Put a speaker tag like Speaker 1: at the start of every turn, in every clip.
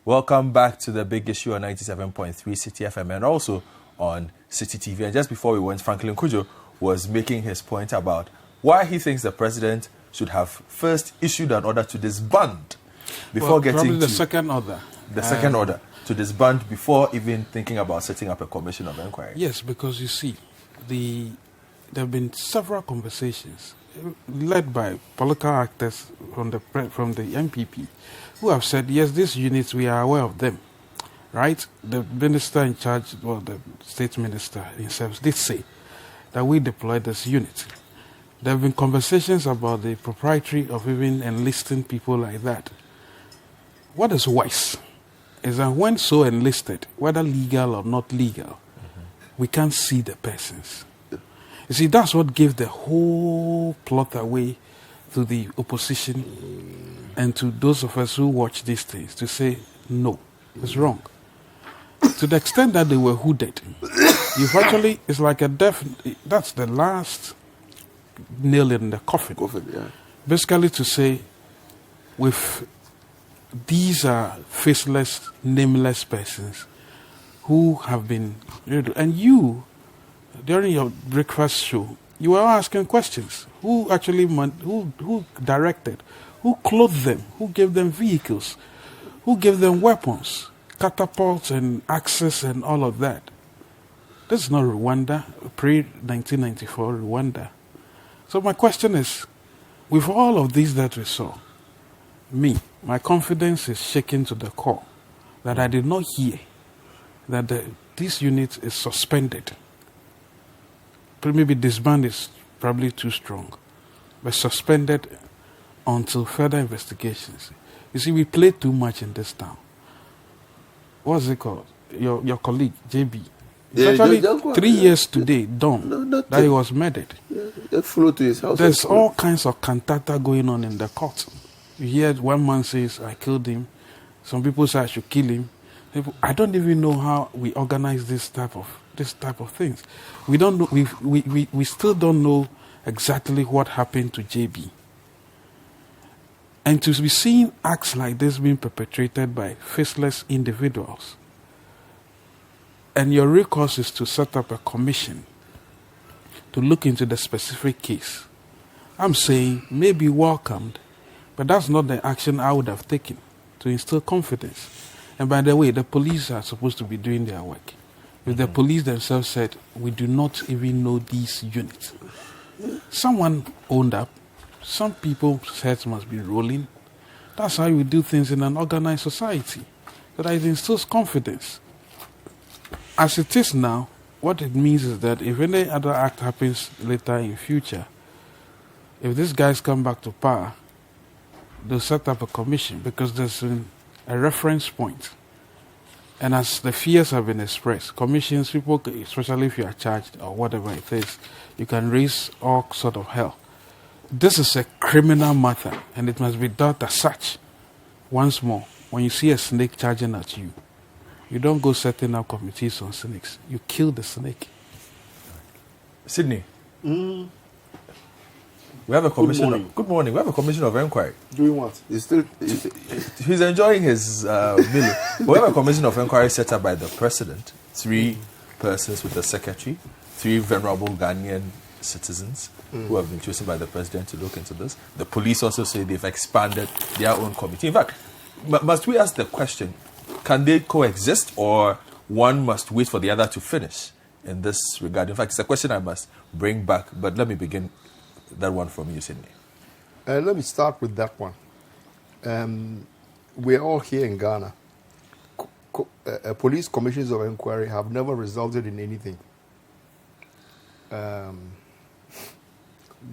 Speaker 1: Welcome back to the big issue on 97.3 City FM and also on City TV. And just before we went, Franklin Kujo was making his point about why he thinks the president should have first issued an order to disband before getting to
Speaker 2: the second order.
Speaker 1: The second order to disband before even thinking about setting up a commission of inquiry.
Speaker 2: Yes, because you see, there have been several conversations led by political actors from the MPP who have said, yes, these units, we are aware of them, right? The minister in charge, well, the state minister himself did say that we deployed this unit. There have been conversations about the propriety of even enlisting people like that. What is wise is that when so enlisted, whether legal or not legal, we can't see the persons. You see, that's what gave the whole plot away to the opposition and to those of us who watch these things to say, no, it's wrong. To the extent that they were hooded, it's like a that's the last nail in the coffin.
Speaker 3: Yeah.
Speaker 2: Basically to say, these are faceless, nameless persons who have been, and you, during your breakfast show, you were asking questions. Who actually, who directed, who clothed them, who gave them vehicles, who gave them weapons, catapults and axes and all of that? This is not Rwanda, pre-1994 Rwanda. So my question is, with all of these that we saw, my confidence is shaken to the core that I did not hear that this unit is suspended. Maybe disband is probably too strong, but suspended until further investigations. You see, we play too much in this town. What's it called? Your colleague, JB. It's actually 3 years today done that he was murdered.
Speaker 3: Yeah, flew to his house.
Speaker 2: There's all kinds of cantata going on in the court. You hear one man says, I killed him. Some people say I should kill him. I don't even know how we organize this type of things. We don't know. We still don't know exactly what happened to JB. And to be seeing acts like this being perpetrated by faceless individuals, and your recourse is to set up a commission to look into the specific case, I'm saying maybe welcomed, but that's not the action I would have taken to instill confidence. And by the way, the police are supposed to be doing their work. If the police themselves said, we do not even know these units, someone owned up. Some people's heads must be rolling. That's how you do things in an organized society. So that it instills confidence. As it is now, what it means is that if any other act happens later in future, if these guys come back to power, they'll set up a commission because there's a reference point. And as the fears have been expressed, commissions, people, especially if you are charged or whatever it is, you can raise all sort of hell. This is a criminal matter, and it must be dealt as such. Once more, when you see a snake charging at you, you don't go setting up committees on snakes. You kill the snake.
Speaker 1: Sydney. We have a commission. Good morning. We have a commission of inquiry.
Speaker 3: Doing what?
Speaker 1: He's enjoying his meal. We have a commission of inquiry set up by the president. 3 persons with the secretary. 3 venerable Ghanaian citizens who have been chosen by the president to look into this. The police also say they've expanded their own committee. In fact, must we ask the question, can they coexist or one must wait for the other to finish in this regard? In fact, it's a question I must bring back, but let me begin that one from you, Sydney.
Speaker 4: Let me start with that one. We're all here in Ghana. Police commissions of inquiry have never resulted in anything.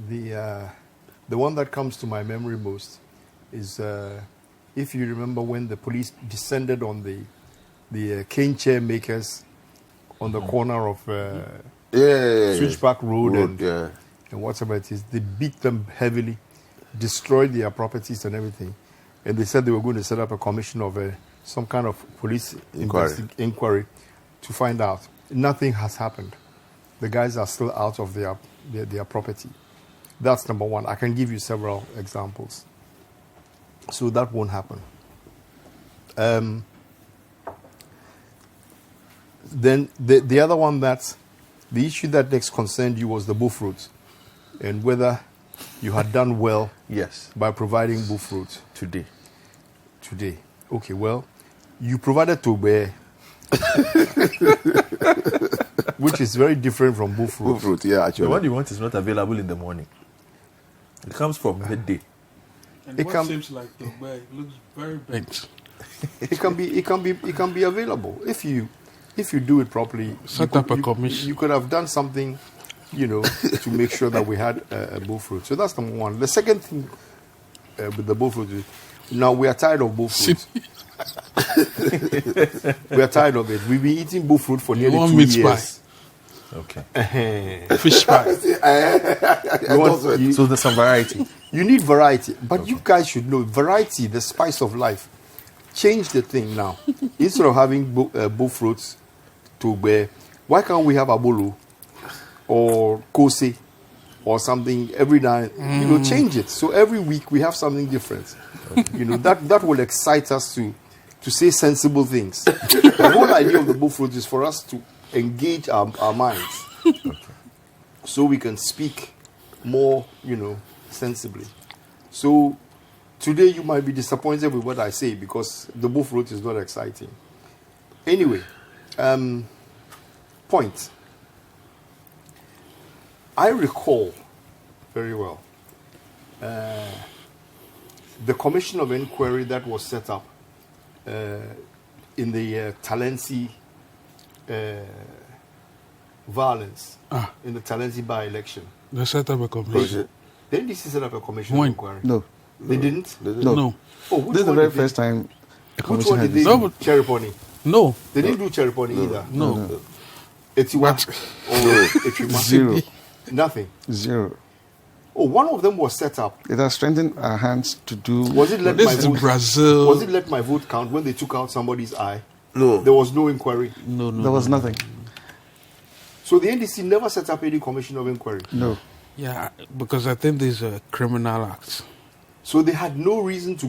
Speaker 4: The one that comes to my memory most is if you remember when the police descended on the cane chair makers on the corner of Switchback Road and whatever it is. They beat them heavily, destroyed their properties and everything. And they said they were going to set up a commission of some kind of police inquiry to find out. Nothing has happened. The guys are still out of their property. That's number one. I can give you several examples. So that won't happen. Then the other one the issue that next concerned you was the bull fruit, and whether you had done well
Speaker 1: Yes.
Speaker 4: by providing bull fruit
Speaker 1: Today.
Speaker 4: today. Okay, well, you provided tobe, which is very different from bull fruit.
Speaker 3: Fruit, yeah,
Speaker 1: The
Speaker 3: actually.
Speaker 1: one you want is not available in the morning. It comes from midday.
Speaker 2: And
Speaker 4: It
Speaker 2: what
Speaker 4: can-
Speaker 2: seems like the way it looks very bent.
Speaker 4: It can be available if you do it properly.
Speaker 2: Set up a commission.
Speaker 4: You could have done something, to make sure that we had a bull fruit. So that's number one. The second thing with the bull fruit is now we are tired of bull fruit. We are tired of it. We've been eating bull fruit for nearly
Speaker 2: want
Speaker 4: 2
Speaker 2: meat
Speaker 4: years.
Speaker 1: Okay.
Speaker 2: Fish pie.
Speaker 1: So there's some variety.
Speaker 4: You need variety, but you guys should know variety, the spice of life. Change the thing now. Instead of having bull fruits to bear, why can't we have abolo or kose or something every night? Change it. So every week we have something different. That will excite us to say sensible things. The whole idea of the bull fruit is for us to engage our minds, so we can speak more, sensibly. So today you might be disappointed with what I say because the bull fruit is not exciting. Anyway, point. I recall very well the commission of enquiry that was set up in the Talensi violence, in the Talensi by-election.
Speaker 2: They set up a commission.
Speaker 4: The NDC set up a commission
Speaker 2: When?
Speaker 4: of inquiry.
Speaker 3: No.
Speaker 4: They didn't?
Speaker 2: No.
Speaker 4: Oh, which
Speaker 3: This is the
Speaker 4: one
Speaker 3: very
Speaker 4: did they-
Speaker 3: first time a
Speaker 4: Which
Speaker 3: commission
Speaker 4: one
Speaker 3: had
Speaker 4: did they
Speaker 3: this.
Speaker 2: No,
Speaker 4: do?
Speaker 2: but-
Speaker 4: Cheriponi.
Speaker 2: No.
Speaker 4: They didn't do Cheriponi either.
Speaker 2: No.
Speaker 4: Etiwa or Etrima.
Speaker 3: Zero.
Speaker 4: Nothing.
Speaker 3: Zero.
Speaker 4: Oh, one of them was set up.
Speaker 3: It has strengthened our hands to do.
Speaker 4: Was it let
Speaker 2: This
Speaker 4: my
Speaker 2: is
Speaker 4: vote?
Speaker 2: Brazil.
Speaker 4: Was it let my vote count when they took out somebody's eye?
Speaker 3: No.
Speaker 4: There was no inquiry.
Speaker 2: No.
Speaker 3: There was nothing.
Speaker 4: So the NDC never set up any commission of inquiry.
Speaker 3: No.
Speaker 2: Yeah, because I think these are criminal acts.
Speaker 4: So they had no reason to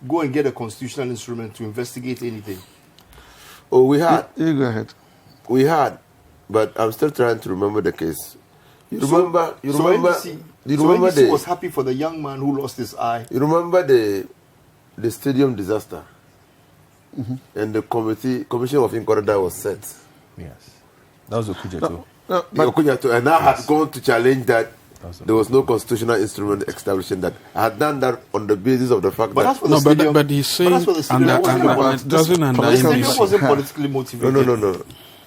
Speaker 4: go and get a constitutional instrument to investigate anything.
Speaker 5: Oh, we had,
Speaker 3: You go ahead.
Speaker 5: but I'm still trying to remember the case. You
Speaker 4: So
Speaker 5: remember
Speaker 4: NDC was happy for the young man who lost his eye.
Speaker 5: You remember the stadium disaster, and the commission of inquiry that was set.
Speaker 1: Yes. That was Okuja too.
Speaker 3: No,
Speaker 5: And I had gone to challenge that
Speaker 1: That's
Speaker 5: there was no constitutional instrument establishing that. I had done that on the basis of the fact
Speaker 4: But
Speaker 5: that
Speaker 4: that's for the
Speaker 2: No,
Speaker 4: stadium.
Speaker 2: but he's saying
Speaker 4: that's what the stadium
Speaker 2: under,
Speaker 4: wasn't
Speaker 2: under,
Speaker 4: about.
Speaker 2: it doesn't under
Speaker 4: The stadium
Speaker 2: NDC.
Speaker 4: wasn't politically motivated.
Speaker 5: no.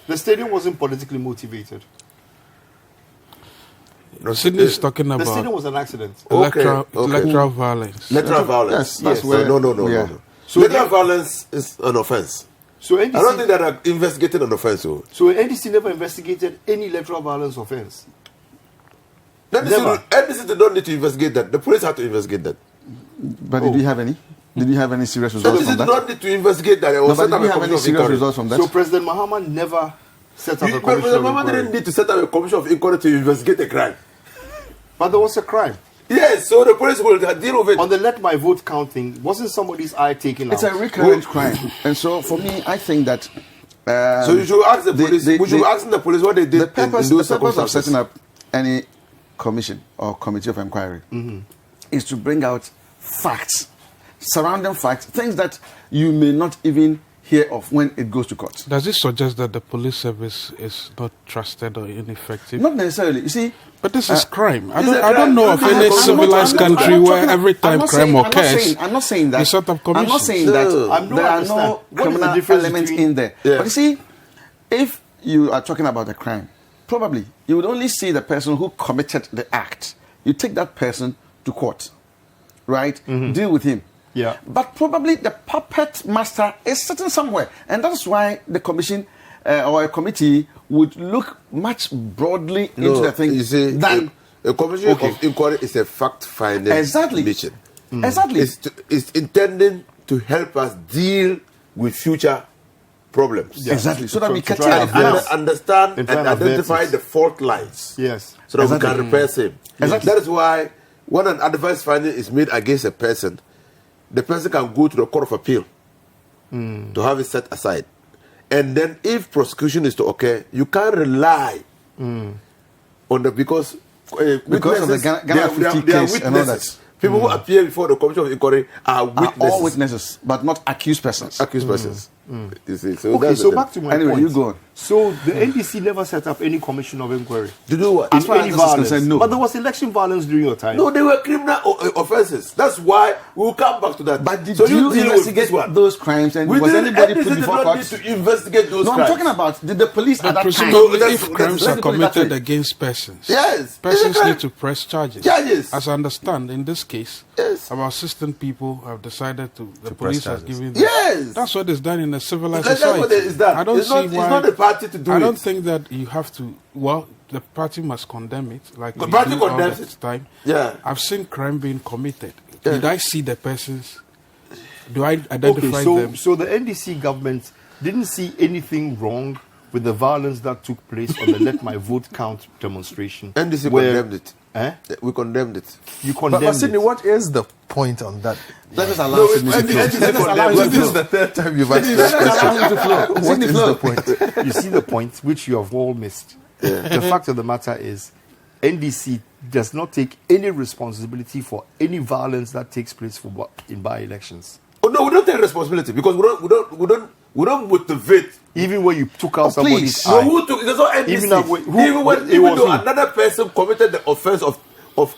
Speaker 4: The stadium wasn't politically motivated.
Speaker 2: Sydney is talking
Speaker 4: The stadium
Speaker 2: about
Speaker 4: was an accident.
Speaker 2: electoral violence.
Speaker 5: lateral violence.
Speaker 3: Yes, that's where
Speaker 5: no.
Speaker 4: So
Speaker 5: lateral
Speaker 4: they-
Speaker 5: violence is an offense.
Speaker 4: So
Speaker 5: I don't
Speaker 4: NDC,
Speaker 5: think that are investigating an offense. So
Speaker 4: NDC never investigated any electoral violence offense. Never.
Speaker 5: NDC did not need to investigate that. The police had to investigate that.
Speaker 3: But did we have any? Did we have any serious results
Speaker 5: NDC
Speaker 3: from
Speaker 5: did
Speaker 3: that?
Speaker 5: not need to investigate that. It
Speaker 3: No,
Speaker 5: was
Speaker 3: but
Speaker 5: set
Speaker 3: did
Speaker 5: up
Speaker 3: we
Speaker 5: a
Speaker 3: have any
Speaker 5: commission of
Speaker 3: serious
Speaker 5: inquiry.
Speaker 3: results from that?
Speaker 4: So President Mahama never set up a
Speaker 5: But
Speaker 4: commission of
Speaker 5: Mama didn't
Speaker 4: inquiry.
Speaker 5: need to set up a commission of inquiry to investigate a crime.
Speaker 4: But there was a crime.
Speaker 5: Yes, so the police will deal with it.
Speaker 4: On the let my vote count thing, wasn't somebody's eye taken
Speaker 3: It's
Speaker 4: out?
Speaker 3: a recurrent crime. And so for me, I think that.
Speaker 5: So you should ask the police. We should ask the police what they did
Speaker 3: The purpose,
Speaker 5: in
Speaker 3: the
Speaker 5: those
Speaker 3: purpose of
Speaker 5: circumstances.
Speaker 3: setting up any commission or committee of inquiry is to bring out facts, surrounding facts, things that you may not even hear of when it goes to court.
Speaker 2: Does it suggest that the police service is not trusted or ineffective?
Speaker 3: Not necessarily. You see,
Speaker 2: But this is crime. I
Speaker 5: it's a
Speaker 2: don't
Speaker 5: crime.
Speaker 2: know of
Speaker 5: I'm
Speaker 2: any
Speaker 5: not-
Speaker 2: civilized country where every time crime occurs,
Speaker 3: I'm not saying that.
Speaker 2: they set up
Speaker 3: I'm not
Speaker 2: commissions.
Speaker 3: saying
Speaker 5: No.
Speaker 3: that
Speaker 4: I don't
Speaker 3: there are
Speaker 4: understand.
Speaker 3: no
Speaker 4: What is the
Speaker 3: criminal
Speaker 4: difference
Speaker 3: elements
Speaker 4: between-
Speaker 3: in there.
Speaker 5: Yeah.
Speaker 3: But you see, if you are talking about a crime, probably you would only see the person who committed the act. You take that person to court, right? Deal with him.
Speaker 4: Yeah.
Speaker 3: But probably the puppet master is sitting somewhere. And that's why the commission or a committee would look much broadly into the thing
Speaker 5: you see,
Speaker 3: than
Speaker 5: a commission of inquiry is a fact-finding
Speaker 3: exactly.
Speaker 5: mission.
Speaker 3: Exactly.
Speaker 5: It's intending to help us deal with future problems.
Speaker 4: Yeah.
Speaker 3: Exactly. So that
Speaker 4: To
Speaker 3: we can
Speaker 4: try
Speaker 5: And
Speaker 4: and avert.
Speaker 5: understand and
Speaker 4: try and avert
Speaker 5: identify
Speaker 4: it.
Speaker 5: the fault lines.
Speaker 4: Yes.
Speaker 5: So that we
Speaker 3: Exactly.
Speaker 5: can repair same.
Speaker 3: Exactly.
Speaker 5: That is why when an adverse finding is made against a person, the person can go to the court of appeal to have it set aside. And then if prosecution is to occur, you can't rely on the because
Speaker 3: of the Ghana 50 case and all that.
Speaker 5: People who appear before the Commission of Inquiry are witnesses.
Speaker 3: Are all witnesses, but not accused persons.
Speaker 5: Accused persons. You see, so
Speaker 4: Okay,
Speaker 5: that's
Speaker 4: so
Speaker 5: the
Speaker 4: back to my
Speaker 3: Anyway,
Speaker 4: point.
Speaker 3: you go on.
Speaker 4: So the NDC never set up any commission of inquiry.
Speaker 5: to do what?
Speaker 3: As far
Speaker 4: Any
Speaker 3: as this is
Speaker 4: violence.
Speaker 3: concerned, no.
Speaker 4: But there was election violence during your time.
Speaker 5: No, they were criminal offenses. That's why we'll come back to that.
Speaker 3: But did
Speaker 5: so
Speaker 3: you
Speaker 5: deal with
Speaker 3: investigate
Speaker 5: this one.
Speaker 3: those crimes? And
Speaker 5: We
Speaker 3: was
Speaker 5: didn't-
Speaker 3: anybody
Speaker 5: NDC
Speaker 3: put
Speaker 5: did
Speaker 3: before
Speaker 5: not
Speaker 3: court?
Speaker 5: need to investigate those
Speaker 3: No, I'm
Speaker 5: crimes.
Speaker 3: talking about did the police at that time?
Speaker 2: Presumably,
Speaker 5: that's-
Speaker 2: if crimes
Speaker 3: let
Speaker 2: are
Speaker 3: me put it that
Speaker 2: committed
Speaker 3: way.
Speaker 2: against persons,
Speaker 5: Yes.
Speaker 2: persons
Speaker 5: It's a crime.
Speaker 2: need to press charges.
Speaker 5: Charges.
Speaker 2: As I understand, in this case,
Speaker 5: Yes.
Speaker 2: about 16 people have decided to. The
Speaker 1: To
Speaker 2: police
Speaker 1: press
Speaker 2: has
Speaker 1: charges.
Speaker 2: given.
Speaker 5: Yes.
Speaker 2: That's what is done in a civilized
Speaker 5: That's
Speaker 2: society.
Speaker 5: what it is done.
Speaker 2: I don't
Speaker 5: It's
Speaker 2: see
Speaker 5: not,
Speaker 2: why.
Speaker 5: It's not the party to do
Speaker 2: I
Speaker 5: it.
Speaker 2: don't think that you have to. Well, the party must condemn it. Like
Speaker 5: The
Speaker 2: we
Speaker 5: party
Speaker 2: do all
Speaker 5: condemns
Speaker 2: the
Speaker 5: it.
Speaker 2: time.
Speaker 5: Yeah.
Speaker 2: I've seen crime being committed.
Speaker 5: Yeah.
Speaker 2: Did I see the persons? Do I identify
Speaker 4: Okay,
Speaker 2: them?
Speaker 4: so the NDC government didn't see anything wrong with the violence that took place on the Let My Vote Count demonstration.
Speaker 5: NDC
Speaker 4: where-
Speaker 5: condemned it.
Speaker 4: Eh?
Speaker 5: We condemned it.
Speaker 4: You
Speaker 1: But
Speaker 4: condemned
Speaker 1: Sydney,
Speaker 4: it.
Speaker 1: what is the point on that?
Speaker 3: Let us allow
Speaker 5: No,
Speaker 3: Sydney to
Speaker 5: NDC
Speaker 3: flow.
Speaker 5: NDC
Speaker 3: Let us allow
Speaker 5: condemned
Speaker 3: him
Speaker 5: it.
Speaker 3: to
Speaker 1: This is
Speaker 3: flow.
Speaker 1: the third time you've asked
Speaker 3: Let
Speaker 1: this
Speaker 3: us
Speaker 1: question.
Speaker 3: allow him to flow.
Speaker 1: What
Speaker 3: Sydney
Speaker 1: is
Speaker 3: flow.
Speaker 1: the point?
Speaker 4: You see the point, which you have all missed. The fact of the matter is, NDC does not take any responsibility for any violence that takes place in by-elections.
Speaker 5: Oh no, we don't take responsibility because we don't motivate.
Speaker 4: Even when you took out somebody's
Speaker 3: please.
Speaker 5: No,
Speaker 4: eye.
Speaker 5: who took? There's no NDC.
Speaker 4: Even that way- who- it
Speaker 5: even
Speaker 4: was
Speaker 5: though
Speaker 4: who?
Speaker 5: another person committed the offense of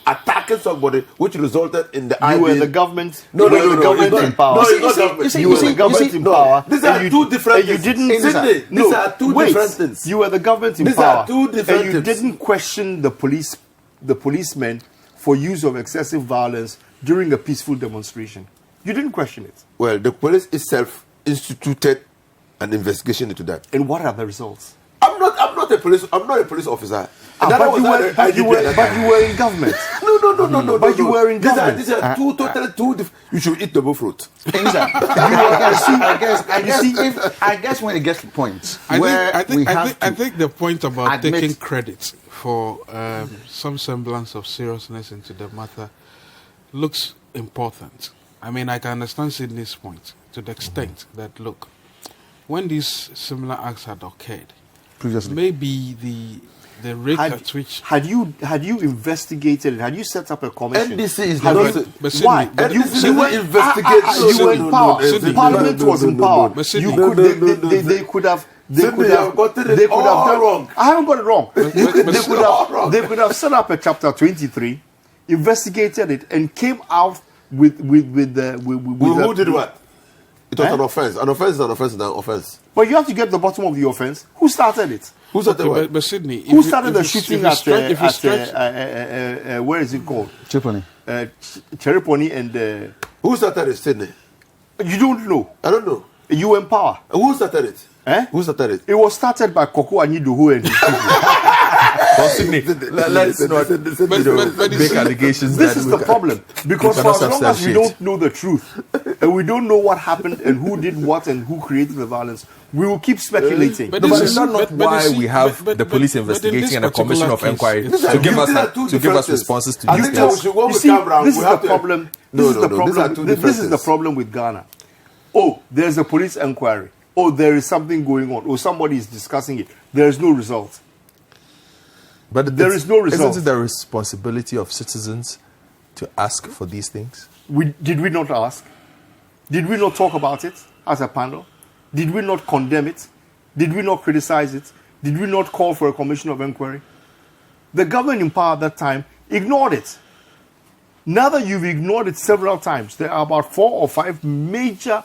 Speaker 5: attacking somebody, which resulted in the
Speaker 4: You were
Speaker 5: being-
Speaker 4: the government.
Speaker 5: No,
Speaker 4: you
Speaker 5: no,
Speaker 4: were
Speaker 5: no,
Speaker 4: the
Speaker 5: no,
Speaker 4: government
Speaker 5: it's
Speaker 4: in
Speaker 5: not.
Speaker 4: power.
Speaker 5: No,
Speaker 3: You see,
Speaker 5: it's not
Speaker 3: you
Speaker 5: government.
Speaker 3: see,
Speaker 4: You
Speaker 3: you
Speaker 4: were
Speaker 3: see,
Speaker 4: the government
Speaker 3: you
Speaker 4: in
Speaker 3: see-
Speaker 4: power.
Speaker 5: These are
Speaker 4: and you-
Speaker 5: two different
Speaker 4: and you
Speaker 5: things.
Speaker 4: didn't.
Speaker 5: Sydney, these are two
Speaker 4: wait,
Speaker 5: different things.
Speaker 4: You were the government in
Speaker 5: These
Speaker 4: power.
Speaker 5: are two different
Speaker 4: and you
Speaker 5: things.
Speaker 4: didn't question the policemen for use of excessive violence during a peaceful demonstration. You didn't question it.
Speaker 5: Well, the police itself instituted an investigation into that.
Speaker 4: And what are the results?
Speaker 5: I'm not a police officer. That
Speaker 4: But
Speaker 5: was
Speaker 4: you
Speaker 5: not
Speaker 4: were-
Speaker 5: the
Speaker 4: but you
Speaker 5: idea
Speaker 4: were-
Speaker 5: at that
Speaker 4: but
Speaker 5: time.
Speaker 4: you were in government.
Speaker 5: No.
Speaker 4: But you were in government.
Speaker 5: These are two totally two different. You should eat double fruit.
Speaker 3: I guess when it gets to points
Speaker 2: I
Speaker 3: where
Speaker 2: think,
Speaker 3: we
Speaker 2: I,
Speaker 3: have
Speaker 2: think, I
Speaker 3: to
Speaker 2: think the point about
Speaker 3: admit-
Speaker 2: taking credit for some semblance of seriousness into the matter looks important. I mean, I can understand Sydney's point to the extent that, look, when these similar acts had occurred,
Speaker 3: previously.
Speaker 2: maybe the rate at which...
Speaker 4: Had you investigated it? Had you set up a commission?
Speaker 5: NDC is
Speaker 4: Had
Speaker 5: not-
Speaker 4: you-
Speaker 2: but Sydney,
Speaker 4: why?
Speaker 2: but
Speaker 4: You
Speaker 5: NDC
Speaker 4: were
Speaker 5: doesn't investigate.
Speaker 4: You were in power.
Speaker 2: Sydney.
Speaker 4: Parliament was in power.
Speaker 2: But Sydney.
Speaker 4: You could. They could have. They
Speaker 5: Sydney,
Speaker 4: could
Speaker 5: you
Speaker 4: have.
Speaker 5: have gotten it
Speaker 4: They could have
Speaker 5: all
Speaker 4: done
Speaker 5: wrong.
Speaker 4: I haven't got it wrong.
Speaker 2: but
Speaker 4: They could have set up a chapter 23, investigated it, and came out with
Speaker 5: Who did what? It was
Speaker 4: Eh?
Speaker 5: an offense. An offense is an offense is an offense.
Speaker 4: But you have to get the bottom of the offense. Who started it?
Speaker 5: Who started
Speaker 2: Okay,
Speaker 5: what?
Speaker 2: but Sydney...
Speaker 4: Who
Speaker 2: if you-
Speaker 4: started
Speaker 2: if
Speaker 4: the
Speaker 2: you-
Speaker 4: shooting
Speaker 2: if you
Speaker 4: at
Speaker 2: strike- if you strike-
Speaker 4: where is it called?
Speaker 3: Tripoli.
Speaker 4: Chereponi and
Speaker 5: Who started it, Sydney?
Speaker 4: you don't know.
Speaker 5: I don't know.
Speaker 4: You were in power.
Speaker 5: Who started it?
Speaker 4: Eh?
Speaker 5: Who started it?
Speaker 4: It was started by Koko Anyidoho and his people.
Speaker 1: Well, Sydney, let's not
Speaker 2: but
Speaker 1: make
Speaker 2: it's-
Speaker 1: allegations.
Speaker 4: This
Speaker 1: that
Speaker 4: is
Speaker 1: we
Speaker 4: the
Speaker 1: can-
Speaker 4: problem. Because
Speaker 1: we
Speaker 4: for as
Speaker 1: cannot
Speaker 4: long as we
Speaker 1: substantiate.
Speaker 4: don't know the truth and we don't know what happened and who did what and who created the violence, we will keep speculating.
Speaker 2: But
Speaker 1: No,
Speaker 2: this
Speaker 1: but
Speaker 2: is-
Speaker 1: is that not
Speaker 2: but you
Speaker 1: why
Speaker 2: see-
Speaker 1: we have
Speaker 2: but-
Speaker 1: the
Speaker 2: but-
Speaker 1: police
Speaker 2: but in this
Speaker 1: investigating and a commission of
Speaker 2: particular
Speaker 1: inquiry
Speaker 2: case,
Speaker 5: These are
Speaker 1: to give
Speaker 5: two
Speaker 1: us
Speaker 5: different things.
Speaker 1: responses to
Speaker 5: I
Speaker 1: these
Speaker 5: think
Speaker 1: things?
Speaker 5: we should go
Speaker 4: You
Speaker 5: with
Speaker 4: see,
Speaker 5: Cameron.
Speaker 4: this
Speaker 5: We
Speaker 4: is
Speaker 5: have
Speaker 4: the
Speaker 5: to-
Speaker 4: problem.
Speaker 5: No,
Speaker 4: This is
Speaker 5: no,
Speaker 4: the
Speaker 5: no, these are
Speaker 4: problem.
Speaker 5: two
Speaker 4: This
Speaker 5: different
Speaker 4: is the
Speaker 5: things.
Speaker 4: problem with Ghana. Oh, there's a police inquiry. Oh, there is something going on. Oh, somebody is discussing it. There is no result.
Speaker 1: But
Speaker 4: There is no result.
Speaker 1: Isn't it the responsibility of citizens to ask for these things?
Speaker 4: Did we not ask? Did we not talk about it as a panel? Did we not condemn it? Did we not criticize it? Did we not call for a commission of inquiry? The government in power at that time ignored it. Now that you've ignored it several times, there are about 4 or 5 major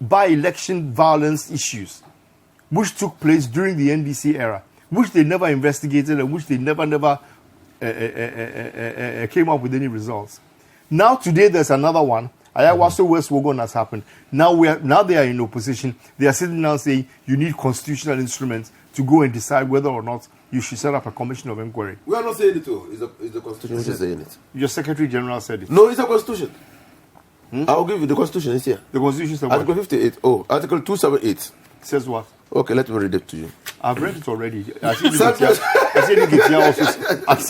Speaker 4: by-election violence issues which took place during the NDC era, which they never investigated and which they never came up with any results. Now today there's another one. Ayawaso West Wuogon has happened. Now they are in opposition. They are sitting down saying you need constitutional instruments to go and decide whether or not you should set up a commission of inquiry.
Speaker 5: We are not saying it too. It's the Constitution which is saying it.
Speaker 4: Your Secretary General said it.
Speaker 5: No, it's a Constitution. I'll give you the Constitution. It's here.
Speaker 4: The Constitution said
Speaker 5: Article
Speaker 4: what?
Speaker 5: 58. Oh, Article 278.
Speaker 4: Says what?
Speaker 5: Okay, let me read it to you.
Speaker 4: I've read it already. I see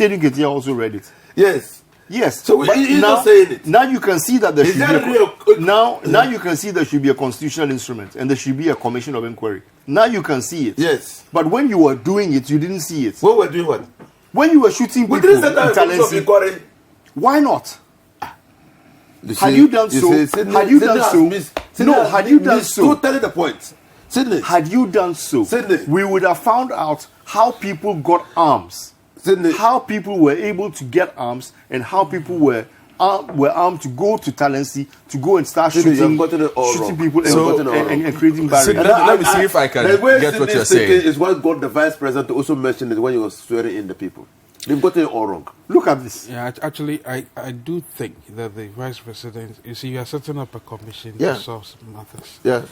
Speaker 4: Nketia also read it.
Speaker 5: Yes.
Speaker 4: Yes.
Speaker 5: So
Speaker 4: but
Speaker 5: he's
Speaker 4: now,
Speaker 5: not saying it.
Speaker 4: Now you can see that there
Speaker 5: Is
Speaker 4: should
Speaker 5: that
Speaker 4: be
Speaker 5: real?
Speaker 4: now you can see there should be a constitutional instrument and there should be a commission of inquiry. Now you can see it.
Speaker 5: Yes.
Speaker 4: But when you were doing it, you didn't see it.
Speaker 5: When we're doing what?
Speaker 4: When you were shooting
Speaker 5: We
Speaker 4: people
Speaker 5: didn't set
Speaker 4: in
Speaker 5: up a commission of
Speaker 4: Talensi,
Speaker 5: inquiry.
Speaker 4: why not?
Speaker 5: You
Speaker 4: Had
Speaker 5: see-
Speaker 4: you done so?
Speaker 5: Sydney-
Speaker 4: Had you
Speaker 5: Sydney
Speaker 4: done
Speaker 5: has
Speaker 4: so?
Speaker 5: Sydney
Speaker 4: No,
Speaker 5: has
Speaker 4: had you done
Speaker 5: missed
Speaker 4: so?
Speaker 5: totally the point. Sydney.
Speaker 4: Had you done so,
Speaker 5: Sydney.
Speaker 4: we would have found out how people got arms,
Speaker 5: Sydney.
Speaker 4: how people were able to get arms, and how people were armed to go to Talensi to go and start
Speaker 5: Sydney,
Speaker 4: shooting,
Speaker 5: you've gotten it all wrong.
Speaker 4: people
Speaker 5: You've gotten it all
Speaker 4: and creating barriers.
Speaker 1: Sydney, let me see if I can
Speaker 5: the way
Speaker 1: get what
Speaker 5: Sydney
Speaker 1: you're
Speaker 5: is thinking
Speaker 1: saying.
Speaker 5: is what got the vice president to also mention it when he was swearing in the people. They've gotten it all wrong.
Speaker 4: Look at this.
Speaker 2: Yeah, actually, I do think that the vice president, you see, you are setting up a commission
Speaker 5: Yeah.
Speaker 2: to solve matters.
Speaker 5: Yeah.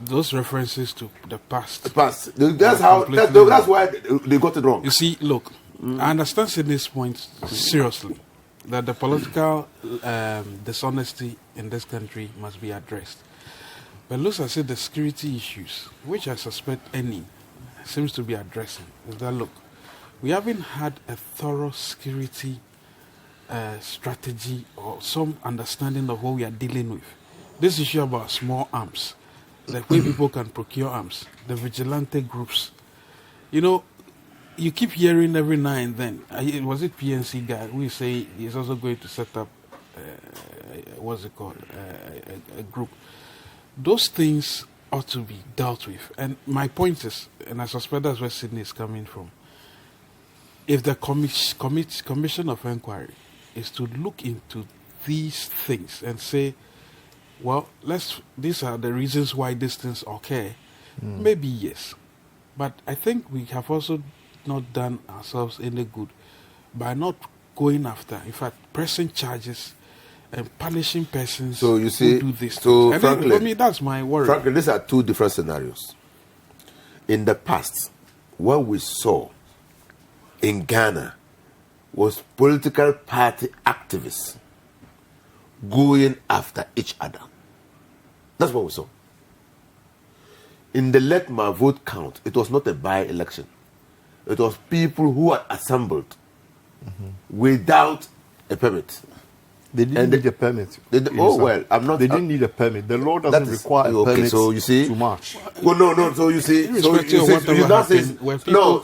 Speaker 2: Those references to the past.
Speaker 5: Pass. That's how.
Speaker 2: Completely
Speaker 5: That's why they got it wrong.
Speaker 2: You see, look, I understand Sydney's point seriously, that the political dishonesty in this country must be addressed. But look, I said the security issues, which I suspect any seems to be addressing, is that look, we haven't had a thorough security strategy or some understanding of what we are dealing with. This issue about small arms, the way people can procure arms, the vigilante groups. You know, you keep hearing every now and then. Was it PNC guy who say he's also going to set up, what's it called, a group? Those things ought to be dealt with. And my point is, and I suspect that's where Sydney is coming from, if the commission of inquiry is to look into these things and say, well, these are the reasons why these things occur, maybe yes. But I think we have also not done ourselves any good by not going after, in fact, pressing charges and punishing persons
Speaker 5: So you see,
Speaker 2: who do this.
Speaker 5: so
Speaker 2: And
Speaker 5: frankly,
Speaker 2: for me, that's my worry.
Speaker 5: Frankly, these are two different scenarios. In the past, what we saw in Ghana was political party activists going after each other. That's what we saw. In the Let My Vote count, it was not a by-election. It was people who had assembled without a permit.
Speaker 4: They didn't need a permit.
Speaker 5: I'm not.
Speaker 4: They didn't need a permit. The law doesn't require a permit
Speaker 5: so you see,
Speaker 4: to march.
Speaker 5: Well, no. So you see,
Speaker 2: Irrespective of whatever happened,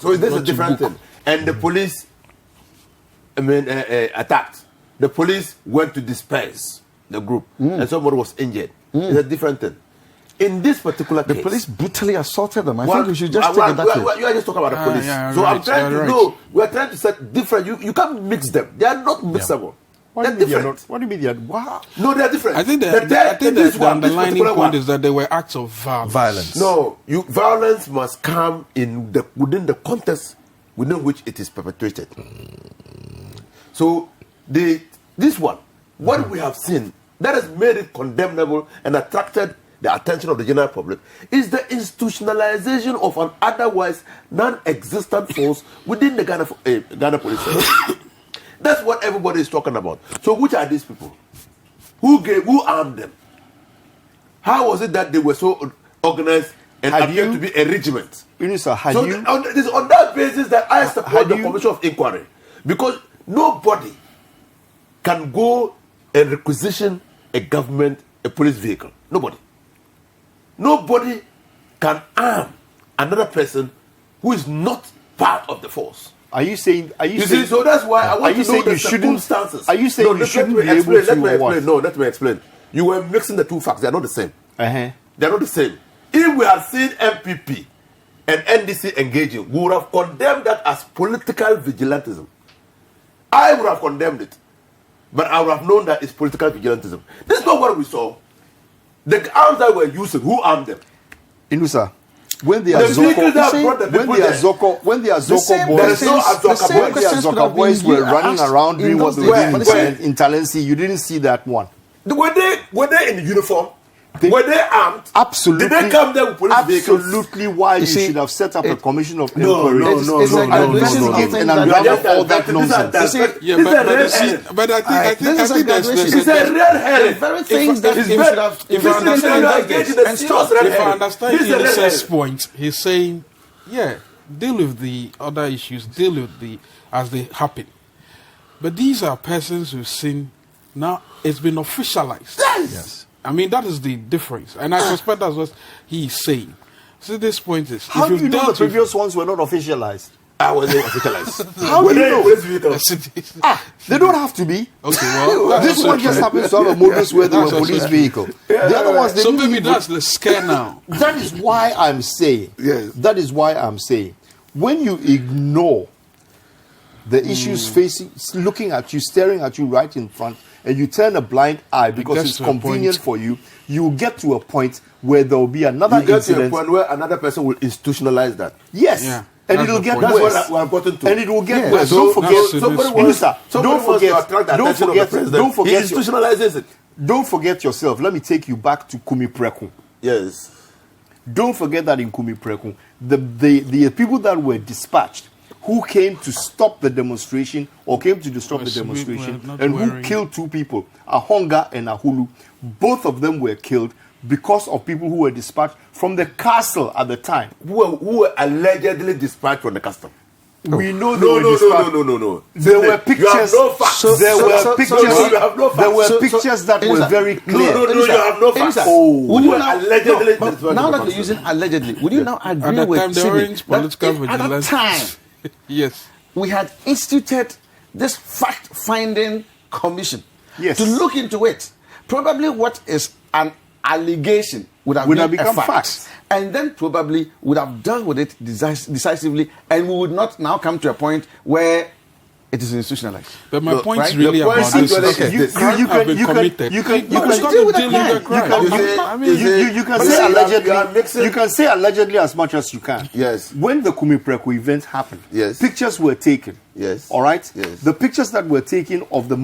Speaker 5: so this is a
Speaker 2: want to
Speaker 5: different
Speaker 2: book.
Speaker 5: thing. And the police, attacked. The police went to disperse the group, and somebody was injured. It's a different thing. In this particular case,
Speaker 3: The police brutally assaulted them. I
Speaker 5: well,
Speaker 3: think we should just take it that way.
Speaker 5: You are just talking about the police.
Speaker 2: yeah,
Speaker 5: So I'm
Speaker 2: right,
Speaker 5: trying to
Speaker 2: right.
Speaker 5: know. We are trying to set different. You can't mix them. They are not mixable.
Speaker 4: What
Speaker 5: They're
Speaker 4: do you mean they are
Speaker 5: different.
Speaker 4: not? What do you mean they are? Wow.
Speaker 5: No, they are different.
Speaker 2: I think
Speaker 5: this
Speaker 2: the
Speaker 5: one, this
Speaker 2: underlining
Speaker 5: particular
Speaker 2: point
Speaker 5: one.
Speaker 2: is that there were acts of violence.
Speaker 5: No, violence must come within the context within which it is perpetrated. So this one, what we have seen that has made it condemnable and attracted the attention of the general public is the institutionalization of an otherwise non-existent force within the Ghana police service. That's what everybody is talking about. So which are these people? Who armed them? How was it that they were so organized and appeared to be a regiment?
Speaker 4: Unisa,
Speaker 5: It is on that basis that I support the Commission of Inquiry. Because nobody can go and requisition a government, a police vehicle. Nobody can arm another person who is not part of the force.
Speaker 4: Are you saying?
Speaker 5: So that's why I want to know the circumstances.
Speaker 4: Are you saying you shouldn't be able to?
Speaker 5: Let me explain. You were mixing the two facts. They are not the same.
Speaker 4: Uh-huh.
Speaker 5: They are not the same. If we had seen MPP and NDC engaging, we would have condemned that as political vigilantism. I would have condemned it. But I would have known that it's political vigilantism. This is not what we saw. The arms that were using, who armed them?
Speaker 4: Inusa, when they are
Speaker 5: The vehicles that brought the people there.
Speaker 4: when the Azoko
Speaker 3: questions
Speaker 4: boys were running around doing what they were doing in Talensi, you didn't see that one.
Speaker 5: Were they in uniform? Were they armed?
Speaker 4: Absolutely.
Speaker 5: Did they come there with police vehicles?
Speaker 4: Absolutely why you should have set up a commission of
Speaker 5: No,
Speaker 4: inquiry.
Speaker 3: And
Speaker 4: around all that nonsense.
Speaker 2: But I think there's
Speaker 5: It's a red herring.
Speaker 3: very things that
Speaker 2: if-
Speaker 3: you should have
Speaker 2: if I understand If I understand Inisa's point, he's saying, deal with the other issues, deal with as they happen. But these are persons who've seen, now it's been officialized.
Speaker 1: Yes.
Speaker 2: I mean, that is the difference. And I suspect that's what he is saying. So this point is,
Speaker 4: How
Speaker 2: if
Speaker 4: do
Speaker 2: you've
Speaker 4: you know the
Speaker 2: dealt with-
Speaker 4: previous ones were not officialized?
Speaker 5: I was officialized.
Speaker 4: How do you know? They don't have to be.
Speaker 2: Okay, well,
Speaker 4: This
Speaker 2: that's
Speaker 4: one
Speaker 2: okay.
Speaker 4: just happens to have a modus where they were a
Speaker 2: That's
Speaker 4: police
Speaker 2: okay.
Speaker 4: vehicle. The other ones, they
Speaker 2: So
Speaker 4: didn't
Speaker 2: maybe
Speaker 4: even-
Speaker 2: that's the scare now.
Speaker 4: That is why I'm saying.
Speaker 5: Yes.
Speaker 4: That is why I'm saying. When you ignore the issues facing, looking at you, staring at you right in front, and you turn a blind eye because
Speaker 2: gets
Speaker 4: it's
Speaker 2: to a
Speaker 4: convenient
Speaker 2: point-
Speaker 4: for you, you will get to a point where there will be another
Speaker 5: You get to a
Speaker 4: incident.
Speaker 5: point where another person will institutionalize that.
Speaker 4: Yes.
Speaker 2: Yeah.
Speaker 4: And
Speaker 2: That's
Speaker 4: it will
Speaker 2: the
Speaker 4: get
Speaker 2: point.
Speaker 5: That's
Speaker 4: worse.
Speaker 5: what we're gotten to.
Speaker 4: And it will get
Speaker 1: Yeah.
Speaker 4: worse.
Speaker 2: So
Speaker 4: Don't forget.
Speaker 2: that's the
Speaker 5: Somebody
Speaker 2: point.
Speaker 4: Minister,
Speaker 5: somebody
Speaker 4: don't
Speaker 5: wants to
Speaker 4: forget.
Speaker 5: attract the
Speaker 4: Don't
Speaker 5: attention
Speaker 4: forget.
Speaker 5: of the president.
Speaker 4: Don't forget.
Speaker 5: He institutionalizes it.
Speaker 4: Don't forget yourself. Let me take you back to Kumi Preku.
Speaker 5: Yes.
Speaker 4: Don't forget that in Kumi Preku, the people that were dispatched, who came to stop the demonstration or came to disrupt the
Speaker 2: Yes, we
Speaker 4: demonstration,
Speaker 2: were not
Speaker 4: and who
Speaker 2: wearing-
Speaker 4: killed two people, Ahonga and Ahulu, both of them were killed because of people who were dispatched from the castle at the time.
Speaker 5: Who were allegedly dispatched from the custom.
Speaker 4: We know they
Speaker 5: No,
Speaker 4: were
Speaker 5: no,
Speaker 4: dispatched.
Speaker 5: no.
Speaker 4: There were
Speaker 5: You have
Speaker 4: pictures.
Speaker 5: no facts.
Speaker 4: There were pictures.
Speaker 5: you have no
Speaker 4: There were
Speaker 5: facts.
Speaker 4: pictures that were
Speaker 3: Elisa,
Speaker 4: very clear.
Speaker 5: No, you have no facts.
Speaker 4: Oh.
Speaker 3: Would you
Speaker 5: Who
Speaker 3: now,
Speaker 5: allegedly
Speaker 3: no, but
Speaker 5: dispatched
Speaker 3: now
Speaker 5: from
Speaker 3: that
Speaker 5: the
Speaker 3: you're using allegedly, would you now agree
Speaker 2: At that
Speaker 3: with
Speaker 2: time, the
Speaker 3: Sydney
Speaker 2: orange
Speaker 3: that
Speaker 2: political
Speaker 3: if at that
Speaker 2: vigilance.
Speaker 3: time
Speaker 2: Yes.
Speaker 3: we had instituted this fact-finding commission
Speaker 4: Yes.
Speaker 3: to look into it, probably what is an allegation would have
Speaker 4: become
Speaker 3: a fact.
Speaker 4: facts.
Speaker 3: And then probably would have dealt with it decisively, and we would not now come to a point where it is institutionalized.
Speaker 2: But my
Speaker 5: No,
Speaker 2: point
Speaker 3: right?
Speaker 2: is really
Speaker 5: The point
Speaker 2: about this.
Speaker 5: actually
Speaker 2: Okay.
Speaker 5: is this.
Speaker 2: Crime have been committed.
Speaker 4: you can
Speaker 3: No,
Speaker 2: It's
Speaker 3: you
Speaker 2: got
Speaker 3: deal
Speaker 2: to
Speaker 3: with the
Speaker 2: deal with the
Speaker 3: crime.
Speaker 2: crime.
Speaker 5: You say-
Speaker 2: I mean,
Speaker 4: You can
Speaker 5: But
Speaker 4: say
Speaker 5: you are
Speaker 4: allegedly.
Speaker 5: mixing-
Speaker 4: You can say allegedly as much as you can.
Speaker 5: Yes.
Speaker 4: When the Kumi Preku event happened,
Speaker 5: Yes.
Speaker 4: pictures were taken.
Speaker 5: Yes.
Speaker 4: All right.
Speaker 5: Yes.
Speaker 4: The pictures that were taken of the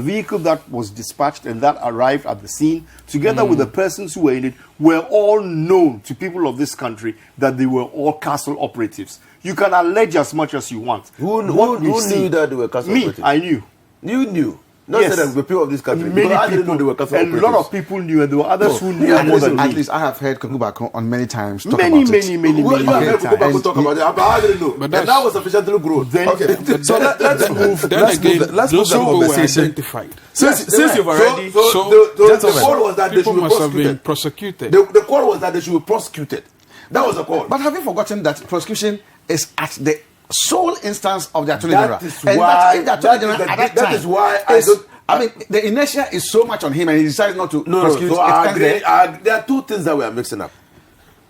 Speaker 4: vehicle that was dispatched and that arrived at the scene, together with the persons who were in it, were all known to people of this country that they were all castle operatives. You can allege as much as you want.
Speaker 5: Who
Speaker 4: What we
Speaker 5: knew
Speaker 4: see-
Speaker 5: that they were castle
Speaker 4: Me,
Speaker 5: operatives?
Speaker 4: I knew.
Speaker 5: You knew. Not
Speaker 4: Yes.
Speaker 5: that the people of this country.
Speaker 4: Many
Speaker 5: Because I didn't know
Speaker 4: people,
Speaker 5: they were castle
Speaker 4: a
Speaker 5: operatives.
Speaker 4: lot of people knew, and there were others who knew
Speaker 3: At
Speaker 4: more
Speaker 3: least,
Speaker 4: than
Speaker 3: at
Speaker 4: me.
Speaker 3: least I have heard Kungubako on many times talk
Speaker 4: Many,
Speaker 3: about it.
Speaker 4: many
Speaker 5: Well, you have heard
Speaker 4: times.
Speaker 5: people talk about it, but I didn't know.
Speaker 2: But
Speaker 5: And
Speaker 2: that's-
Speaker 5: that was sufficiently grown.
Speaker 4: Then-
Speaker 2: But
Speaker 1: So
Speaker 2: then-
Speaker 1: let's move.
Speaker 2: Then
Speaker 1: Let's
Speaker 2: again,
Speaker 1: move. Let's move
Speaker 2: those
Speaker 1: the
Speaker 2: who were
Speaker 1: conversation.
Speaker 2: identified,
Speaker 1: Since you've already.
Speaker 5: So
Speaker 2: So,
Speaker 5: the
Speaker 1: gentlemen,
Speaker 5: call was that they
Speaker 2: people
Speaker 5: should be
Speaker 2: must have been
Speaker 5: prosecuted.
Speaker 2: prosecuted.
Speaker 5: The call was that they should be prosecuted. That was the call.
Speaker 3: But have you forgotten that prosecution is at the sole instance of the Attorney
Speaker 5: That
Speaker 3: General?
Speaker 5: is
Speaker 3: And
Speaker 5: why-
Speaker 3: if the Attorney
Speaker 5: that is
Speaker 3: General
Speaker 5: the-
Speaker 3: at that
Speaker 5: that
Speaker 3: time
Speaker 5: is why I
Speaker 3: is-
Speaker 5: don't-
Speaker 3: I mean, the inertia is so much on him, and he decides not to
Speaker 5: No,
Speaker 3: prosecute.
Speaker 5: so
Speaker 3: it
Speaker 5: I
Speaker 3: ends
Speaker 5: agree.
Speaker 3: there.
Speaker 5: There are two things that we are mixing up.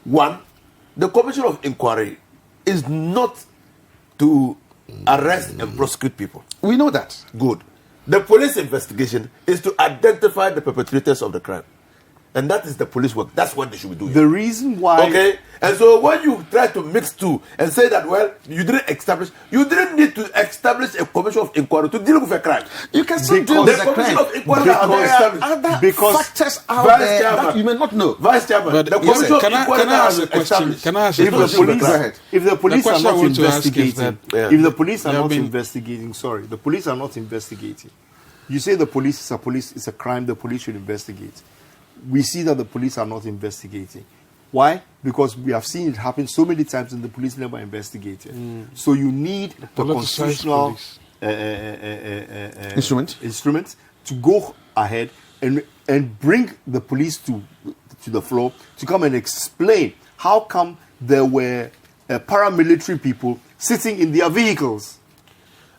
Speaker 5: One, the Commission of Inquiry is not to arrest and prosecute people.
Speaker 3: We know that.
Speaker 5: Good. The police investigation is to identify the perpetrators of the crime. And that is the police work. That's what they should be doing.
Speaker 4: The reason why.
Speaker 5: Okay? And so when you try to mix two and say that, well, you didn't need to establish a commission of inquiry to deal with a crime.
Speaker 3: You can still deal
Speaker 5: The
Speaker 3: with the
Speaker 5: commission
Speaker 3: crime.
Speaker 5: of inquiry
Speaker 3: But
Speaker 5: are
Speaker 3: there
Speaker 5: not
Speaker 3: are
Speaker 5: established.
Speaker 3: other
Speaker 4: Because
Speaker 3: factors out
Speaker 5: Vice
Speaker 3: there
Speaker 5: Chairman.
Speaker 3: that you may not know.
Speaker 5: Vice Chairman,
Speaker 2: But
Speaker 5: the
Speaker 2: yes,
Speaker 5: commission of
Speaker 2: can I
Speaker 5: inquiry that
Speaker 2: ask
Speaker 5: has
Speaker 2: a
Speaker 5: been
Speaker 2: question?
Speaker 5: established.
Speaker 2: Can I ask a
Speaker 4: If the
Speaker 2: question?
Speaker 4: police,
Speaker 3: Go ahead.
Speaker 4: if the police are
Speaker 2: question I
Speaker 4: not
Speaker 2: want to ask is
Speaker 4: investigating,
Speaker 2: that-
Speaker 4: if the police are
Speaker 2: there have
Speaker 4: not
Speaker 2: been-
Speaker 4: investigating, sorry, the police are not investigating. You say the police is a crime, the police should investigate. We see that the police are not investigating. Why? Because we have seen it happen so many times and the police never investigated. So you need the
Speaker 2: politicized
Speaker 4: constitutional
Speaker 2: police.
Speaker 3: Instrument.
Speaker 4: to go ahead and bring the police to the floor to come and explain how come there were paramilitary people sitting in their vehicles.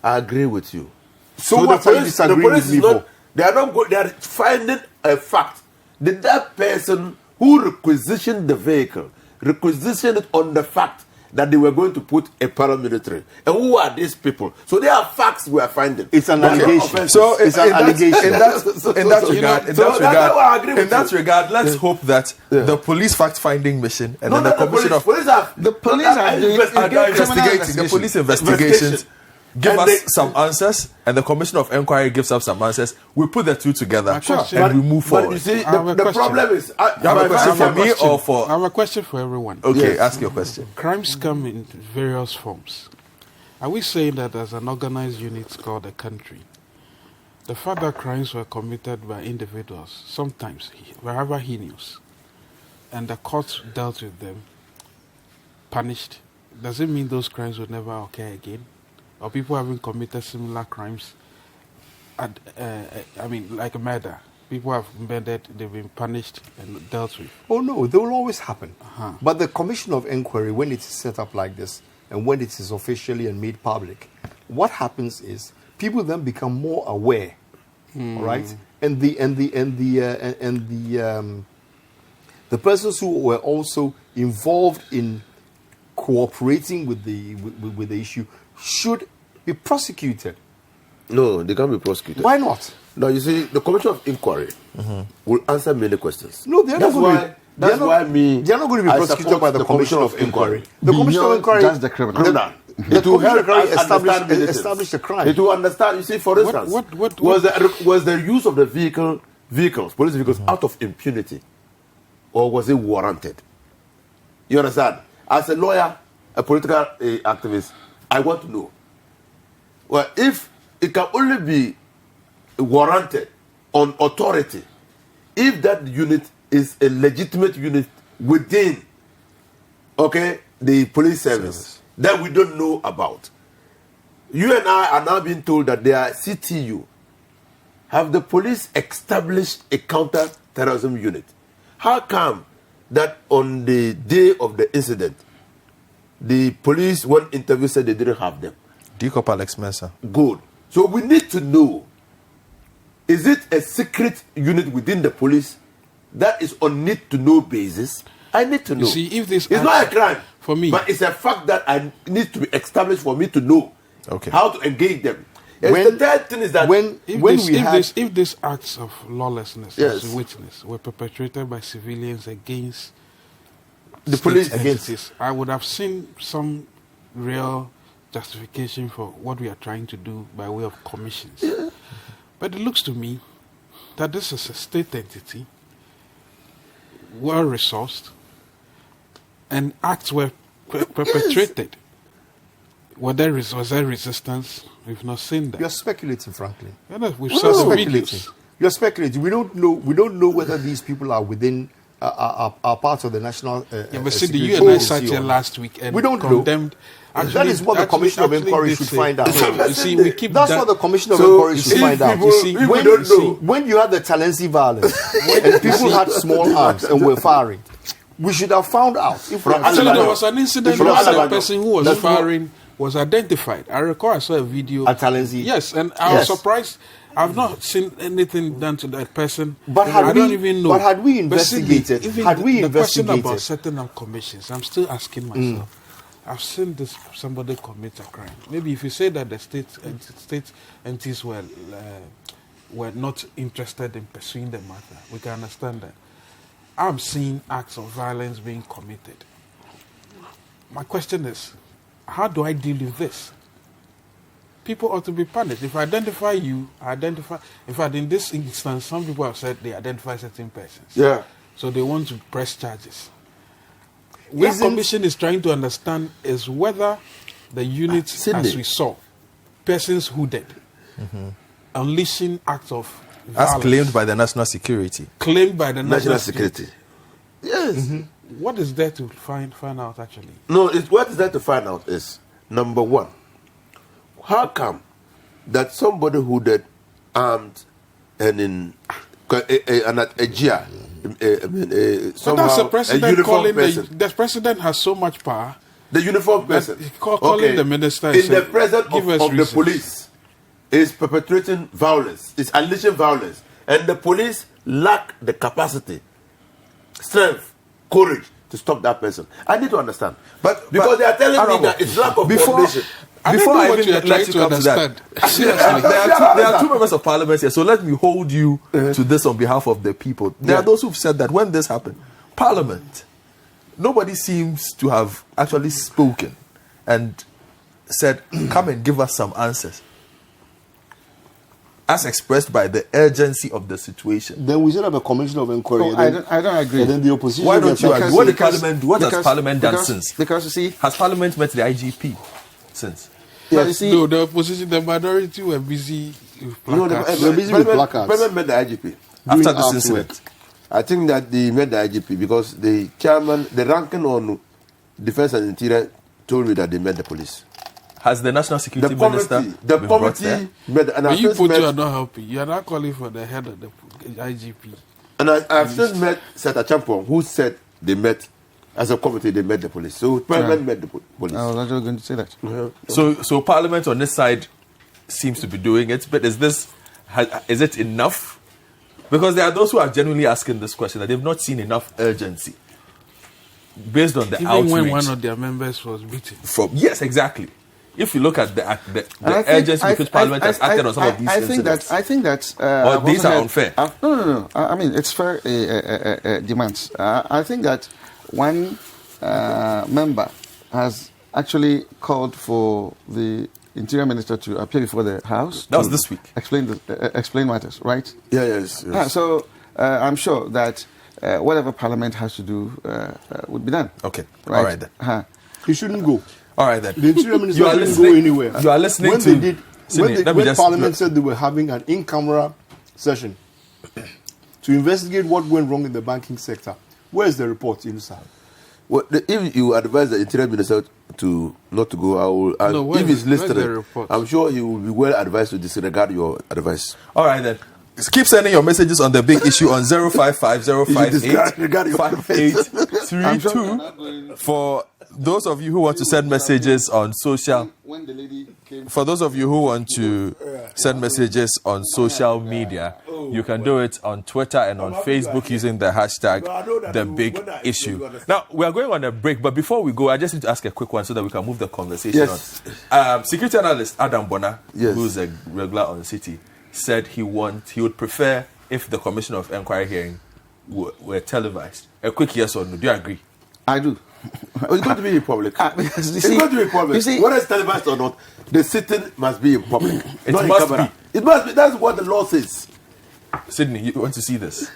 Speaker 5: I agree with you.
Speaker 4: So what are you disagreeing with me for?
Speaker 5: They are not good. They are finding a fact. That person who requisitioned the vehicle requisitioned it on the fact that they were going to put a paramilitary. And who are these people? So there are facts we are finding.
Speaker 4: It's an
Speaker 5: Not
Speaker 4: allegation.
Speaker 5: offenses.
Speaker 1: So
Speaker 4: It's an allegation.
Speaker 1: in that regard, let's hope that the police fact-finding mission and then the commission of
Speaker 5: police are
Speaker 3: The police are doing
Speaker 1: investigating the police investigations give
Speaker 5: And
Speaker 1: us
Speaker 5: they-
Speaker 1: some answers, and the commission of inquiry gives us some answers. We put the two together
Speaker 2: question-
Speaker 1: and we move
Speaker 5: But
Speaker 1: forward.
Speaker 5: you see,
Speaker 2: I have a
Speaker 5: the
Speaker 2: question.
Speaker 5: problem is...
Speaker 1: You have a question for me or
Speaker 2: I
Speaker 1: for?
Speaker 2: have a question for everyone.
Speaker 1: Okay,
Speaker 5: Yes.
Speaker 1: ask your question.
Speaker 2: Crimes come in various forms. Are we saying that as an organized unit called a country, the fact that crimes were committed by individuals, sometimes wherever heinous, and the courts dealt with them, punished, does it mean those crimes will never occur again? or people having committed similar crimes, like a murder. People have murdered, they've been punished and dealt with.
Speaker 4: Oh no, they will always happen. But the commission of inquiry, when it is set up like this, and when it is officially and made public, what happens is people then become more aware, right? And the persons who were also involved in cooperating with the issue should be prosecuted.
Speaker 5: No, they can't be prosecuted.
Speaker 4: Why not?
Speaker 5: Now, you see, the Commission of Inquiry will answer many questions.
Speaker 4: No, they're not going to.
Speaker 5: They're not
Speaker 4: going to be prosecuted by the Commission of Inquiry. The Commission of Inquiry
Speaker 3: just the criminal.
Speaker 5: It will help us
Speaker 4: establish the crime.
Speaker 5: It will understand. You see, for instance, was the use of the vehicles, police vehicles, out of impunity, or was it warranted? You understand? As a lawyer, a political activist, I want to know. Well, if it can only be warranted on authority, if that unit is a legitimate unit within, the police service that we don't know about. You and I are now being told that they are CTU. Have the police established a counter-terrorism unit? How come that on the day of the incident, the police, one interview said they didn't have them?
Speaker 1: Decop Alex Mensah.
Speaker 5: Good. So we need to know, is it a secret unit within the police that is on need-to-know basis? I need to know.
Speaker 2: You see, if this
Speaker 5: it's not a crime
Speaker 2: for me,
Speaker 5: but it's a fact that I need to be established for me to know how to engage them. The third thing is that
Speaker 2: if these acts of lawlessness, as a witness, were perpetrated by civilians against
Speaker 5: the police,
Speaker 2: I would have seen some real justification for what we are trying to do by way of commissions. Yeah. But it looks to me that this is a state entity, well resourced, and acts were perpetrated. Was there resistance? We've not seen that.
Speaker 4: You're speculating, frankly.
Speaker 2: We've saw some videos.
Speaker 4: You're speculating. We don't know whether these people are within are part of the national.
Speaker 2: But see, you and I sat here last week and
Speaker 4: we don't
Speaker 2: condemned.
Speaker 4: Actually, that is what the Commission of Inquiry should find out.
Speaker 2: You see, we keep
Speaker 4: that's what the Commission of Inquiry should find out.
Speaker 5: You see,
Speaker 4: when you had the Talensi violence and people had small arms and were firing, we should have found out.
Speaker 2: Actually, there was an incident where the person who was firing was identified. I recall I saw a video
Speaker 4: at Talensi.
Speaker 2: Yes, and I was surprised. I've not seen anything done to that person.
Speaker 4: But
Speaker 2: I don't even know.
Speaker 4: But had we investigated?
Speaker 2: The question about setting up commissions, I'm still asking myself. I've seen somebody commit a crime. Maybe if you say that the state entities were not interested in pursuing the matter, we can understand that. I'm seeing acts of violence being committed. My question is, how do I deal with this? People ought to be punished. If I identify you, In fact, in this instance, some people have said they identify certain persons.
Speaker 5: Yeah.
Speaker 2: So they want to press charges. What the Commission is trying to understand is whether the units, as we saw, persons hooded, unleashing acts of violence.
Speaker 1: As claimed by the national security.
Speaker 2: Claimed by the national
Speaker 5: security. Yes.
Speaker 2: What is there to find out, actually?
Speaker 5: No, what is there to find out is, number one, how come that somebody hooded, armed, and in at a GIA,
Speaker 2: so that's the president calling the president has so much power.
Speaker 5: The uniformed person
Speaker 2: calling the minister
Speaker 5: in the presence of the police is perpetrating violence, is unleashing violence, and the police lack the capacity, strength, courage to stop that person. I need to understand, but because they are telling me that it's lack of coordination.
Speaker 1: Before I even let you come to that, there are two members of parliament here, so let me hold you to this on behalf of the people. There are those who've said that when this happened, Parliament, nobody seems to have actually spoken and said, come and give us some answers, as expressed by the urgency of the situation.
Speaker 4: Then we should have a commission of inquiry.
Speaker 3: I don't agree.
Speaker 4: And then the opposition.
Speaker 1: Why don't you agree? What has Parliament done since?
Speaker 3: Because you see,
Speaker 1: has Parliament met the IGP since?
Speaker 2: Yes. No, the opposition, the minority were busy with placards.
Speaker 4: They were busy with placards.
Speaker 5: Parliament met the IGP
Speaker 1: after this incident.
Speaker 5: I think that they met the IGP because the chairman, the ranking on Defense and Interior, told me that they met the police.
Speaker 1: Has the National Security Minister
Speaker 5: the
Speaker 1: been brought
Speaker 5: committee
Speaker 1: there?
Speaker 5: met, and
Speaker 2: When
Speaker 5: I've
Speaker 2: you
Speaker 5: since
Speaker 2: put
Speaker 5: met,
Speaker 2: you are not helping. You are not calling for the head of the IGP.
Speaker 5: and I've since met Seta Champon, who said they met as a committee. They met the police. So Parliament met the police.
Speaker 3: I was actually going to say that.
Speaker 1: So Parliament on this side seems to be doing it, but is it enough? Because there are those who are genuinely asking this question that they've not seen enough urgency based on the
Speaker 2: Even
Speaker 1: outrage.
Speaker 2: when one of their members was beaten.
Speaker 1: Yes, exactly. If you look at the urgency with which Parliament has acted on some of these incidents,
Speaker 3: I think that
Speaker 1: these are unfair.
Speaker 3: No. I mean, it's fair demands. I think that one member has actually called for the Interior Minister to appear before the House.
Speaker 1: That was this week.
Speaker 3: Explain matters, right?
Speaker 5: Yes.
Speaker 3: So I'm sure that whatever Parliament has to do would be done.
Speaker 1: Okay.
Speaker 3: Right?
Speaker 1: All right then.
Speaker 4: He shouldn't go.
Speaker 1: All right then.
Speaker 4: The Interior Minister
Speaker 1: You are
Speaker 4: didn't
Speaker 1: listening-
Speaker 4: go anywhere.
Speaker 1: you are listening
Speaker 4: when
Speaker 1: to-
Speaker 4: they did,
Speaker 1: Sydney, let me
Speaker 4: when
Speaker 1: just-
Speaker 4: Parliament said they were having an in-camera session to investigate what went wrong in the banking sector. Where is the report, Inusa?
Speaker 5: Well, if you advise the Interior Minister to not to go, I will. And
Speaker 2: No,
Speaker 5: if he's
Speaker 2: where's the
Speaker 5: listening,
Speaker 2: report?
Speaker 5: I'm sure he will be well advised to disregard your advice.
Speaker 1: All right then. Keep sending your messages on the big issue on 055-058-5832 for those of you who want to send messages on social.
Speaker 3: When the lady came,
Speaker 1: For those of you who want to send messages on social media, you can do it on Twitter and on Facebook using the hashtag The Big Issue. Now, we are going on a break, but before we go, I just need to ask a quick one so that we can move the conversation
Speaker 5: Yes.
Speaker 1: on. Security analyst Adam Bona,
Speaker 5: Yes.
Speaker 1: who's a regular on City, said he would prefer if the Commission of Enquiry hearing were televised. A quick yes or no. Do you agree?
Speaker 3: I do.
Speaker 5: It's going to be in public.
Speaker 3: Because you
Speaker 5: It's
Speaker 3: see-
Speaker 5: going to be in public.
Speaker 3: you see-
Speaker 5: Whether it's televised or not, the sitting must be in public.
Speaker 1: It
Speaker 5: not in
Speaker 1: must
Speaker 5: camera.
Speaker 1: be.
Speaker 5: It must be. That's what the law says.
Speaker 1: Sydney, you want to see this?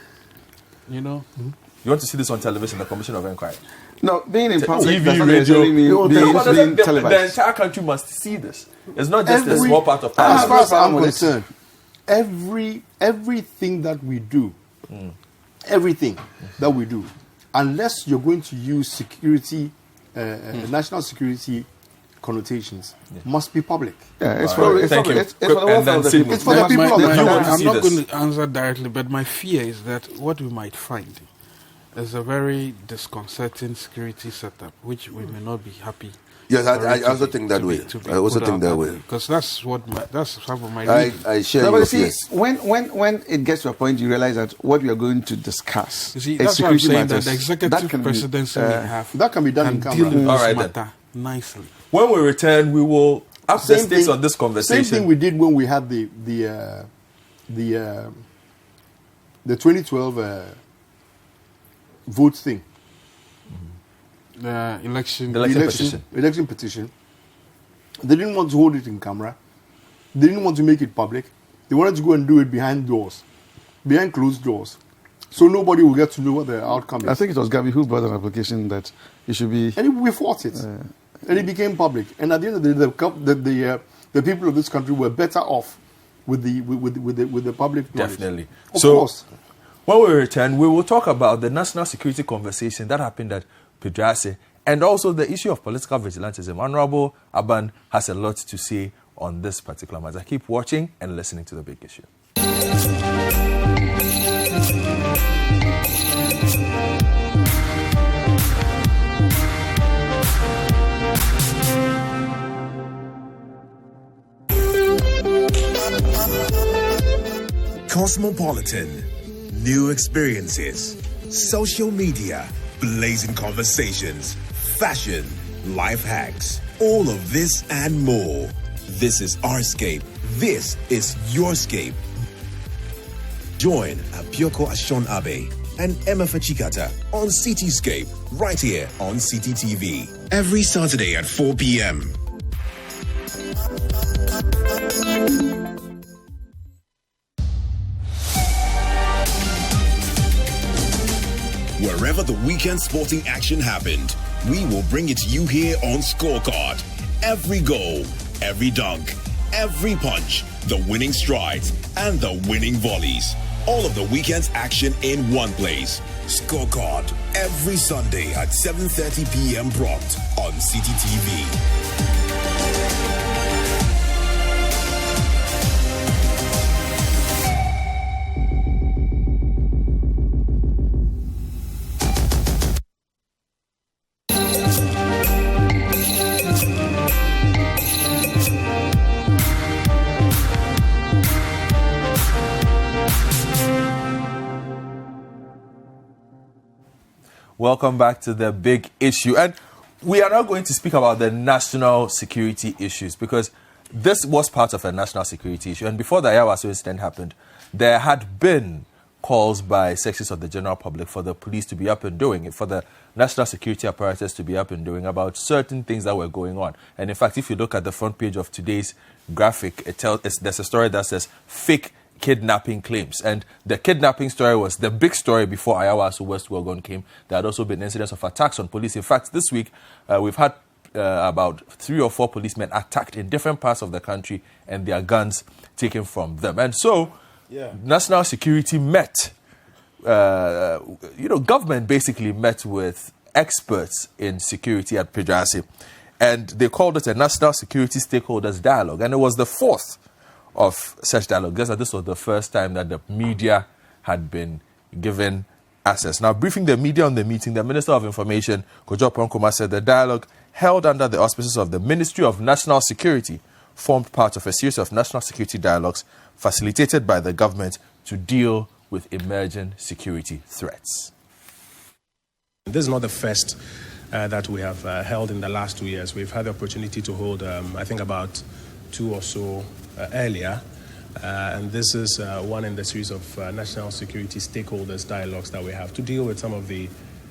Speaker 2: You know?
Speaker 1: You want to see this on television, the Commission of Enquiry?
Speaker 3: No, being in public
Speaker 1: TV,
Speaker 3: does not
Speaker 1: radio.
Speaker 3: necessarily mean
Speaker 1: No,
Speaker 3: being
Speaker 1: but the
Speaker 3: televised.
Speaker 1: entire country must see this. It's not just a
Speaker 4: Every-
Speaker 1: small part of
Speaker 4: As
Speaker 1: Parliament.
Speaker 4: far as
Speaker 3: problem
Speaker 4: I'm
Speaker 3: with it.
Speaker 4: concerned, everything that we do, unless you're going to use security, national security connotations, must be public.
Speaker 3: Yeah, it's
Speaker 1: All
Speaker 3: for,
Speaker 1: right,
Speaker 3: it's
Speaker 1: thank
Speaker 3: for,
Speaker 1: you.
Speaker 3: it's for the
Speaker 1: And
Speaker 3: welfare
Speaker 1: then
Speaker 3: of the
Speaker 1: Sydney.
Speaker 3: people.
Speaker 4: It's for the people of the
Speaker 1: You want
Speaker 4: country.
Speaker 1: to
Speaker 2: I'm
Speaker 1: see
Speaker 2: not
Speaker 1: this?
Speaker 2: going to answer directly, but my fear is that what we might find is a very disconcerting security setup, which we may not be happy.
Speaker 5: Yes,
Speaker 2: for it
Speaker 5: I
Speaker 2: to
Speaker 5: also
Speaker 2: be-
Speaker 5: think that
Speaker 2: to be-
Speaker 5: way.
Speaker 2: to be
Speaker 5: I also
Speaker 2: put
Speaker 5: think
Speaker 2: out
Speaker 5: that way.
Speaker 2: because that's half of my reading.
Speaker 5: I share
Speaker 3: No,
Speaker 5: your
Speaker 3: but see,
Speaker 5: fears.
Speaker 3: when it gets to a point, you realize that what we are going to discuss
Speaker 2: You see,
Speaker 3: is
Speaker 2: that's why I'm
Speaker 3: security
Speaker 2: saying that
Speaker 3: matters.
Speaker 2: the
Speaker 3: That
Speaker 2: executive
Speaker 3: can be,
Speaker 2: presidency may have
Speaker 4: That can be done in
Speaker 2: deal
Speaker 4: camera.
Speaker 2: with
Speaker 1: All
Speaker 2: this
Speaker 1: right, then.
Speaker 2: matter nicely.
Speaker 1: When we return, we will up the stakes on this conversation.
Speaker 4: Same thing we did when we had the 2012 vote thing.
Speaker 2: The election.
Speaker 1: The election
Speaker 4: election petition. They didn't want to hold it in camera. They didn't want to make it public. They wanted to go and do it behind doors, behind closed doors, so nobody will get to know what the outcome is.
Speaker 3: I think it was Gabi who brought an application that it should be.
Speaker 4: And we fought it, and it became public. And at the end of the day, the people of this country were better off with the public knowledge.
Speaker 1: Definitely.
Speaker 4: Of
Speaker 1: So,
Speaker 4: course.
Speaker 1: when we return, we will talk about the national security conversation that happened at Pedrase and also the issue of political vigilantism. Honorable Aban has a lot to say on this particular matter. Keep watching and listening to The Big Issue.
Speaker 6: Cosmopolitan, new experiences, social media, blazing conversations, fashion, life hacks, all of this and more. This is our scape. This is your scape. Join Apioko Ashon Abe and Emma Fachikata on Cityscape right here on CTTV every Saturday at 4 p.m. Wherever the weekend sporting action happened, we will bring it to you here on Scorecard. Every goal, every dunk, every punch, the winning strides, and the winning volleys. All of the weekend's action in one place. Scorecard, every Sunday at 7:30 p.m. prompt on CTTV.
Speaker 1: Welcome back to the big issue. And we are now going to speak about the national security issues, because this was part of a national security issue. And before the Ayawaso incident happened, there had been calls by sections of the general public for the police to be up and doing, for the national security apparatus to be up and doing about certain things that were going on. And in fact, if you look at the front page of today's graphic, there's a story that says fake kidnapping claims. And the kidnapping story was the big story before Ayawaso West Wuogon came. There had also been incidents of attacks on police. In fact, this week, we've had about 3 or 4 policemen attacked in different parts of the country and their guns taken from them. And so, national security met, government basically met with experts in security at Pedrasi. And they called it a National Security Stakeholders Dialogue. And it was the 4th of such dialogue. Guess that this was the first time that the media had been given access. Now, briefing the media on the meeting, the Minister of Information, Kojo Ponkoma, said the dialogue, held under the auspices of the Ministry of National Security, formed part of a series of national security dialogues facilitated by the government to deal with emerging security threats.
Speaker 7: This is not the first that we have held in the last 2 years. We've had the opportunity to hold, I think, about 2 or so earlier. And this is one in the series of national security stakeholders dialogues that we have to deal with some of the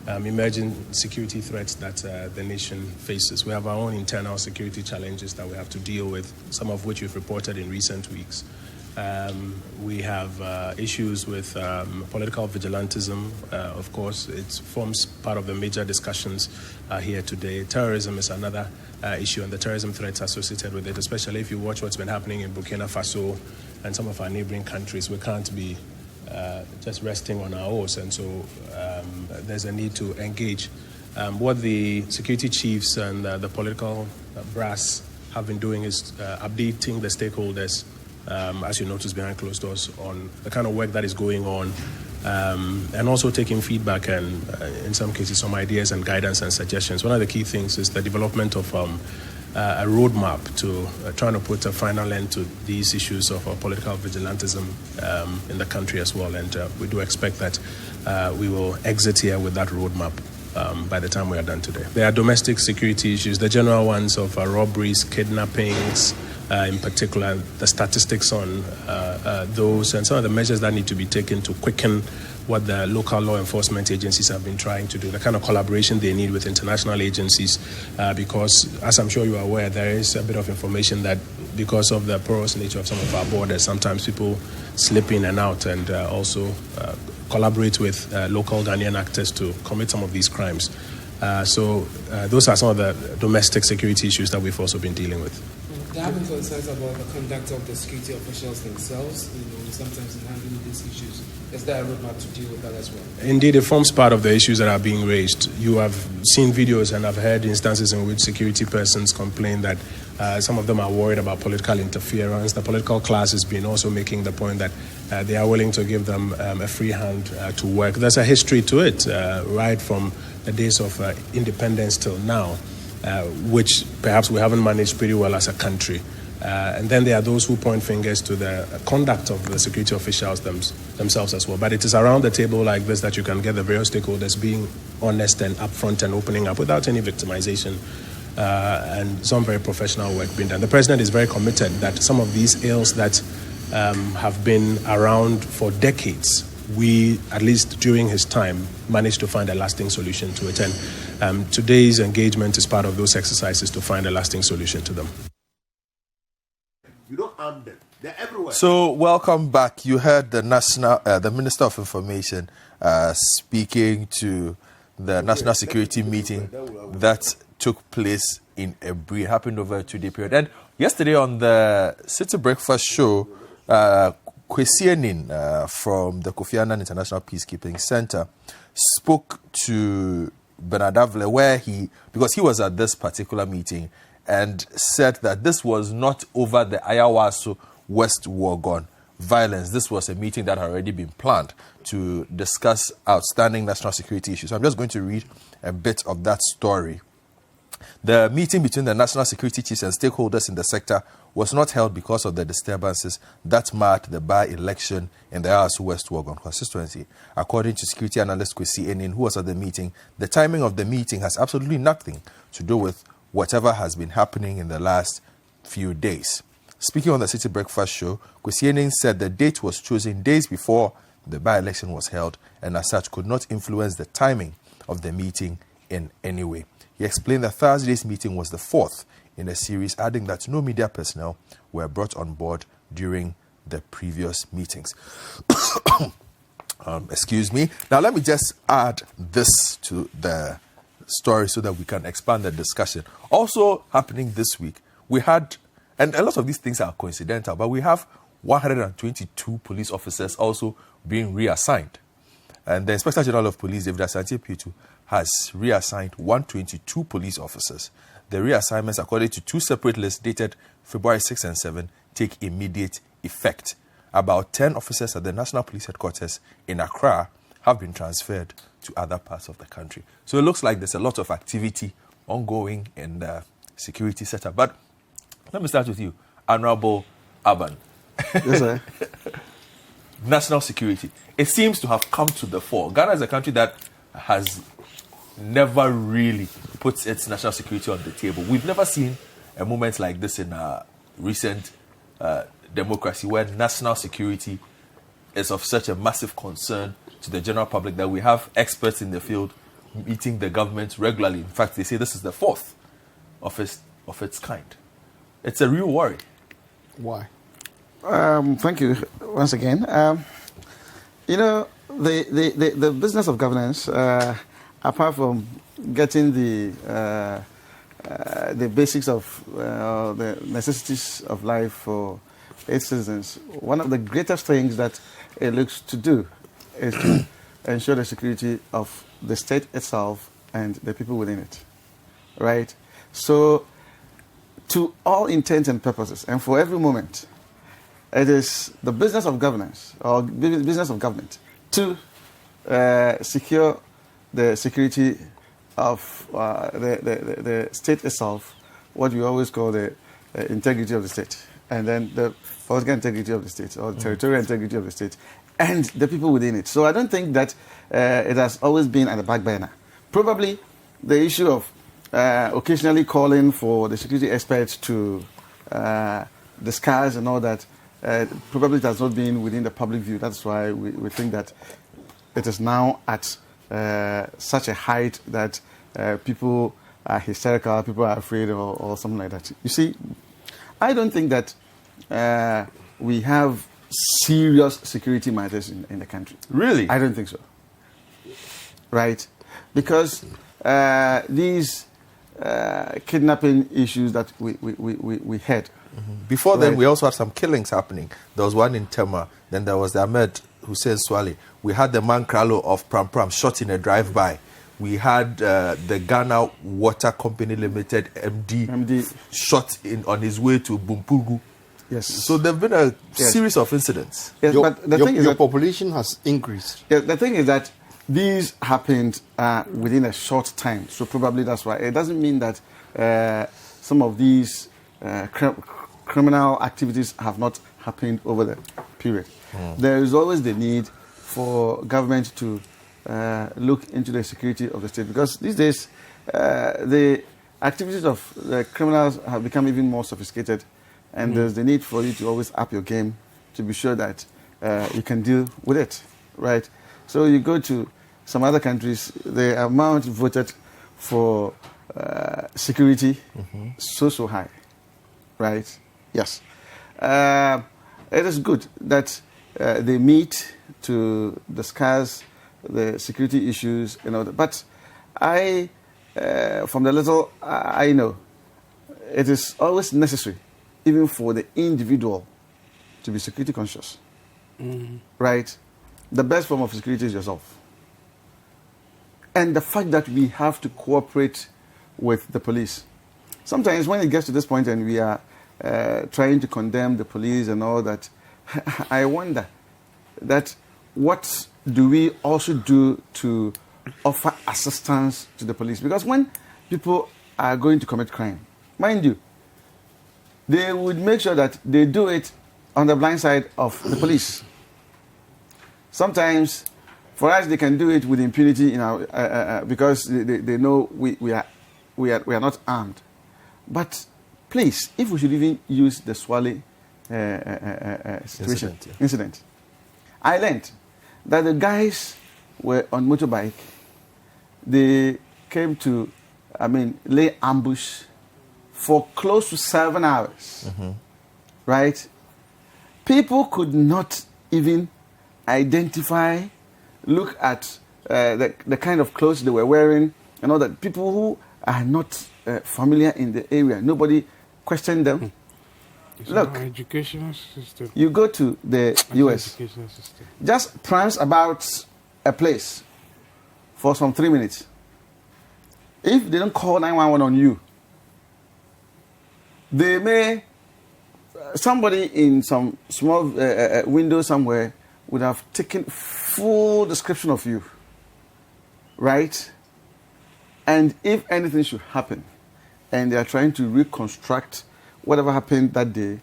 Speaker 7: emerging security threats that the nation faces. We have our own internal security challenges that we have to deal with, some of which we've reported in recent weeks. We have issues with political vigilantism. Of course, it forms part of the major discussions here today. Terrorism is another issue, and the terrorism threats associated with it, especially if you watch what's been happening in Burkina Faso and some of our neighboring countries. We can't be just resting on our oars, and so there's a need to engage. What the security chiefs and the political brass have been doing is updating the stakeholders, as you notice behind closed doors, on the kind of work that is going on, and also taking feedback and, in some cases, some ideas and guidance and suggestions. One of the key things is the development of a roadmap to trying to put a final end to these issues of political vigilantism in the country as well. And we do expect that we will exit here with that roadmap by the time we are done today. There are domestic security issues, the general ones of robberies, kidnappings, in particular, the statistics on those, and some of the measures that need to be taken to quicken what the local law enforcement agencies have been trying to do, the kind of collaboration they need with international agencies, because, as I'm sure you are aware, there is a bit of information that because of the porous nature of some of our borders, sometimes people slip in and out, and also collaborate with local Ghanaian actors to commit some of these crimes. So those are some of the domestic security issues that we've also been dealing with.
Speaker 8: There have been concerns about the conduct of the security officials themselves, sometimes in handling these issues. Is there a roadmap to deal with that as well?
Speaker 7: Indeed, it forms part of the issues that are being raised. You have seen videos and have heard instances in which security persons complain that some of them are worried about political interference. The political class has been also making the point that they are willing to give them a free hand to work. There's a history to it, right from the days of independence till now. Which perhaps we haven't managed pretty well as a country. And then there are those who point fingers to the conduct of the security officials themselves as well. But it is around the table like this that you can get the various stakeholders being honest and upfront and opening up without any victimization, and some very professional work being done. The president is very committed that some of these ills that have been around for decades, we, at least during his time, managed to find a lasting solution to it. And today's engagement is part of those exercises to find a lasting solution to them.
Speaker 5: You don't arm them. They're everywhere.
Speaker 1: So, welcome back. You heard the Minister of Information speaking to the National Security meeting that took place in Ebri. It happened over a 2-day period. And yesterday on the City Breakfast show, Kwesi Enin from the Kofi Annan International Peacekeeping Center spoke to Bernard Avle, because he was at this particular meeting, and said that this was not over the Ayawaso West Wuogon violence. This was a meeting that had already been planned to discuss outstanding national security issues. So I'm just going to read a bit of that story The meeting between the national security chiefs and stakeholders in the sector was not held because of the disturbances that marred the by-election in the Ayawaso West Wuogon constituency. According to security analyst Kwesi Enin, who was at the meeting, the timing of the meeting has absolutely nothing to do with whatever has been happening in the last few days. Speaking on the City Breakfast Show, Kwesi Enin said the date was chosen days before the by-election was held and as such could not influence the timing of the meeting in any way. He explained that Thursday's meeting was the fourth in a series, adding that no media personnel were brought on board during the previous meetings. Excuse me. Now, let me just add this to the story so that we can expand the discussion. Also happening this week, we had, and a lot of these things are coincidental, but we have 122 police officers also being reassigned. And the Inspector General of Police, David Asante Pitu, has reassigned 122 police officers. The reassignments, according to two separate lists dated February 6 and 7, take immediate effect. About 10 officers at the National Police Headquarters in Accra have been transferred to other parts of the country. So it looks like there's a lot of activity ongoing in the security setup. But let me start with you, Honorable Aban.
Speaker 3: Yes, sir.
Speaker 1: National security. It seems to have come to the fore. Ghana is a country that has never really put its national security on the table. We've never seen a moment like this in our recent democracy where national security is of such a massive concern to the general public that we have experts in the field meeting the government regularly. In fact, they say this is the fourth of its kind. It's a real worry.
Speaker 4: Why?
Speaker 3: Thank you once again. The business of governance, apart from getting the basics of the necessities of life for its citizens, one of the greatest things that it looks to do is to ensure the security of the state itself and the people within it, right? So, to all intents and purposes, and for every moment, it is the business of governance or business of government to secure the security of the state itself, what we always call the integrity of the state, and then the political integrity of the state or the territorial integrity of the state, and the people within it. So I don't think that it has always been at the back burner. Probably the issue of occasionally calling for the security experts to discuss and all that, probably it has not been within the public view. That's why we think that it is now at such a height that people are hysterical, people are afraid or something like that. You see, I don't think that we have serious security matters in the country.
Speaker 1: Really?
Speaker 3: I don't think so. Right? Because these kidnapping issues that we had.
Speaker 1: Before then, we also had some killings happening. There was one in Tema. Then there was the Ahmed Hussein Swale. We had the man Kralo of Pram Pram shot in a drive-by. We had the Ghana Water Company Limited MD. Shot on his way to Bumpugu.
Speaker 3: Yes.
Speaker 1: So there have been a series of incidents.
Speaker 3: Yes, but the thing is
Speaker 4: your
Speaker 3: that
Speaker 4: population has increased.
Speaker 3: Yeah, the thing is that these happened within a short time. So probably that's why. It doesn't mean that some of these criminal activities have not happened over the period. There is always the need for government to look into the security of the state, because these days the activities of the criminals have become even more sophisticated, and there's the need for you to always up your game to be sure that you can deal with it, right? So you go to some other countries, the amount voted for security so high, right? Yes. It is good that they meet to discuss the security issues and all that. But I, from the little I know, it is always necessary, even for the individual, to be security conscious. Right? The best form of security is yourself. And the fact that we have to cooperate with the police. Sometimes when it gets to this point and we are trying to condemn the police and all that, I wonder that what do we also do to offer assistance to the police? Because when people are going to commit crime, mind you, they would make sure that they do it on the blind side of the police. Sometimes, for us, they can do it with impunity, because they know we are not armed. But please, if we should even use the Swale situation, incident, I learned that the guys were on motorbike. They came to, lay ambush for close to 7 hours, right? People could not even identify, look at the kind of clothes they were wearing, and all that. People who are not familiar in the area, nobody questioned them.
Speaker 2: It's
Speaker 3: Look,
Speaker 2: our educational system.
Speaker 3: You go to the US,
Speaker 2: Educational system.
Speaker 3: just prance about a place for some 3 minutes. If they don't call 911 on you, they may, somebody in some small window somewhere would have taken full description of you, right? And if anything should happen, and they are trying to reconstruct whatever happened that day,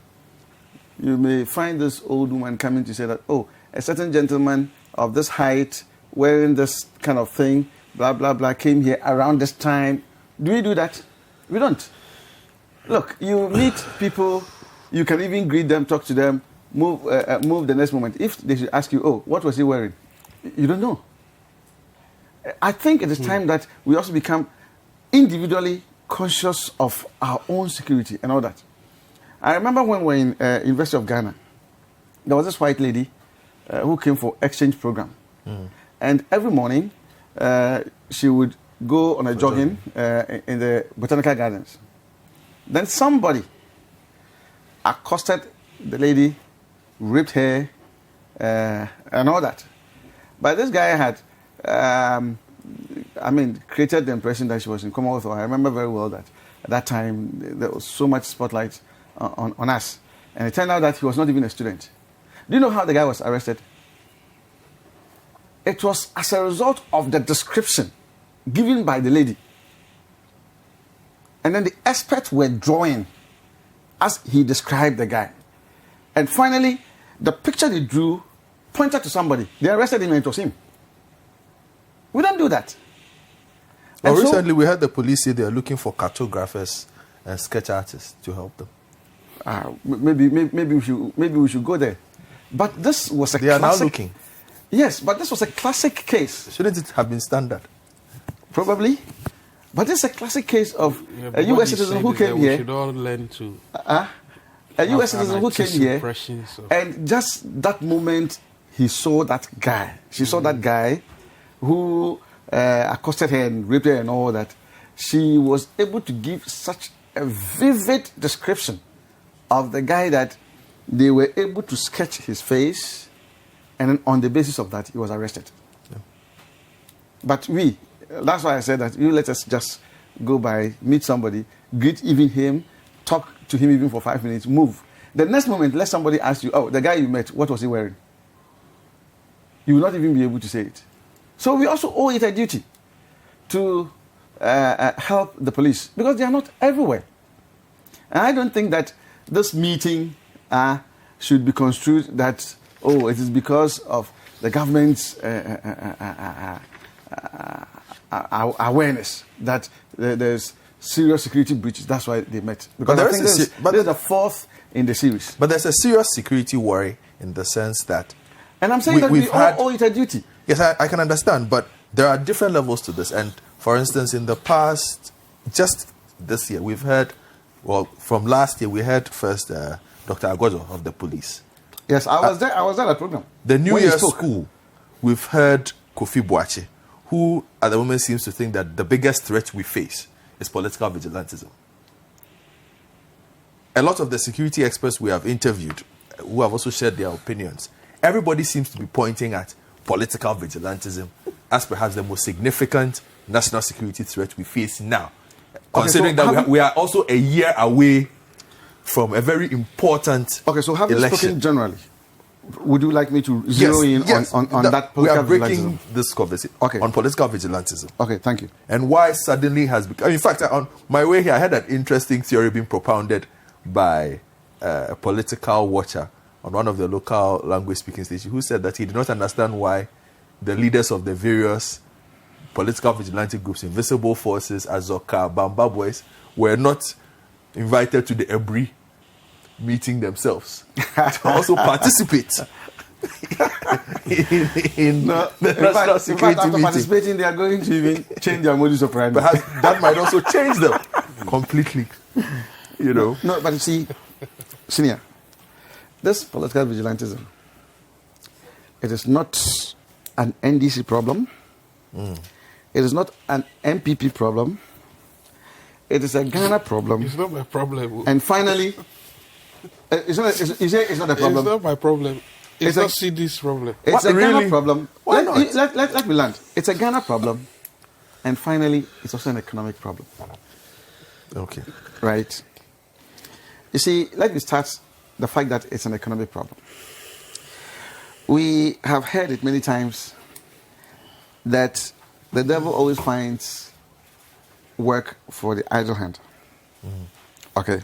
Speaker 3: you may find this old woman coming to say that, oh, a certain gentleman of this height, wearing this kind of thing, blah, blah, blah, came here around this time. Do we do that? We don't. Look, you meet people, you can even greet them, talk to them, move the next moment. If they should ask you, oh, what was he wearing? You don't know. I think it is time that we also become individually conscious of our own security and all that. I remember when we were in University of Ghana, there was this white lady who came for exchange program. And every morning, she would go on a jogging in the botanical gardens. Then somebody accosted the lady, raped her, and all that. But this guy had, created the impression that she was in Commonwealth. I remember very well that at that time there was so much spotlight on us. And it turned out that he was not even a student. Do you know how the guy was arrested? It was as a result of the description given by the lady. And then the experts were drawing as he described the guy. And finally, the picture they drew pointed to somebody. They arrested him and it was him. We don't do that.
Speaker 1: Well, recently we heard the police say they are looking for cartographers and sketch artists to help them.
Speaker 3: Maybe we should go there. But this was a
Speaker 1: They are now looking.
Speaker 3: Yes, but this was a classic case.
Speaker 1: Shouldn't it have been standard?
Speaker 3: Probably. But this is a classic case of a U.S. citizen who came here.
Speaker 2: We should all learn to.
Speaker 3: A U.S. citizen who came here,
Speaker 2: of
Speaker 3: and just that moment, he saw that guy. She saw that guy who accosted her and raped her and all that. She was able to give such a vivid description of the guy that they were able to sketch his face, and then on the basis of that, he was arrested. Yeah. But that's why I said that you let us just go by, meet somebody, greet even him, talk to him even for 5 minutes, move. The next moment, let somebody ask you, oh, the guy you met, what was he wearing? You will not even be able to say it. So we also owe it a duty to help the police, because they are not everywhere. And I don't think that this meeting should be construed that, oh, it is because of the government's awareness that there's serious security breaches. That's why they met. Because I think this is the fourth in the series.
Speaker 1: But there's a serious security worry in the sense that...
Speaker 3: And I'm saying that we all owe it a duty.
Speaker 1: Yes, I can understand, but there are different levels to this. And for instance, in the past, just this year, we've heard, well, from last year, we heard first Dr. Akoto of the police.
Speaker 3: Yes, I was there. I was at the program.
Speaker 1: The New Year school, we've heard Kofi Boakye, who at the moment seems to think that the biggest threat we face is political vigilantism. A lot of the security experts we have interviewed, who have also shared their opinions, everybody seems to be pointing at political vigilantism as perhaps the most significant national security threat we face now. Considering that we are also a year away from a very important
Speaker 3: Okay, so having
Speaker 1: election.
Speaker 3: spoken generally, would you like me to zero in on that
Speaker 1: we are
Speaker 3: political
Speaker 1: breaking
Speaker 3: vigilantism?
Speaker 1: this conversation
Speaker 3: Okay.
Speaker 1: on political vigilantism.
Speaker 3: Okay, thank you.
Speaker 1: And why suddenly has become. In fact, on my way here, I had an interesting theory being propounded by a political watcher on one of the local language speaking stations who said that he did not understand why the leaders of the various political vigilante groups, Invisible Forces, Azoka, Bamba Boys, were not invited to the EBRI meeting themselves to also participate in the national security
Speaker 3: after
Speaker 1: meeting.
Speaker 3: participating, they are going to even change their modus operandi.
Speaker 1: Perhaps that might also change them completely. You know.
Speaker 3: No, but you see, Senior, this political vigilantism, it is not an NDC problem. It is not an MPP problem. It is a Ghana problem.
Speaker 2: It's not my problem.
Speaker 3: And finally, it's not a problem.
Speaker 2: It's not my problem. It's not CD's problem.
Speaker 3: It's a
Speaker 1: really?
Speaker 3: Ghana problem.
Speaker 1: Why
Speaker 3: Let me land. It's a Ghana problem. And finally, it's also an economic problem.
Speaker 1: Okay.
Speaker 3: Right? You see, let me start the fact that it's an economic problem. We have heard it many times that the devil always finds work for the idle hand. Okay.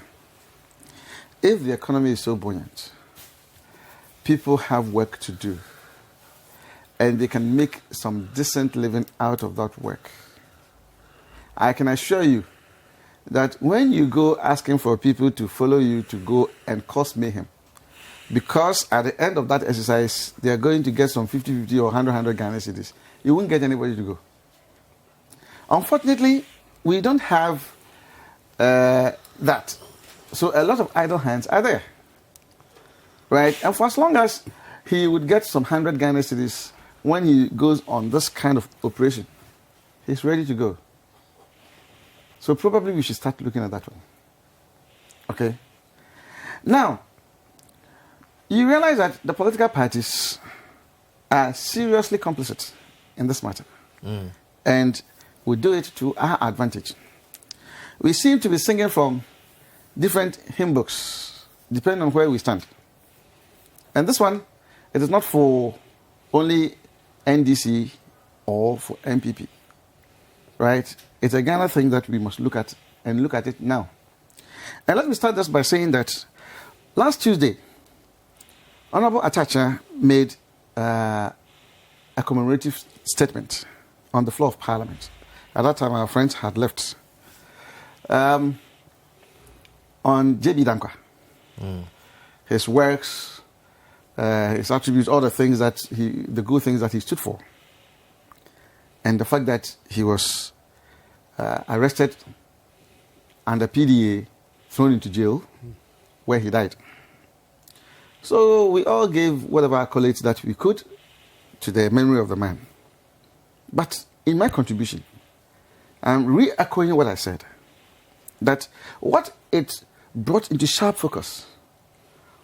Speaker 3: If the economy is so buoyant, people have work to do, and they can make some decent living out of that work. I can assure you that when you go asking for people to follow you to go and cause mayhem, because at the end of that exercise, they are going to get some 50-50 or 100 Ghana cedis, you won't get anybody to go. Unfortunately, we don't have that. So a lot of idle hands are there. Right? And for as long as he would get some 100 Ghana cedis when he goes on this kind of operation, he's ready to go. So probably we should start looking at that one. Okay? Now, you realize that the political parties are seriously complicit in this matter. And we do it to our advantage. We seem to be singing from different hymn books, depending on where we stand. And this one, it is not for only NDC or for MPP. Right? It's a Ghana thing that we must look at, and look at it now. And let me start this by saying that last Tuesday, Honorable Atacha made a commemorative statement on the floor of Parliament. At that time, our friends had left. On J.B. Dankwa. His works, his attributes, all the things that the good things that he stood for. And the fact that he was arrested under PDA, thrown into jail, where he died. So we all gave whatever accolades that we could to the memory of the man. But in my contribution, I'm re-echoing what I said, that what it brought into sharp focus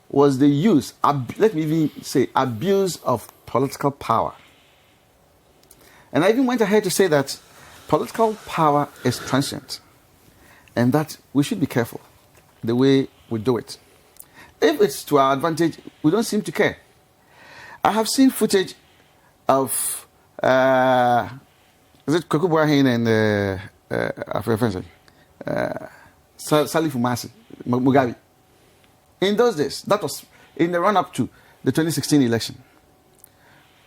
Speaker 3: was the use, let me even say, abuse of political power. And I even went ahead to say that political power is transient and that we should be careful the way we do it. If it's to our advantage, we don't seem to care. I have seen footage of is it Kwaku Boahen and Salif Mugabe. In those days, that was in the run-up to the 2016 election,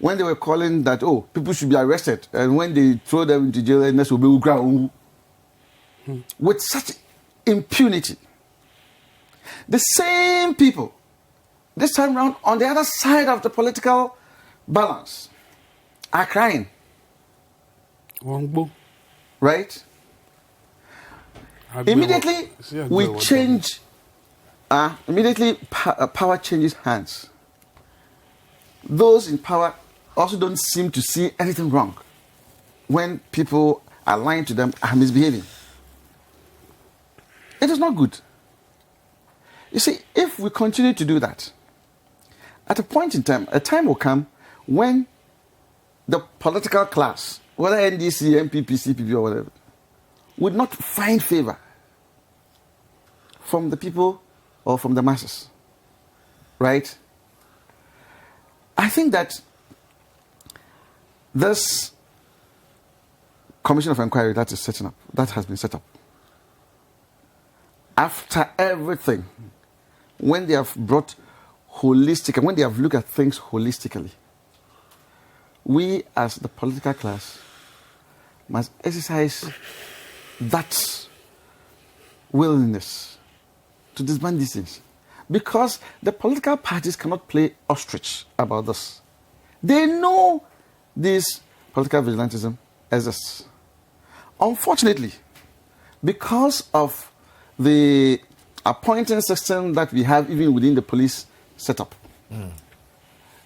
Speaker 3: when they were calling that, people should be arrested, and when they throw them into jail, and this will be ground with such impunity. The same people, this time round, on the other side of the political balance, are crying. Right? Immediately, we change. Immediately, power changes hands. Those in power also don't seem to see anything wrong when people are lying to them are misbehaving. It is not good. You see, if we continue to do that, at a point in time, a time will come when the political class, whether NDC, MPP, CPP, or whatever, would not find favor from the people or from the masses. Right? I think that this commission of inquiry that has been set up, after everything, when they have brought holistic, and when they have looked at things holistically, we as the political class must exercise that willingness to disband these things. Because the political parties cannot play ostrich about this. They know this political vigilantism exists. Unfortunately, because of the appointing system that we have even within the police setup,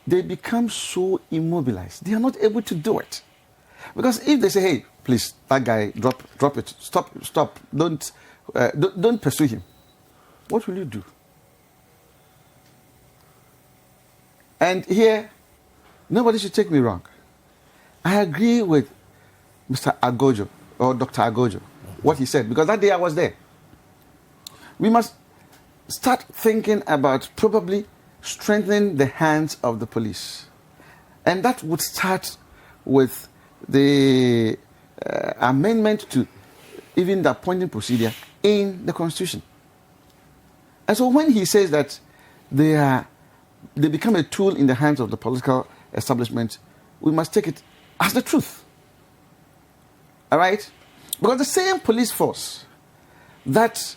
Speaker 3: they become so immobilized. They are not able to do it. Because if they say, hey, please, that guy, drop it, stop, don't pursue him, what will you do? And here, nobody should take me wrong. I agree with Mr. Agojo, or Dr. Agojo, what he said, because that day I was there. We must start thinking about probably strengthening the hands of the police. And that would start with the amendment to even the appointing procedure in the Constitution. And so when he says that they become a tool in the hands of the political establishment, we must take it as the truth. All right? Because the same police force that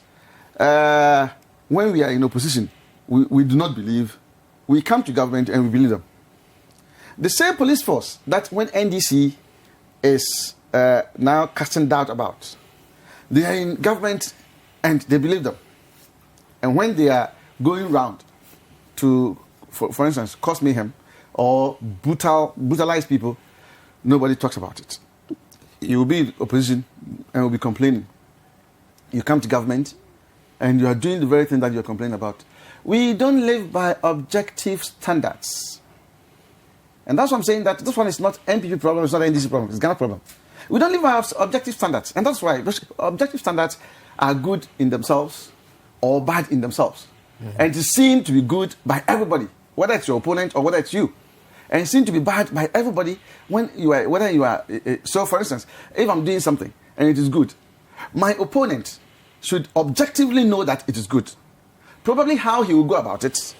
Speaker 3: when we are in opposition, we do not believe, we come to government and we believe them. The same police force that when NDC is now casting doubt about, they are in government and they believe them. And when they are going round to, for instance, cause mayhem or brutalize people, nobody talks about it. You will be in opposition and will be complaining. You come to government and you are doing the very thing that you are complaining about. We don't live by objective standards. And that's why I'm saying that this one is not NPP problem, it's not NDC problem, it's Ghana problem. We don't live by objective standards. And that's why objective standards are good in themselves or bad in themselves. Mm-hmm. And it's seen to be good by everybody, whether it's your opponent or whether it's you. And it's seen to be bad by everybody when you are, whether you are, so for instance, if I'm doing something and it is good, my opponent should objectively know that it is good. Probably how he will go about it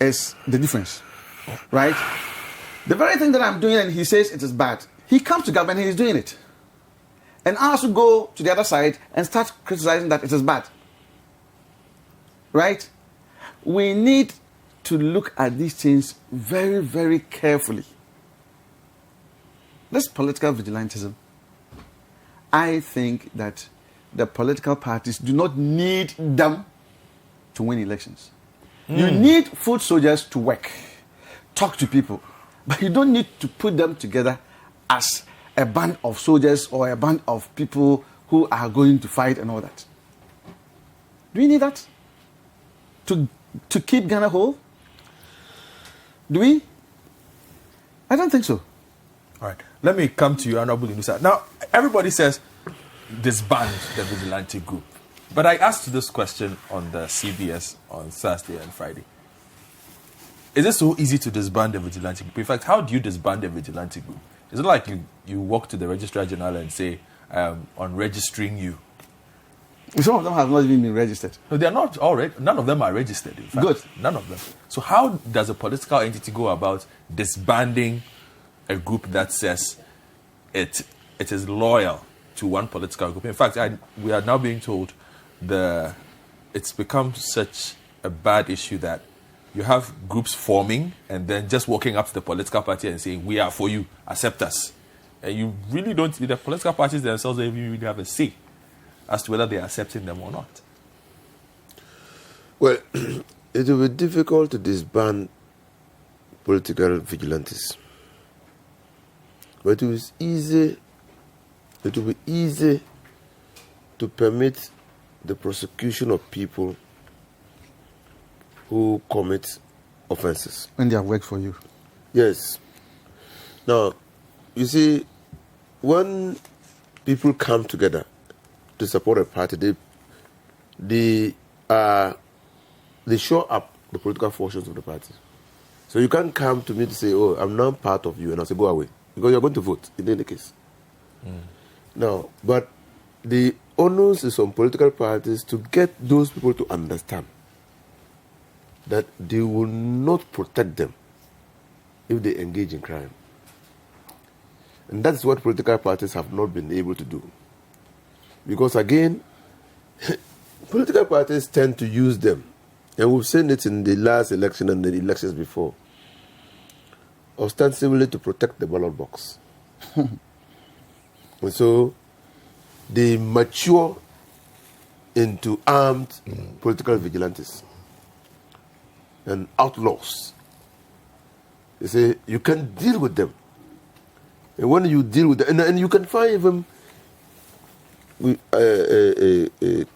Speaker 3: is the difference, right? The very thing that I'm doing and he says it is bad, he comes to government and he's doing it. And I also go to the other side and start criticizing that it is bad. Right? We need to look at these things very, very carefully. This political vigilantism, I think that the political parties do not need them to win elections. You need foot soldiers to work, talk to people, but you don't need to put them together as a band of soldiers or a band of people who are going to fight and all that. Do we need that? To keep Ghana whole? Do we? I don't think so.
Speaker 1: All right. Let me come to you, Honorable Inusa. Now, everybody says disband the vigilante group. But I asked this question on the CBS on Thursday and Friday. Is it so easy to disband the vigilante group? In fact, how do you disband the vigilante group? Is it like you walk to the Registrar General and say, on registering you?
Speaker 3: Some of them have not even been registered.
Speaker 1: No, they are not all right. None of them are registered, in fact.
Speaker 3: Good.
Speaker 1: None of them. So how does a political entity go about disbanding a group that says it is loyal to one political group? In fact, we are now being told it's become such a bad issue that you have groups forming and then just walking up to the political party and saying, we are for you, accept us. And you really don't, the political parties themselves don't even really have a say as to whether they are accepting them or not.
Speaker 5: Well, it will be difficult to disband political vigilantes. But it will be easy to permit the prosecution of people who commit offenses.
Speaker 3: When they have worked for you.
Speaker 5: Yes. Now, you see, when people come together to support a party, they show up the political fortunes of the party. So you can't come to me to say, oh, I'm not part of you, and I'll say, go away. Because you're going to vote in any case. Now, but the onus is on political parties to get those people to understand that they will not protect them if they engage in crime. And that's what political parties have not been able to do. Because again, political parties tend to use them. And we've seen it in the last election and the elections before. Ostensibly to protect the ballot box. And so they mature into armed political vigilantes and outlaws. They say you can deal with them. And when you deal with them, and you can find even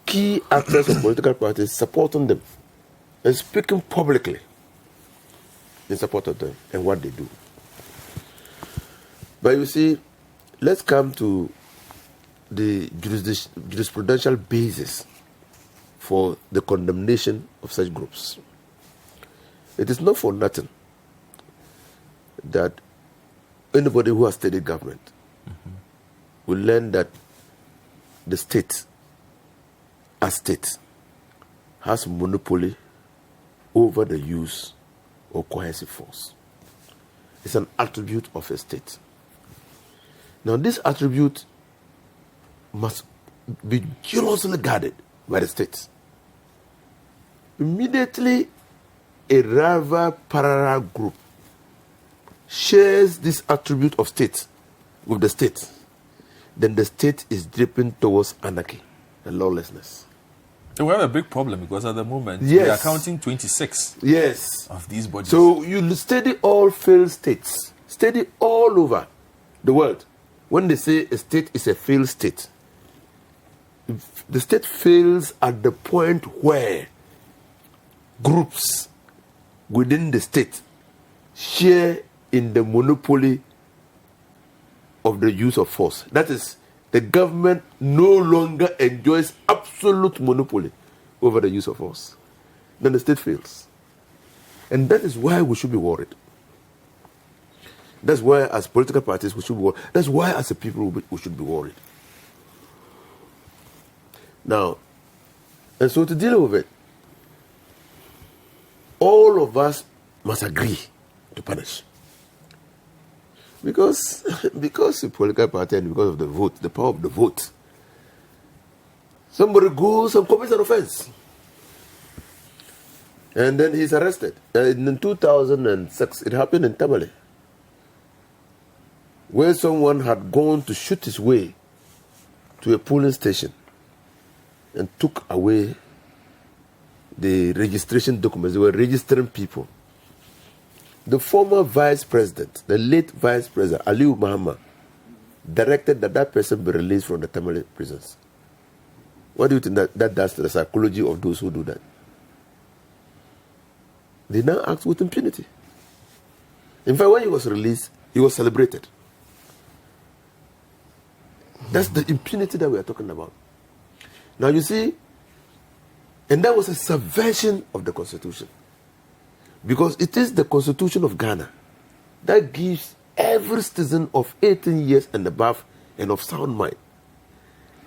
Speaker 5: key actors of political parties supporting them and speaking publicly in support of them and what they do. But you see, let's come to the jurisprudential basis for the condemnation of such groups. It is not for nothing that anybody who has studied government will learn that the state, as state, has monopoly over the use of coercive force. It's an attribute of a state. Now, this attribute must be jealously guarded by the state. Immediately, a rival parallel group shares this attribute of state with the state, then the state is dripping towards anarchy and lawlessness.
Speaker 1: So we have a big problem because at the moment
Speaker 5: Yes.
Speaker 1: we are counting 26
Speaker 5: Yes.
Speaker 1: of these bodies.
Speaker 5: So you study all failed states, study all over the world. When they say a state is a failed state, the state fails at the point where groups within the state share in the monopoly of the use of force. That is, the government no longer enjoys absolute monopoly over the use of force. Then the state fails. And that is why we should be worried. That's why as political parties we should be worried. That's why as a people we should be worried. Now, and so to deal with it, all of us must agree to punish. Because the political party and because of the vote, the power of the vote, somebody goes and commits an offense. And then he's arrested. And in 2006, it happened in Tamale, where someone had gone to shoot his way to a polling station and took away the registration documents. They were registering people. The former vice president, the late vice president, Aliu Mahama, directed that person be released from the Tamale prisons. What do you think that does to the psychology of those who do that? They now act with impunity. In fact, when he was released, he was celebrated. That's the impunity that we are talking about. Now you see, and that was a subversion of the Constitution. Because it is the Constitution of Ghana that gives every citizen of 18 years and above and of sound mind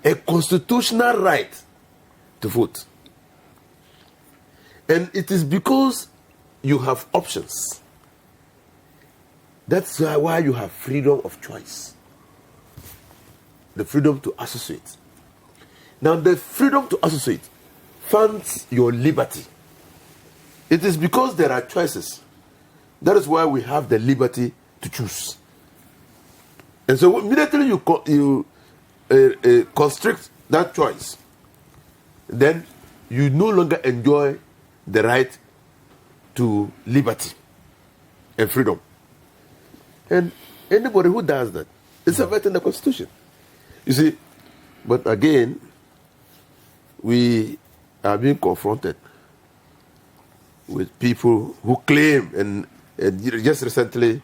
Speaker 5: a constitutional right to vote. And it is because you have options. That's why you have freedom of choice. The freedom to associate. Now, the freedom to associate funds your liberty. It is because there are choices. That is why we have the liberty to choose. And so immediately you constrict that choice, then you no longer enjoy the right to liberty and freedom. And anybody who does that is subverting the Constitution. You see, but again, we are being confronted with people who claim, and just recently,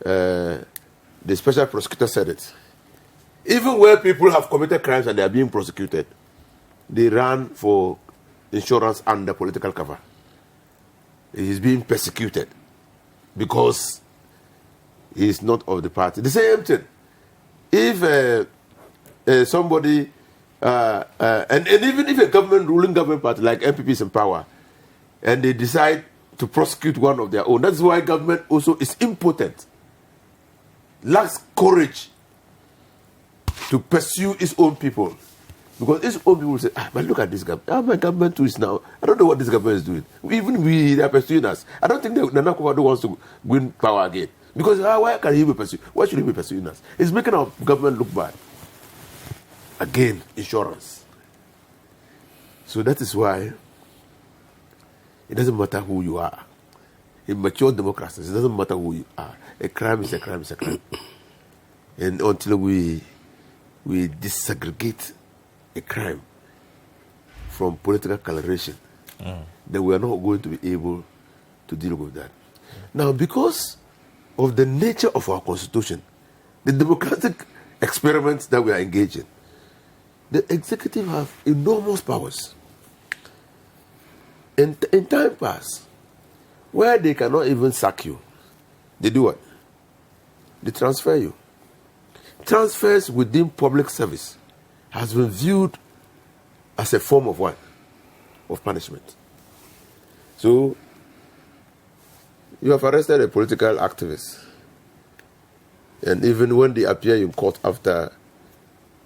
Speaker 5: the special prosecutor said it. Even where people have committed crimes and they are being prosecuted, they run for insurance under political cover. He is being persecuted. because he is not of the party. The same thing. If somebody, and even if a ruling government party like MPP is in power, and they decide to prosecute one of their own, that's why government also is impotent, lacks courage to pursue its own people. Because its own people say, but look at this government. My government too is now. I don't know what this government is doing. Even they are pursuing us. I don't think Nana Akufo-Addo wants to win power again. Because why can he be pursuing? Why should he be pursuing us? It's making our government look bad. Again, insurance. So that is why it doesn't matter who you are. In mature democracies, it doesn't matter who you are. A crime is a crime is a crime. And until we disaggregate a crime from political coloration, then we are not going to be able to deal with that. Now, because of the nature of our constitution, the democratic experiments that we are engaged in, the executive have enormous powers. In time past, where they cannot even sack you, they do what? They transfer you. Transfers within public service has been viewed as a form of what? Of punishment. So, you have arrested a political activist, and even when they appear in court after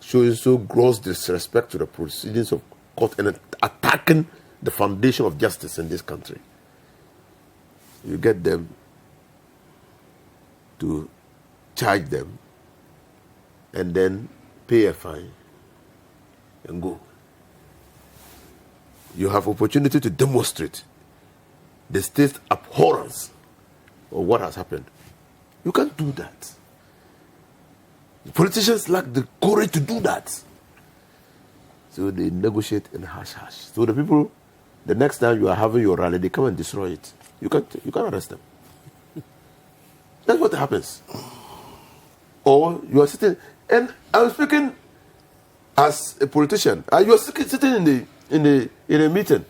Speaker 5: showing so gross disrespect to the proceedings of court and attacking the foundation of justice in this country, you get them to charge them and then pay a fine and go. You have opportunity to demonstrate the state's abhorrence of what has happened. You can't do that. The politicians lack the courage to do that. So they negotiate in hush-hush. So the people, the next time you are having your rally, they come and destroy it. You can't arrest them. That's what happens. Or you are sitting, and I'm speaking as a politician. You are sitting in a meeting,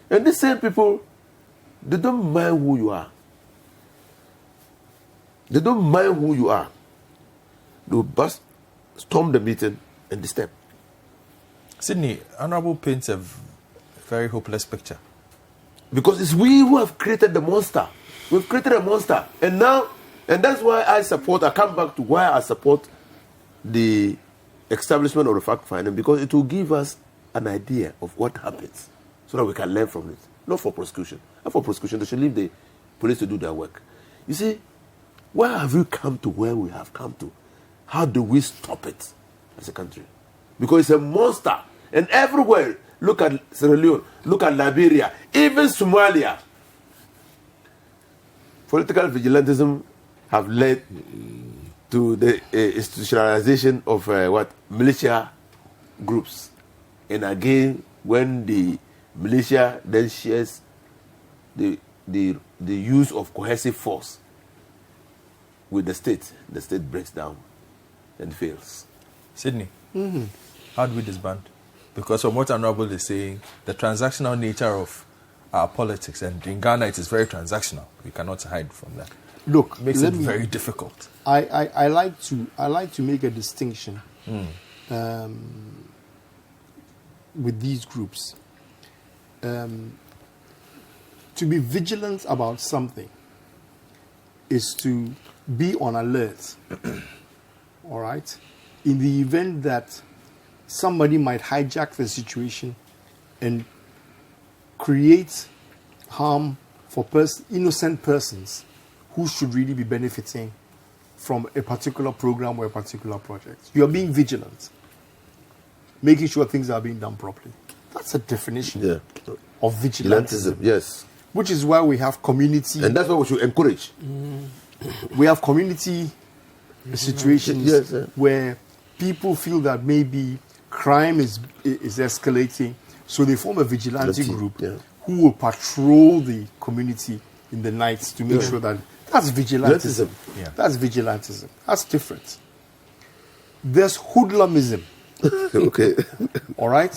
Speaker 5: and these same people, they don't mind who you are. They don't mind who you are. They will bust, storm the meeting, and they step.
Speaker 1: Sydney, Honorable paints a very hopeless picture.
Speaker 5: Because it's we who have created the monster. We've created a monster. And that's why I come back to why I support the establishment of the fact-finding, because it will give us an idea of what happens so that we can learn from it. Not for prosecution. Not for prosecution. They should leave the police to do their work. You see, why have we come to where we have come to? How do we stop it as a country? Because it's a monster. And everywhere, look at Sierra Leone, look at Liberia, even Somalia. Political vigilantism have led to the institutionalization of militia groups. And again, when the militia then shares the use of cohesive force with the state breaks down and fails.
Speaker 1: Sydney, how do we disband? Because from what Honorable is saying, the transactional nature of our politics, and in Ghana it is very transactional. We cannot hide from that.
Speaker 4: Look,
Speaker 1: makes it very difficult.
Speaker 4: I like to make a distinction with these groups. To be vigilant about something is to be on alert. All right? In the event that somebody might hijack the situation and create harm for innocent persons who should really be benefiting from a particular program or a particular project. You are being vigilant, making sure things are being done properly. That's a definition of vigilantism.
Speaker 5: Yes.
Speaker 4: Which is why we have community.
Speaker 5: And that's what we should encourage.
Speaker 4: We have community situations where people feel that maybe crime is escalating, so they form a vigilante group who will patrol the community in the nights to make sure that that's vigilantism. That's vigilantism. That's different. There's hoodlumism.
Speaker 5: Okay.
Speaker 4: All right?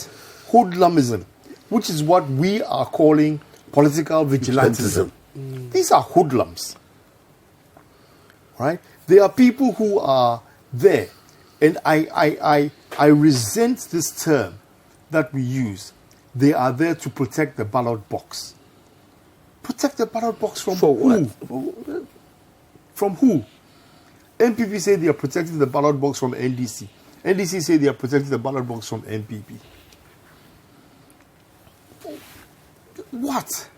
Speaker 4: Hoodlumism, which is what we are calling political vigilantism. These are hoodlums. right? There are people who are there, and I resent this term that we use. They are there to protect the ballot box. Protect the ballot box from who?
Speaker 5: What?
Speaker 4: From who? NPP say they are protecting the ballot box from NDC. NDC say they are protecting the ballot box from NPP. What?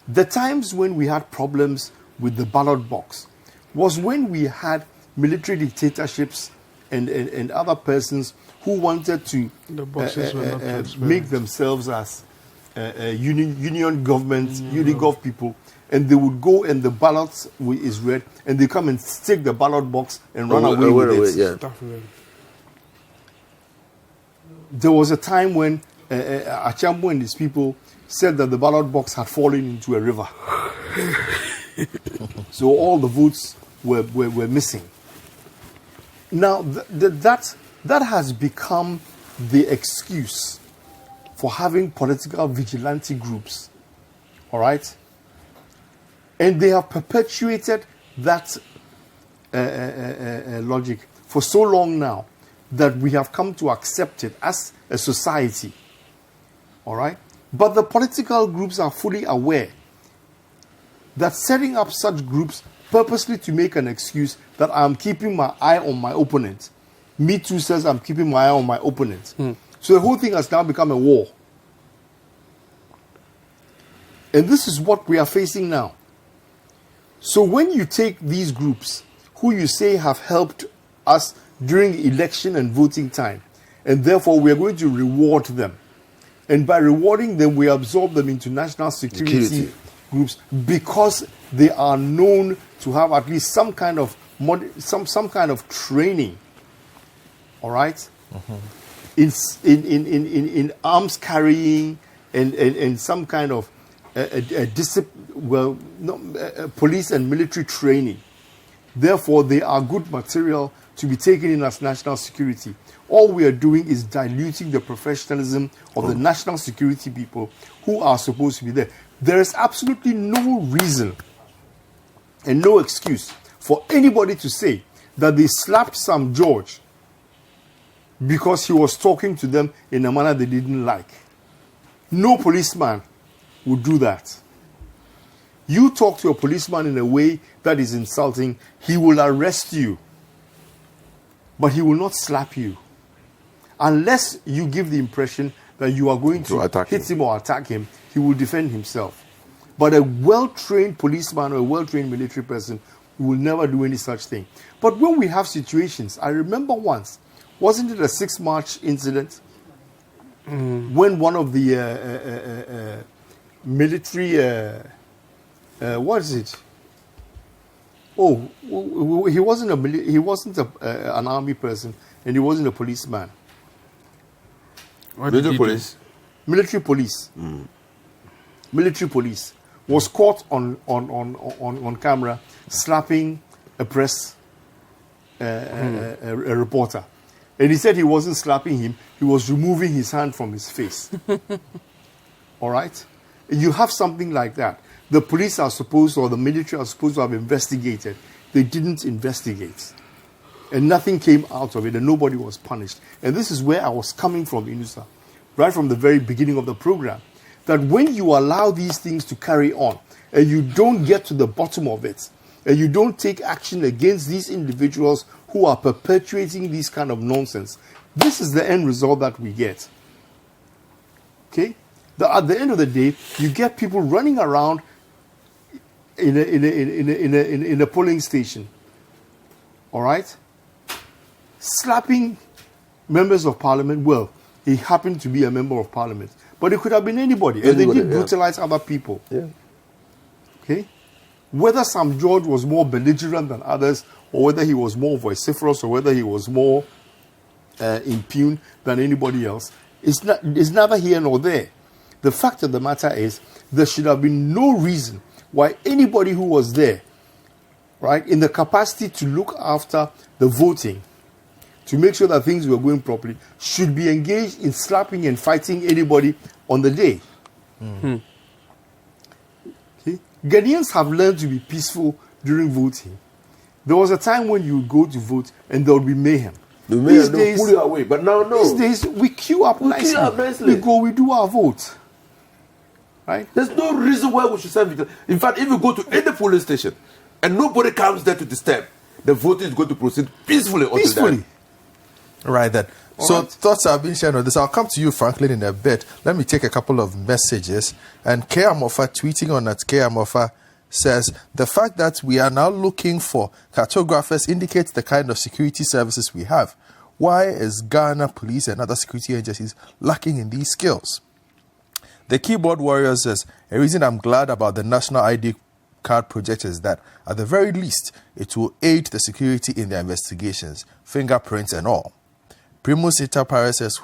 Speaker 4: The times when we had problems with the ballot box was when we had military dictatorships and other persons who wanted to
Speaker 2: The boxes were not transparent.
Speaker 4: make themselves as union governments, unigov people, and they would go and the ballot is read, and they come and take the ballot box and run away with it.
Speaker 5: Yeah.
Speaker 4: There was a time when Achambo and his people said that the ballot box had fallen into a river. So all the votes were missing. Now, that has become the excuse for having political vigilante groups. All right? And they have perpetuated that logic for so long now that we have come to accept it as a society. All right? But the political groups are fully aware that setting up such groups purposely to make an excuse that I'm keeping my eye on my opponent. Me Too says I'm keeping my eye on my opponent. So the whole thing has now become a war. And this is what we are facing now. So when you take these groups who you say have helped us during election and voting time, and therefore we are going to reward them, and by rewarding them we absorb them into national security groups because they are known to have at least some kind of some kind of training, all right, in arms carrying and some kind of police and military training. Therefore, they are good material to be taken in as national security. All we are doing is diluting the professionalism of the national security people who are supposed to be there. There is absolutely no reason and no excuse for anybody to say that they slapped Sam George because he was talking to them in a manner they didn't like. No policeman would do that. You talk to a policeman in a way that is insulting, he will arrest you, but he will not slap you unless you give the impression that you are going to hit him or attack him. He will defend himself. But a well-trained policeman or a well-trained military person will never do any such thing. But when we have situations, I remember once, wasn't it a 6 March incident when one of the military what is it? Oh, he wasn't an army person, and he wasn't a policeman.
Speaker 5: Military police.
Speaker 4: Military police. Military police was caught on camera slapping a press a reporter, and he said he wasn't slapping him; he was removing his hand from his face. All right, you have something like that. The police are supposed, or the military are supposed to have investigated. They didn't investigate. And nothing came out of it, and nobody was punished. And this is where I was coming from, Inusa, right from the very beginning of the program. That when you allow these things to carry on, and you don't get to the bottom of it, and you don't take action against these individuals who are perpetuating this kind of nonsense, this is the end result that we get. Okay? At the end of the day, you get people running around in a polling station, all right, slapping members of parliament. Well, he happened to be a member of parliament, but it could have been anybody, and they did brutalize other people.
Speaker 5: Yeah.
Speaker 4: Okay, whether Sam George was more belligerent than others, or whether he was more vociferous, or whether he was more impugned than anybody else, it's neither here nor there. The fact of the matter is, there should have been no reason why anybody who was there, right, in the capacity to look after the voting, to make sure that things were going properly, should be engaged in slapping and fighting anybody on the day. Okay? Ghanaians have learned to be peaceful during voting, there was a time when you would go to vote and there would be mayhem.
Speaker 5: These days, pull you away. But now, no.
Speaker 4: These days, we queue up nicely. We go, we do our vote. Right?
Speaker 5: There's no reason why we should send vigilante. In fact, if you go to any police station and nobody comes there to disturb, the voting is going to proceed peacefully.
Speaker 1: Right then. So thoughts are being shared on this. I'll come to you, Franklin, in a bit. Let me take a couple of messages. And K. Amofa, tweeting on at K. Amofa, says, the fact that we are now looking for cartographers indicates the kind of security services we have. Why is Ghana Police and other security agencies lacking in these skills? The Keyboard Warrior says, a reason I'm glad about the National ID Card project is that, at the very least, it will aid the security in their investigations, fingerprints and all. Primus Ita Paris says,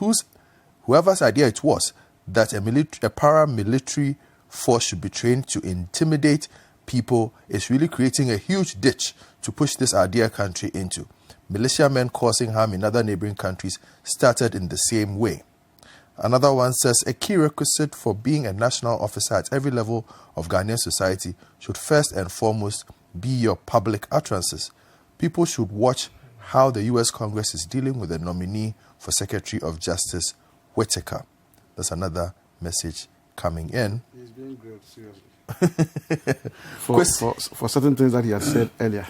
Speaker 1: whoever's idea it was that a paramilitary force should be trained to intimidate people is really creating a huge ditch to push this our dear country into. Militiamen causing harm in other neighboring countries started in the same way. Another one says, a key requisite for being a national officer at every level of Ghanaian society should first and foremost be your public utterances. People should watch how the U.S. Congress is dealing with the nominee for Secretary of Justice, Whitaker. That's another message coming in.
Speaker 3: He's being grilled, seriously. for certain things that he had said earlier.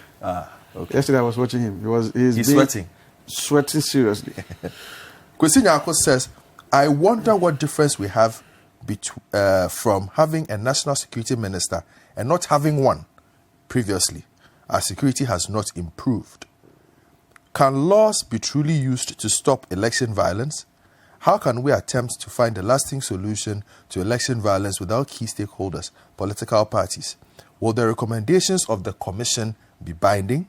Speaker 1: Okay.
Speaker 3: Yesterday I was watching him. He's
Speaker 1: sweating.
Speaker 3: Sweating seriously.
Speaker 1: Kwesi Nyako says, I wonder what difference we have from having a national security minister and not having one previously. Our security has not improved. Can laws be truly used to stop election violence? How can we attempt to find a lasting solution to election violence without key stakeholders, political parties? Will the recommendations of the commission be binding?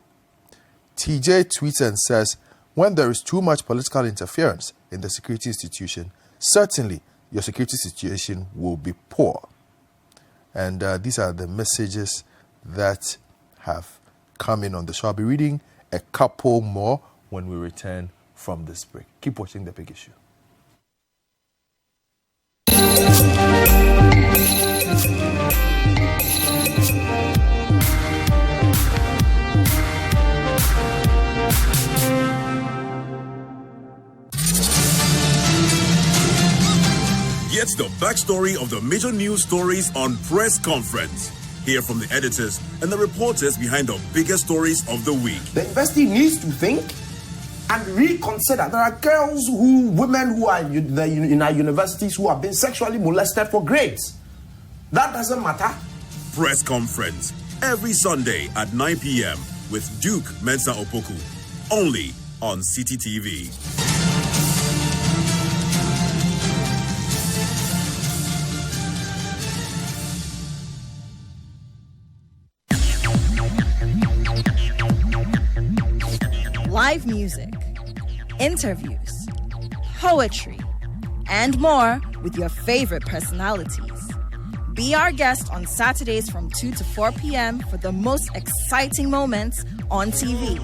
Speaker 1: TJ tweets and says, when there is too much political interference in the security institution, certainly your security situation will be poor. And these are the messages that have come in on the show. I'll be reading a couple more when we return from this break. Keep watching The Big Issue.
Speaker 6: Get the backstory of the major news stories on Press Conference. Hear from the editors and the reporters behind the biggest stories of the week.
Speaker 9: The university needs to think and reconsider. There are women who are in our universities who have been sexually molested for grades. That doesn't matter.
Speaker 6: Press Conference, every Sunday at 9 p.m. with Duke Mensah Opoku. Only on CTTV.
Speaker 10: Live music, interviews, poetry, and more with your favorite personalities. Be our guest on Saturdays from 2 to 4 p.m. for the most exciting moments on TV.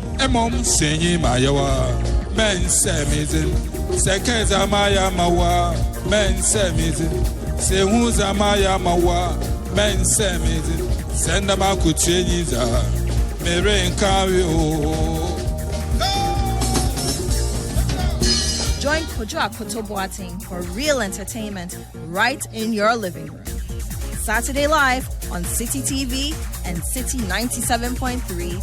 Speaker 10: Join Godfred Akoto for real entertainment right in your living room. Saturday Live on City TV and City 97.3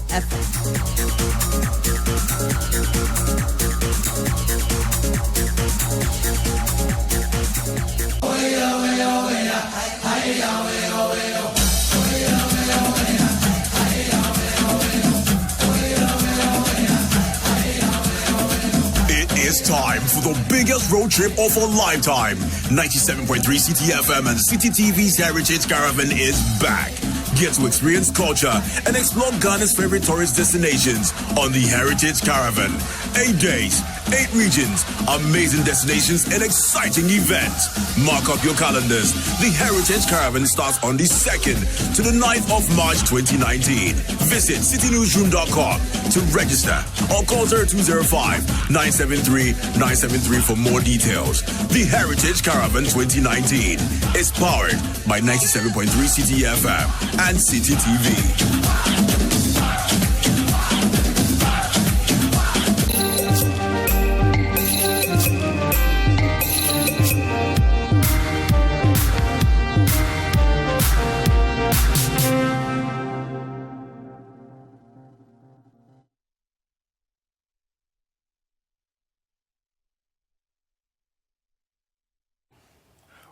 Speaker 6: It's time for the biggest road trip of a lifetime. 97.3 CTFM and City TV's Heritage Caravan is back. Get to experience culture and explore Ghana's favorite tourist destinations on the Heritage Caravan. 8 days, 8 regions, amazing destinations, and exciting events. Mark up your calendars. The Heritage Caravan starts on the 2nd to the 9th of March 2019. Visit citynewsroom.com to register or call 0205-973-973 for more details. The Heritage Caravan 2019 is powered by 97.3 CTFM and City TV.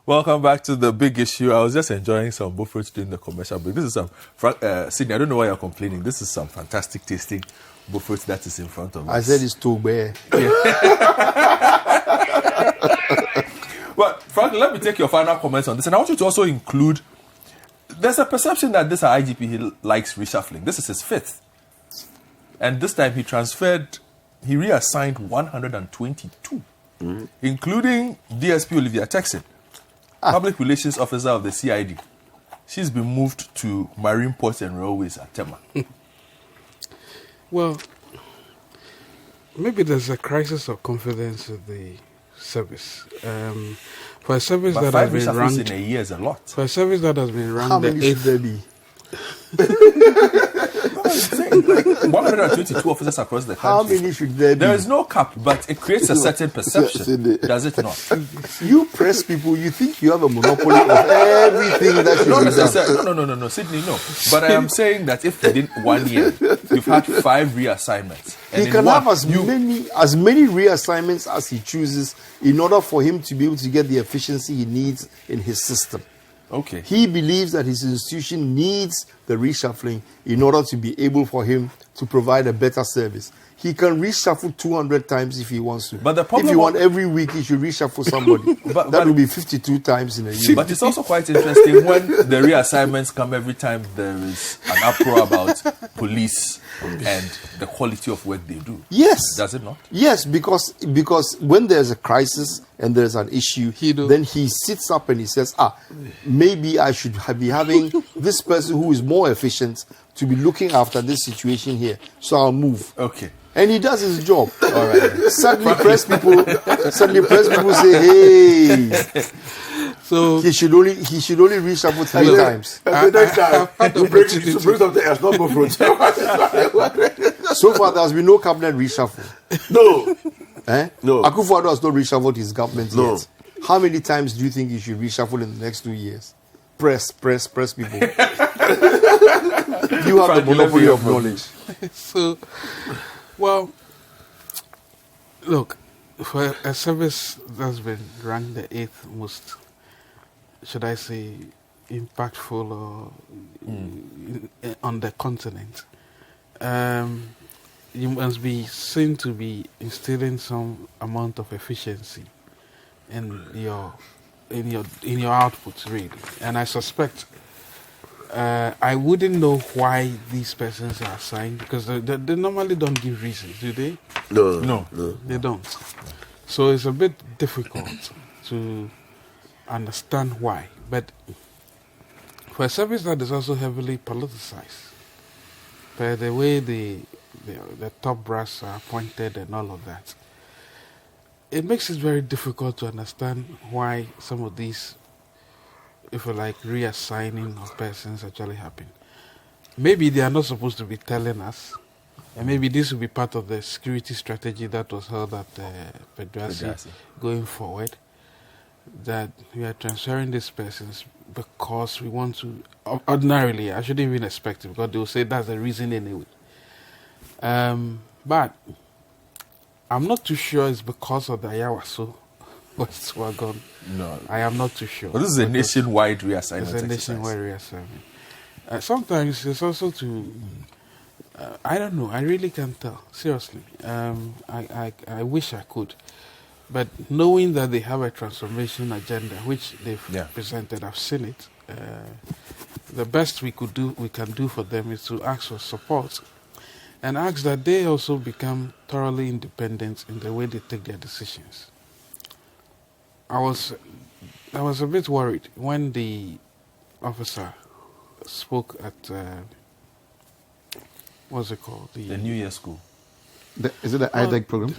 Speaker 1: Welcome back to the big issue. I was just enjoying some buffets during the commercial break. This is some, Sydney, I don't know why you're complaining. This is some fantastic tasting buffet that is in front of us.
Speaker 4: I said it's too bad.
Speaker 1: Well, Franklin, let me take your final comments on this. And I want you to also include, there's a perception that this IGP, he likes reshuffling. This is his fifth. And this time he reassigned 122, including DSP Olivia Texan, Public Relations Officer of the CID. She's been moved to Marine Ports and Railways at Tema.
Speaker 2: Well, maybe there's a crisis of confidence with the service. For a service
Speaker 1: But
Speaker 2: that has
Speaker 1: 5
Speaker 2: been
Speaker 1: reshuffles
Speaker 2: ranked
Speaker 1: in a year is a lot.
Speaker 2: For a service that has been ranked
Speaker 4: How
Speaker 2: the
Speaker 4: many should
Speaker 2: 8th.
Speaker 4: there be?
Speaker 1: 122 officers across the country.
Speaker 4: How many should there be?
Speaker 1: There is no cap, but it creates a certain perception. Does it not?
Speaker 4: You press people, you think you have a monopoly of everything that should
Speaker 1: Not
Speaker 4: be done.
Speaker 1: necessarily. No, Sydney, no. But I am saying that if within 1 year you've had 5 reassignments, and
Speaker 4: He
Speaker 1: in
Speaker 4: can
Speaker 1: one,
Speaker 4: have as many reassignments as he chooses in order for him to be able to get the efficiency he needs in his system.
Speaker 1: Okay.
Speaker 4: He believes that his institution needs the reshuffling in order to be able for him to provide a better service. He can reshuffle 200 times if he wants to.
Speaker 1: But the problem
Speaker 4: if you want every week, he should reshuffle somebody. that will be 52 times in a year.
Speaker 1: But it's also quite interesting when the reassignments come every time there is an uproar about police and the quality of work they do.
Speaker 4: Yes.
Speaker 1: Does it not?
Speaker 4: Yes, because when there's a crisis and there's an issue, then he sits up and he says, maybe I should be having this person who is more efficient to be looking after this situation here. So I'll move.
Speaker 1: Okay.
Speaker 4: And he does his job.
Speaker 1: All right.
Speaker 4: Suddenly press people say, hey.
Speaker 2: So
Speaker 4: he should only reshuffle 3 times.
Speaker 5: And the next time, you bring something else, not go through.
Speaker 4: So far, there has been no cabinet reshuffle.
Speaker 5: No.
Speaker 4: No. Akufo-Addo has not reshuffled his government yet. How many times do you think he should reshuffle in the next 2 years? Press people. You have the monopoly of knowledge.
Speaker 2: So, well, look, for a service that's been ranked the 8th most, should I say, impactful or on the continent, you must be seen to be instilling some amount of efficiency in your output, really. And I suspect I wouldn't know why these persons are assigned, because they normally don't give reasons, do they?
Speaker 5: No.
Speaker 2: They don't. So it's a bit difficult to understand why. But for a service that is also heavily politicized, by the way the top brass are appointed and all of that, it makes it very difficult to understand why some of these, if you like, reassigning of persons actually happen. Maybe they are not supposed to be telling us, and maybe this will be part of the security strategy that was held at Pedrasi going forward, that we are transferring these persons because we want to. Ordinarily, I shouldn't even expect it, because they will say that's the reason anyway. But I'm not too sure it's because of the Ayawaso West Wuogon.
Speaker 1: No.
Speaker 2: I am not too sure.
Speaker 1: But this is a nationwide reassignment.
Speaker 2: It's a nationwide reassignment. Sometimes it's also to, I don't know, I really can't tell. Seriously. I wish I could. But knowing that they have a transformation agenda, which they've presented, I've seen it. The best we can do for them is to ask for support, and ask that they also become thoroughly independent in the way they take their decisions. I was a bit worried when the officer spoke at what's it called? The
Speaker 1: New Year school.
Speaker 3: Is it the IDEC program?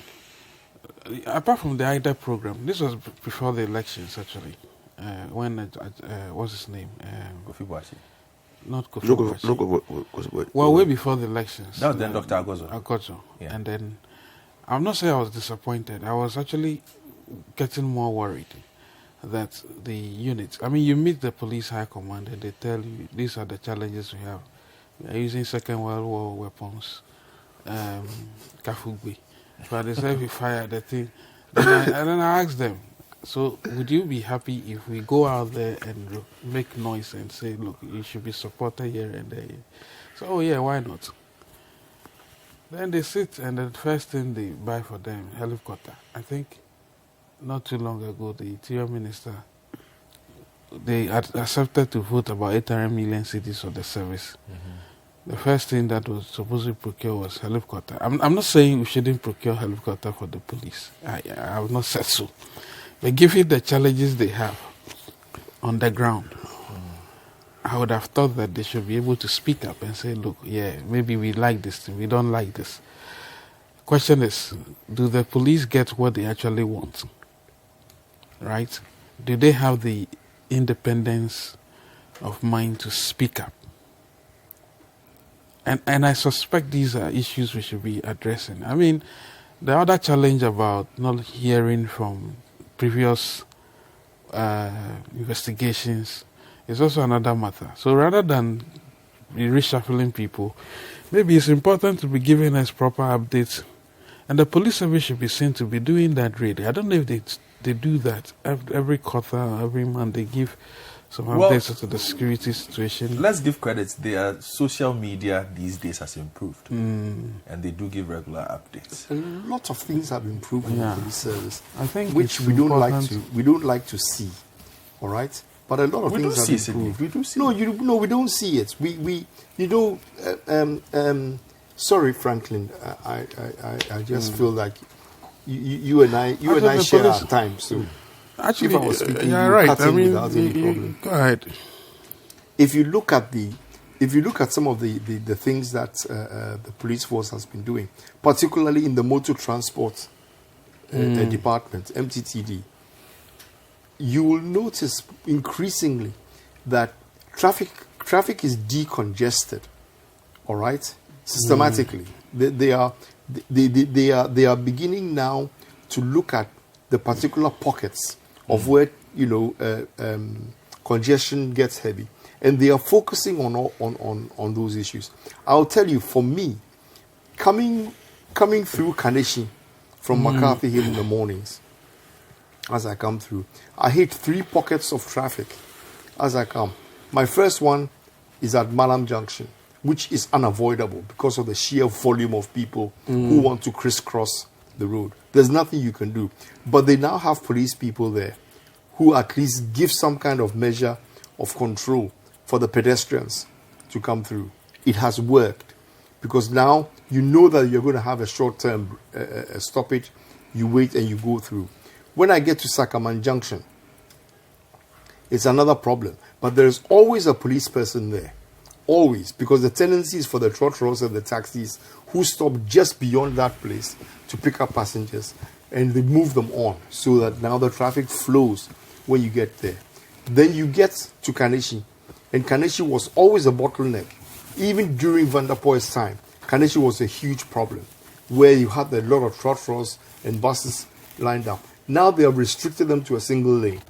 Speaker 2: Apart from the IDEC program, this was before the elections actually. When what's his name?
Speaker 1: Kofi Boachi.
Speaker 2: Not Kofi Boachi. Well, way before the elections.
Speaker 1: That was then Dr. Agozo.
Speaker 2: Yeah. And then, I'm not saying I was disappointed. I was actually getting more worried that the units, I mean, you meet the police high command and they tell you these are the challenges we have. We are using Second World War weapons, Kafugbe. But they say we fire the thing. And then I asked them, So would you be happy if we go out there and make noise and say, look, you should be supported here and there? So, oh yeah, why not? Then they sit and the first thing they buy for them, helicopter. I think not too long ago, the interior minister, they had accepted to vote about 800 million cedis for the service. The first thing that was supposed to procure was helicopter. I'm not saying we shouldn't procure helicopter for the police. I have not said so. But given the challenges they have on the ground, I would have thought that they should be able to speak up and say, look, yeah, maybe we like this thing, we don't like this. Question is, do the police get what they actually want? Right? Do they have the independence of mind to speak up? And I suspect these are issues we should be addressing. I mean, the other challenge about not hearing from previous investigations is also another matter. So rather than be reshuffling people, maybe it's important to be giving us proper updates. And the police service should be seen to be doing that really. I don't know if they do that. Every quarter, every month, they give some updates to the security situation.
Speaker 1: Let's give credit. Their social media these days has improved. And they do give regular updates.
Speaker 4: A lot of things have improved in the police service.
Speaker 2: I think
Speaker 4: which we don't like to see. All right? But a lot of things have improved.
Speaker 1: We do see
Speaker 4: no, we don't see it. Sorry, Franklin. I just feel like you and I share our time. So
Speaker 2: actually,
Speaker 4: if I was speaking,
Speaker 2: you're right.
Speaker 4: I mean, without any problem.
Speaker 2: Go ahead.
Speaker 4: If you look at some of the things that the police force has been doing, particularly in the motor transport department, MTTD, you will notice increasingly that traffic is decongested. All right, systematically, they are beginning now to look at the particular pockets of where congestion gets heavy, and they are focusing on those issues. I'll tell you, for me, coming through Kaneshi from McCarthy Hill in the mornings, as I come through, I hit 3 pockets of traffic as I come. My first one is at Malam Junction, which is unavoidable because of the sheer volume of people who want to crisscross the road. There's nothing you can do. But they now have police people there who at least give some kind of measure of control for the pedestrians to come through. It has worked because now you know that you're going to have a short-term stoppage. You wait and you go through. When I get to Sakaman Junction, it's another problem. But there's always a police person there. Always. Because the tendency is for the trotros and the taxis who stop just beyond that place to pick up passengers and they move them on so that now the traffic flows when you get there. Then you get to Kaneshi. And Kaneshi was always a bottleneck. Even during Van der Poel's time, Kaneshi was a huge problem where you had a lot of trotros and buses lined up. Now they have restricted them to a single lane.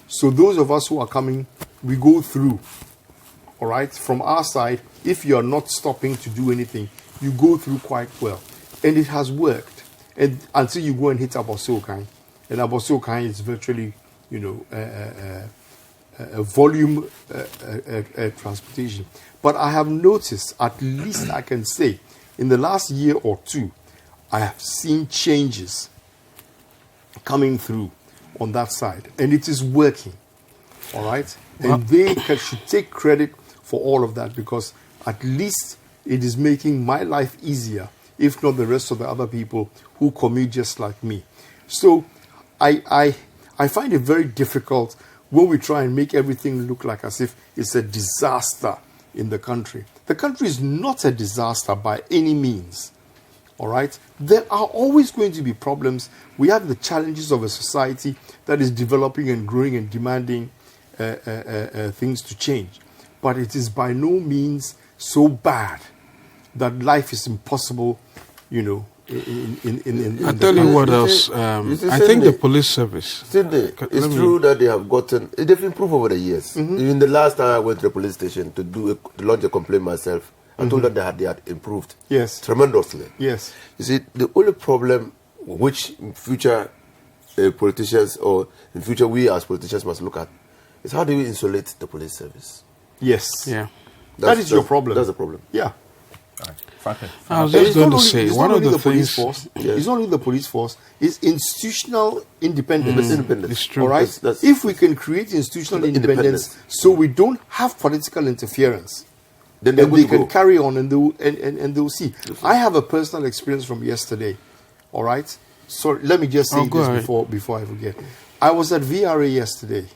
Speaker 4: So those of us who are coming, we go through. All right? From our side, if you are not stopping to do anything, you go through quite well. And it has worked. And until you go and hit Ayawaso West. And Ayawaso West is virtually, a volume transportation. But I have noticed, at least I can say, in the last year or two, I have seen changes coming through on that side. And it is working. All right? And they should take credit for all of that because at least it is making my life easier, if not the rest of the other people who commute just like me. So I find it very difficult when we try and make everything look like as if it's a disaster in the country. The country is not a disaster by any means. All right? There are always going to be problems. We have the challenges of a society that is developing and growing and demanding things to change. But it is by no means so bad that life is impossible,
Speaker 2: I'll tell you what else. I think the police service.
Speaker 5: It's true that they have gotten. They've improved over the years. Even the last time I went to the police station to lodge a complaint myself, I told them they had improved.
Speaker 4: Yes.
Speaker 5: Tremendously.
Speaker 4: Yes.
Speaker 5: You see, the only problem which in future politicians, or in future we as politicians must look at, is how do we insulate the police service?
Speaker 4: Yes.
Speaker 2: Yeah.
Speaker 4: That is your problem.
Speaker 5: That's the problem.
Speaker 4: Yeah.
Speaker 1: Franklin.
Speaker 2: I was just going to say, one of the things...
Speaker 4: It's not only the police force, it's institutional independence.
Speaker 2: It's true.
Speaker 4: All right? If we can create institutional independence so we don't have political interference, then they can carry on and they'll see. I have a personal experience from yesterday. All right? So let me just say this before I forget. I was at VRA yesterday.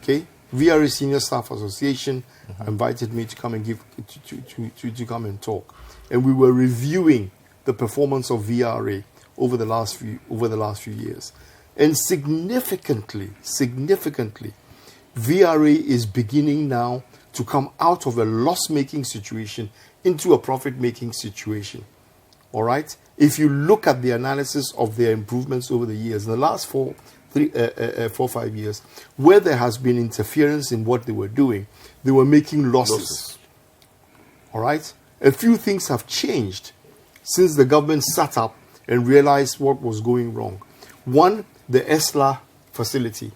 Speaker 4: Okay? VRA Senior Staff Association invited me to come and to come and talk, and we were reviewing the performance of VRA over the last few years, and significantly, VRA is beginning now to come out of a loss-making situation into a profit-making situation. All right. If you look at the analysis of their improvements over the years, in the last 4 or 5 years, where there has been interference in what they were doing, they were making losses. All right? A few things have changed since the government sat up and realized what was going wrong. One, the ESLA facility,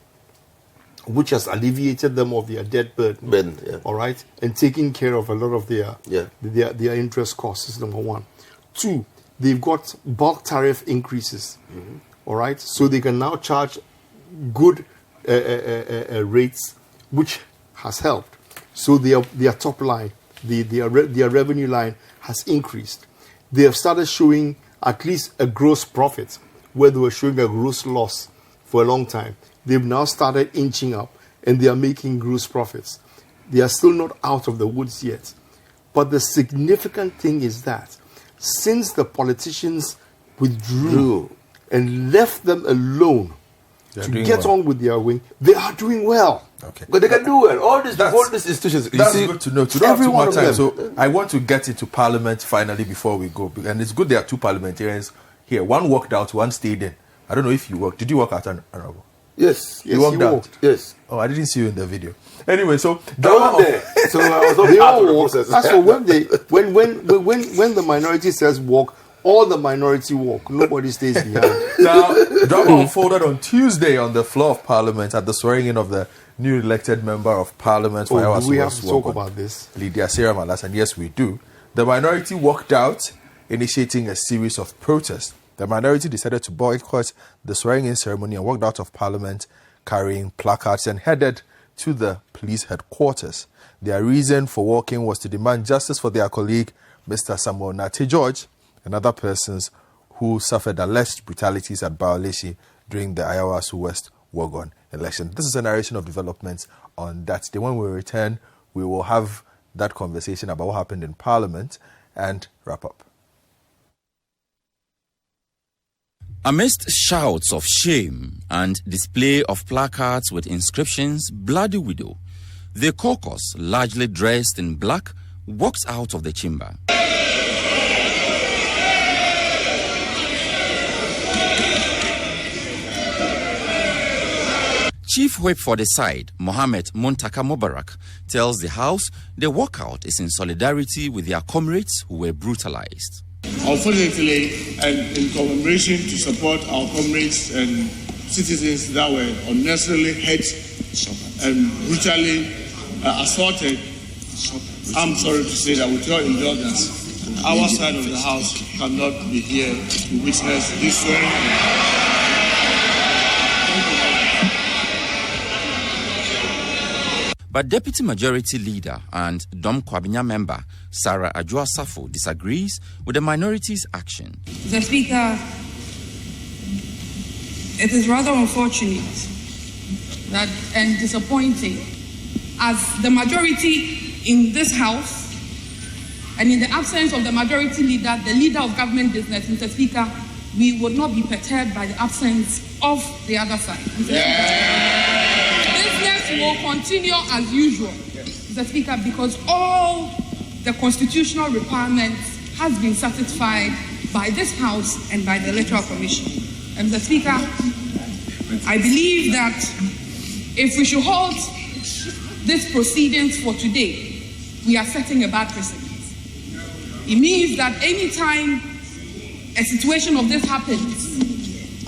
Speaker 4: which has alleviated them of their debt burden. All right? And taking care of a lot of their interest costs is number one. Two, they've got bulk tariff increases. All right, so they can now charge good rates, which has helped. So their top line, their revenue line has increased. They have started showing at least a gross profit, where they were showing a gross loss for a long time. They've now started inching up, and they are making gross profits. They are still not out of the woods yet. But the significant thing is that since the politicians withdrew and left them alone to get on with their wing, they are doing well.
Speaker 1: Okay.
Speaker 5: But they can do well. All these institutions.
Speaker 1: That's good to know. To don't have too much time. So I want to get into Parliament finally before we go. And it's good there are two parliamentarians here. One walked out, one stayed in. I don't know if you worked. Did you work out, Honorable?
Speaker 5: Yes.
Speaker 1: You walked out?
Speaker 5: Yes.
Speaker 1: Oh, I didn't see you in the video. Anyway, so
Speaker 5: so I was not part of the process.
Speaker 4: That's when the minority says walk, all the minority walk. Nobody stays behind.
Speaker 1: Now, drama unfolded on Tuesday on the floor of Parliament at the swearing-in of the new elected member of Parliament for Ayawaso West Wuogon.
Speaker 4: We have to talk about this.
Speaker 1: Lydia Sarah Malas, and yes, we do. The minority walked out, initiating a series of protests. The minority decided to boycott the swearing-in ceremony and walked out of Parliament carrying placards and headed to the police headquarters. Their reason for walking was to demand justice for their colleague, Mr. Samuel Nate George, and other persons who suffered alleged brutalities at Baoleshi during the Ayawaso West Wuogon election. This is a narration of developments on that day. When we return, we will have that conversation about what happened in Parliament and wrap up.
Speaker 11: Amidst shouts of shame and display of placards with inscriptions, Bloody Widow, the caucus, largely dressed in black, walks out of the chamber. Chief Whip for the side, Mohammed Muntaka Mubarak, tells the House the walkout is in solidarity with their comrades who were brutalized.
Speaker 12: Unfortunately, and in commemoration to support our comrades and citizens that were unnecessarily hurt and brutally assaulted, I'm sorry to say that with your indulgence, our side of the House cannot be here to witness this swearing.
Speaker 11: But Deputy Majority Leader and Dom Kwabinya member Sarah Ajua Safo disagrees with the minority's action.
Speaker 13: Mr. Speaker, it is rather unfortunate that and disappointing as the majority in this House and in the absence of the majority leader, the leader of government business, Mr. Speaker, we would not be perturbed by the absence of the other side. Business will continue as usual, Mr. Speaker, because all the constitutional requirements has been satisfied by this House and by the Electoral Commission. And Mr. Speaker, I believe that if we should hold these proceedings for today, we are setting a bad precedent. It means that any time a situation of this happens,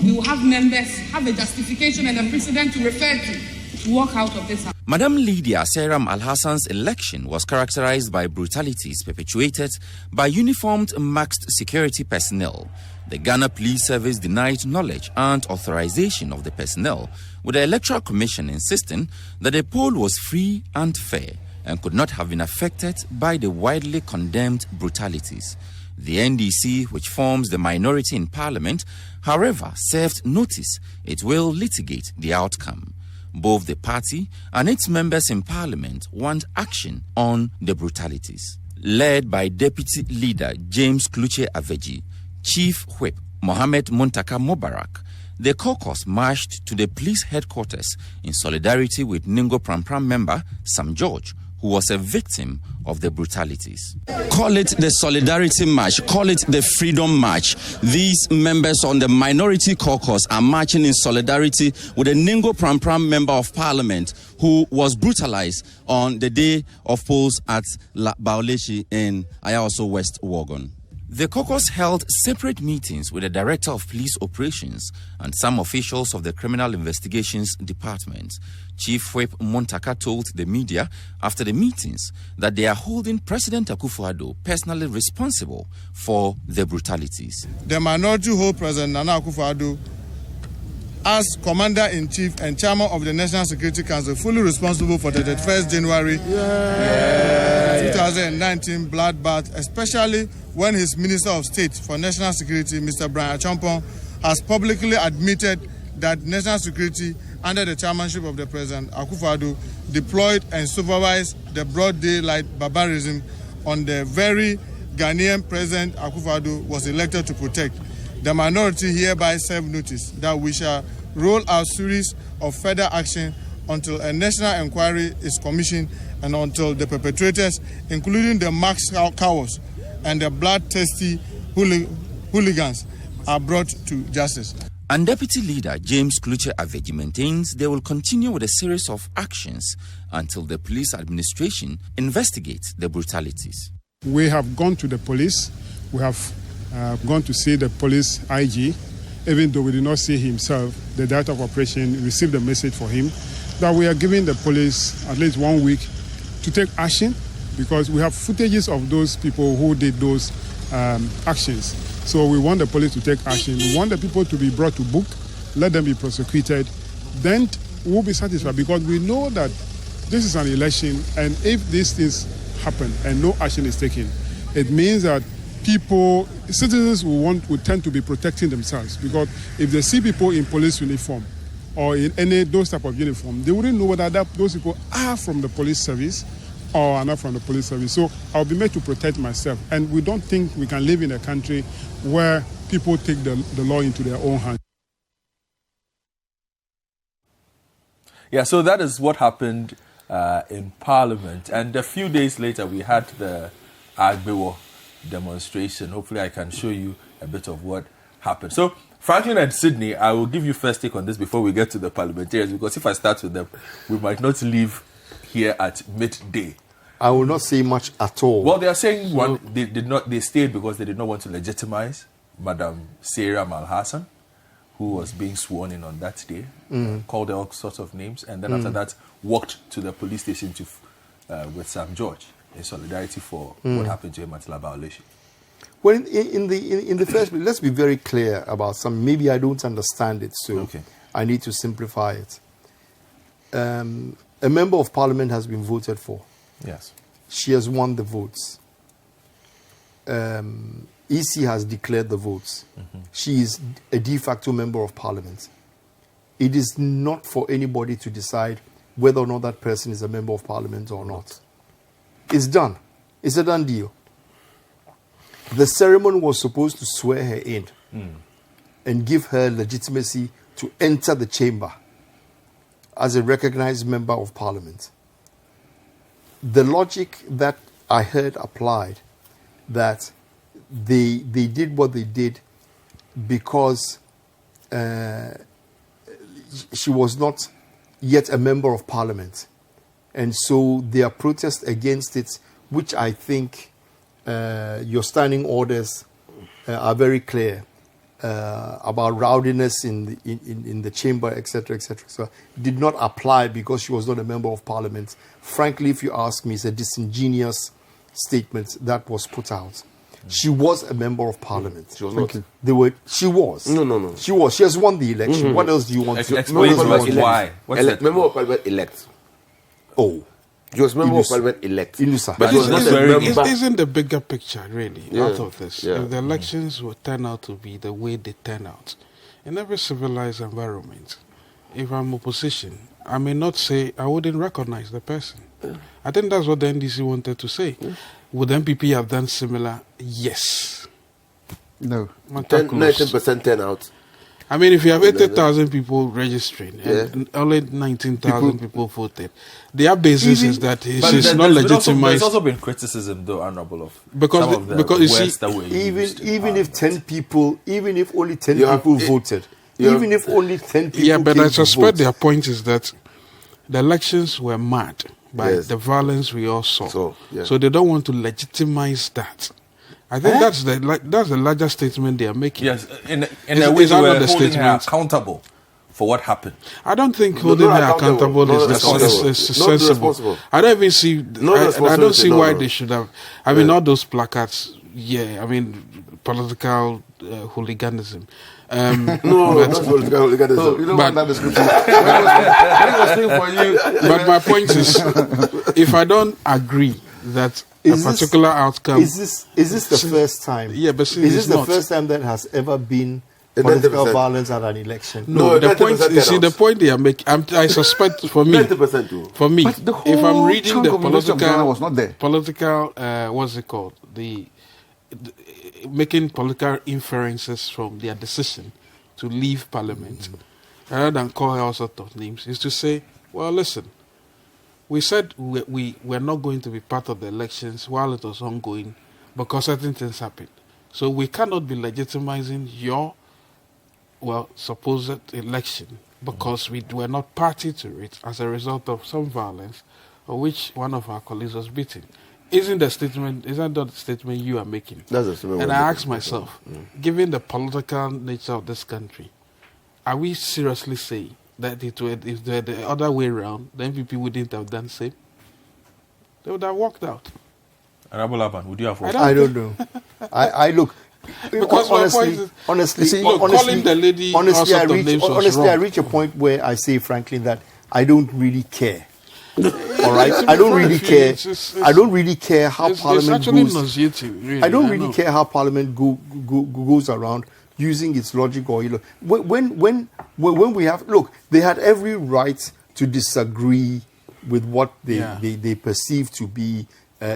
Speaker 13: we will have members have a justification and a precedent to refer to walk out of this house.
Speaker 11: Madam Lydia Seiram Al-Hassan's election was characterized by brutalities perpetuated by uniformed masked security personnel. The Ghana Police Service denied knowledge and authorization of the personnel, with the Electoral Commission insisting that the poll was free and fair and could not have been affected by the widely condemned brutalities. The NDC, which forms the minority in Parliament, however, served notice it will litigate the outcome. Both the party and its members in Parliament want action on the brutalities. Led by Deputy Leader James Kluche Aveji, Chief Whip Mohammed Muntaka Mubarak, the caucus marched to the police headquarters in solidarity with Ningo Pram member Sam George, who was a victim of the brutalities. Call it the Solidarity March, call it the Freedom March. These members on the minority caucus are marching in solidarity with a Ningo Pram member of Parliament who was brutalized on the day of polls at La Baoleshi in Ayawaso West Wuogon. The caucus held separate meetings with the Director of Police Operations and some officials of the Criminal Investigations Department. Chief Whip Muntaka told the media after the meetings that they are holding President Akufo-Addo personally responsible for the brutalities.
Speaker 14: The minority hold President Nana Akufo-Addo as Commander-in-Chief and Chairman of the National Security Council, fully responsible for the 31st January 2019 bloodbath, especially when his Minister of State for National Security, Mr. Brian Achompong, has publicly admitted that national security under the chairmanship of the President Akufo-Addo deployed and supervised the broad daylight barbarism on the very Ghanaian President Akufo-Addo was elected to protect. The minority hereby serve notice that we shall roll out series of further action until a national enquiry is commissioned and until the perpetrators, including the masked cowards and the bloodthirsty hooligans, are brought to justice.
Speaker 11: And Deputy Leader James Kluche Aveji maintains they will continue with a series of actions until the police administration investigates the brutalities.
Speaker 14: We have gone to the police. We have gone to see the police IG, even though we did not see himself. The Director of Operation received a message for him that we are giving the police at least 1 week to take action, because we have footages of those people who did those actions. So we want the police to take action. We want the people to be brought to book, let them be prosecuted. Then we'll be satisfied, because we know that this is an election, and if these things happen and no action is taken, it means that citizens will tend to be protecting themselves, because if they see people in police uniform or in any those type of uniform, they wouldn't know whether those people are from the police service or are not from the police service. So I'll be made to protect myself, and we don't think we can live in a country where people take the law into their own hands.
Speaker 1: Yeah, so that is what happened in Parliament, and a few days later we had the Agbewo demonstration. Hopefully I can show you a bit of what happened. So Franklin and Sydney, I will give you first take on this before we get to the parliamentarians, because if I start with them, we might not leave here at midday.
Speaker 4: I will not say much at all.
Speaker 1: Well, they are saying they stayed because they did not want to legitimize Madam Seiram Al-Hassan, who was being sworn in on that day, called all sorts of names, and then after that walked to the police station with Sam George in solidarity for what happened to him at La Baoleshi.
Speaker 4: Well, in the first place, let's be very clear about something. Maybe I don't understand it, so I need to simplify it. A member of parliament has been voted for.
Speaker 1: Yes.
Speaker 4: She has won the votes. EC has declared the votes. She is a de facto member of parliament. It is not for anybody to decide whether or not that person is a member of parliament or not. It's done. It's a done deal. The ceremony was supposed to swear her in and give her legitimacy to enter the chamber as a recognized member of parliament. The logic that I heard applied, that they did what they did because she was not yet a member of parliament. And so their protest against it, which I think your standing orders are very clear, about rowdiness in the chamber, etc., etc. So did not apply because she was not a member of parliament. Frankly, if you ask me, it's a disingenuous statement that was put out. She was a member of parliament.
Speaker 5: She was not.
Speaker 4: She was.
Speaker 5: No.
Speaker 4: She was. She has won the election. What else do you want to
Speaker 1: explain to us why?
Speaker 5: Member of parliament elect.
Speaker 4: Oh.
Speaker 5: She was member of parliament elect.
Speaker 4: But
Speaker 5: she was not a member.
Speaker 2: Isn't the bigger picture really out of this?
Speaker 5: Yeah.
Speaker 2: If the elections will turn out to be the way they turn out, in every civilized environment, if I'm opposition, I may not say I wouldn't recognize the person. I think that's what the NDC wanted to say. Would MPP have done similar? Yes.
Speaker 3: No.
Speaker 5: 19% turnout.
Speaker 2: I mean, if you have 80,000 people registering and only 19,000 people voted, their basis is that it's not legitimized.
Speaker 1: There's also been criticism, though, Honorable, of
Speaker 2: because you see,
Speaker 4: even if 10 people, even if only 10 people voted, even if only 10 people,
Speaker 2: yeah, but I suspect their point is that the elections were marred by the violence we all saw, so they don't want to legitimize that. I think that's the larger statement they are making.
Speaker 1: Yes, in a way, they were holding her accountable for what happened.
Speaker 2: I don't think holding her accountable is sensible. I don't even see. I don't see why they should have. I mean, all those placards. Yeah, I mean, political hooliganism.
Speaker 5: Not political hooliganism. You don't want that description.
Speaker 2: But my point is, if I don't agree that a particular outcome
Speaker 4: is this the first time?
Speaker 2: Yeah, but
Speaker 4: is this the first time that has ever been political violence at an election?
Speaker 2: No, the point. You see, the point they are making. I suspect for me.
Speaker 5: 90%
Speaker 2: for me, if I'm reading the political,
Speaker 3: was not there.
Speaker 2: Political, what's it called? The making political inferences from their decision to leave parliament, rather than call her all sorts of names, is to say, well, listen. We said we were not going to be part of the elections while it was ongoing because certain things happened. So we cannot be legitimizing your, supposed election because we were not party to it as a result of some violence of which one of our colleagues was beaten. Isn't that the statement you are making?
Speaker 5: That's the statement.
Speaker 2: And I ask myself, given the political nature of this country, are we seriously saying that if they were the other way around, the MPP wouldn't have done the same? They would have walked out.
Speaker 1: Honorable Laban, would you have walked
Speaker 4: out? I don't know. I look.
Speaker 2: Because honestly, calling the lady
Speaker 4: I reach a point where I say frankly that I don't really care. All right, I don't really care. I don't really care how Parliament goes.
Speaker 2: Really,
Speaker 4: I don't really care how Parliament goes around using its logic or when we have they had every right to disagree with what they perceive to be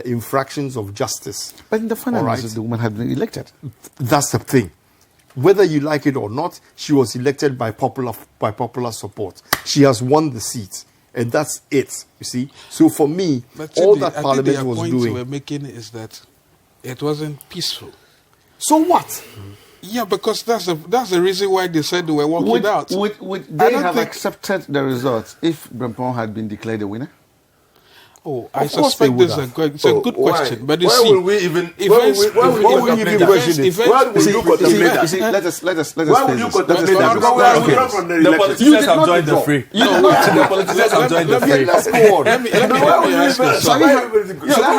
Speaker 4: infractions of justice.
Speaker 3: But in the final analysis, the woman had been elected.
Speaker 4: That's the thing. Whether you like it or not, she was elected by popular support. She has won the seat. And that's it, you see. So for me, all that Parliament was doing...
Speaker 2: The point we're making is that it wasn't peaceful.
Speaker 4: So what?
Speaker 2: Yeah, because that's the reason why they said they were walking out.
Speaker 3: Would they have accepted the results if Brempong had been declared a winner?
Speaker 2: Oh, I suspect it's a good question. But you see,
Speaker 5: would we even question
Speaker 3: let us
Speaker 5: why would you
Speaker 1: the politicians have joined the fray. The politicians have joined the fray.
Speaker 3: Let's go on. Let me have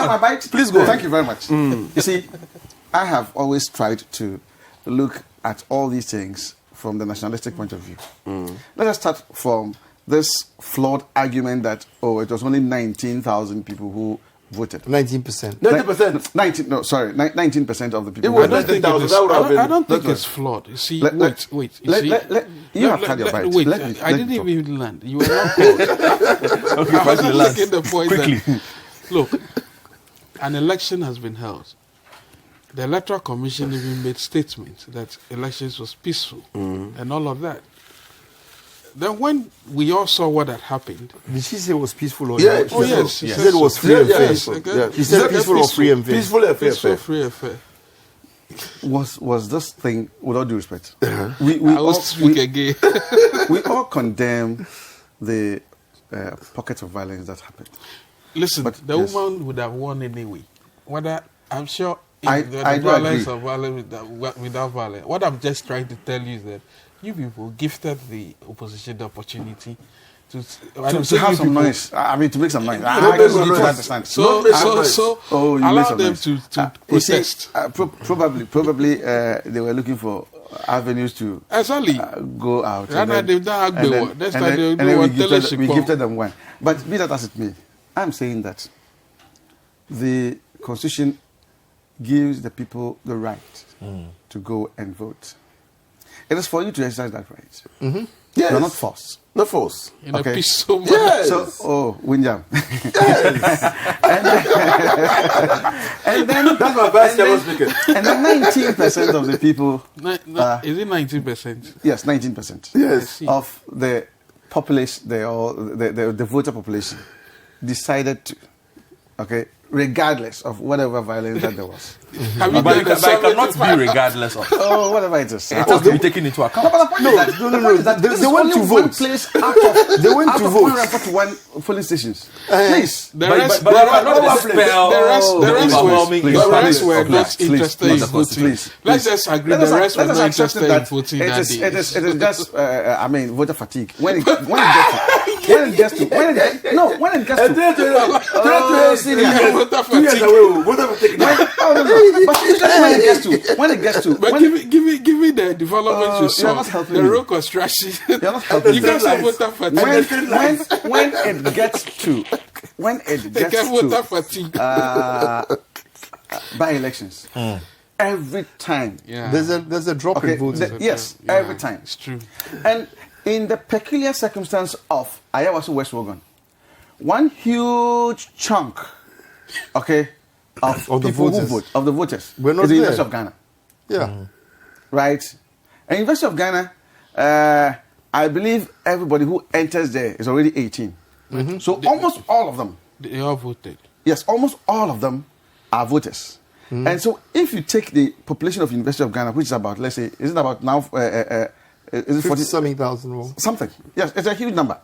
Speaker 3: my bite?
Speaker 1: Please go.
Speaker 3: Thank you very much. You see, I have always tried to look at all these things from the nationalistic point of view. Let us start from this flawed argument that, it was only 19,000 people who voted.
Speaker 4: 19%.
Speaker 5: 90%.
Speaker 3: 19% of the people.
Speaker 5: It was 19,000.
Speaker 2: I don't think it's flawed. You see, wait.
Speaker 3: You have had your bite.
Speaker 2: Wait, I didn't even land. You were not told.
Speaker 1: Okay,
Speaker 2: I was just making the point that, look, an election has been held. The Electoral Commission even made statements that elections was peaceful and all of that. Then when we all saw what had happened...
Speaker 4: Did she say it was peaceful or
Speaker 2: yes? Oh, yes.
Speaker 4: She said it was free and fair. She said peaceful or free and fair.
Speaker 5: Peaceful and fair.
Speaker 2: Free and fair.
Speaker 3: Was this thing, with all due respect,
Speaker 2: I will speak again.
Speaker 3: We all condemn the pockets of violence that happened.
Speaker 2: Listen, the woman would have won anyway. I'm sure
Speaker 3: I
Speaker 2: the
Speaker 3: do
Speaker 2: violence
Speaker 3: agree.
Speaker 2: of violence without violence. What I'm just trying to tell you is that you people gifted the opposition the opportunity to
Speaker 3: have some noise. I mean, to make some noise. I
Speaker 5: make
Speaker 3: need
Speaker 5: some
Speaker 3: to
Speaker 5: noise.
Speaker 3: understand.
Speaker 2: So
Speaker 3: you made
Speaker 2: allow
Speaker 3: some
Speaker 2: them
Speaker 3: noise.
Speaker 2: to
Speaker 3: You see,
Speaker 2: protest.
Speaker 3: probably they were looking for avenues to
Speaker 2: Exactly.
Speaker 3: go out.
Speaker 2: They've done Agbewa. Next time they'll do what
Speaker 3: we gifted them one. But be that as it may, I'm saying that the Constitution gives the people the right to go and vote. It is for you to exercise that right.
Speaker 5: Mm-hmm. Yes.
Speaker 3: You're not forced.
Speaker 5: Not forced.
Speaker 2: In a peaceful manner.
Speaker 5: Yes.
Speaker 3: So, Winjam.
Speaker 5: Yes.
Speaker 3: and then
Speaker 5: that's my vice chairman speaking.
Speaker 3: And then 19% of the people.
Speaker 2: Is it 19%?
Speaker 3: Yes, 19%.
Speaker 5: Yes.
Speaker 3: Of the population, the voter population, decided to, regardless of whatever violence that there was.
Speaker 1: But it cannot be regardless of.
Speaker 3: Oh, whatever it is.
Speaker 1: It has to be taken into account.
Speaker 3: No. They went to vote. They went to vote. 141 polling stations. Please.
Speaker 2: The rest were not interested in voting. Let's just agree the rest were not interested in voting that day.
Speaker 3: It is just, voter fatigue. When it gets to. When
Speaker 2: give me the developments you saw, the road construction. You guys have voter fatigue.
Speaker 3: When it gets to by elections, every time
Speaker 4: there's a drop in votes.
Speaker 3: Every time.
Speaker 2: It's true.
Speaker 3: And in the peculiar circumstance of Ayawaso West Wuogon, one huge chunk, of
Speaker 4: the
Speaker 3: people
Speaker 4: voters.
Speaker 3: who vote, of the voters,
Speaker 4: We're not
Speaker 3: is the
Speaker 4: there.
Speaker 3: University of Ghana.
Speaker 4: Yeah.
Speaker 3: Right? And University of Ghana, I believe everybody who enters there is already 18.
Speaker 2: Mm-hmm.
Speaker 3: So almost all of them.
Speaker 2: They all voted.
Speaker 3: Yes, almost all of them are voters.
Speaker 4: Mm-hmm.
Speaker 3: And so if you take the population of University of Ghana, which is about, let's say, is it about now, is it
Speaker 4: 47,000?
Speaker 3: Something. Yes, it's a huge number.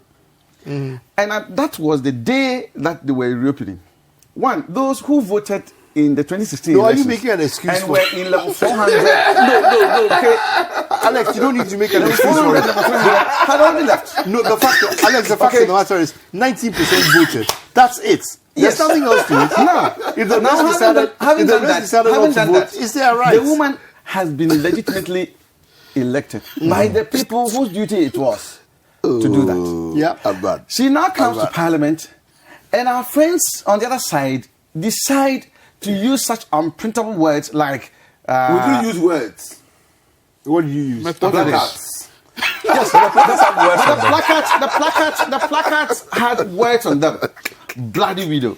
Speaker 4: Mm-hmm.
Speaker 3: And that was the day that they were reopening. One, those who voted in the 2016
Speaker 4: No, are you
Speaker 3: elections
Speaker 4: making an excuse
Speaker 3: and
Speaker 4: for
Speaker 3: were in level 400.
Speaker 4: No,
Speaker 3: okay.
Speaker 4: Alex, you don't need to make an excuse for
Speaker 3: 400
Speaker 4: it.
Speaker 3: level 300 had already left.
Speaker 4: No, the fact of the matter is 90% voted. That's it. There's nothing else to it.
Speaker 3: No.
Speaker 4: If the rest decided not to vote, it's their right.
Speaker 3: The woman has been legitimately elected by the people whose duty it was to do that.
Speaker 4: Yeah,
Speaker 3: she now comes to Parliament, and our friends on the other side decide to use such unprintable words like.
Speaker 5: Would you use words?
Speaker 4: What do you use?
Speaker 5: Placards.
Speaker 3: Yes, the placards had words on them. Bloody widow.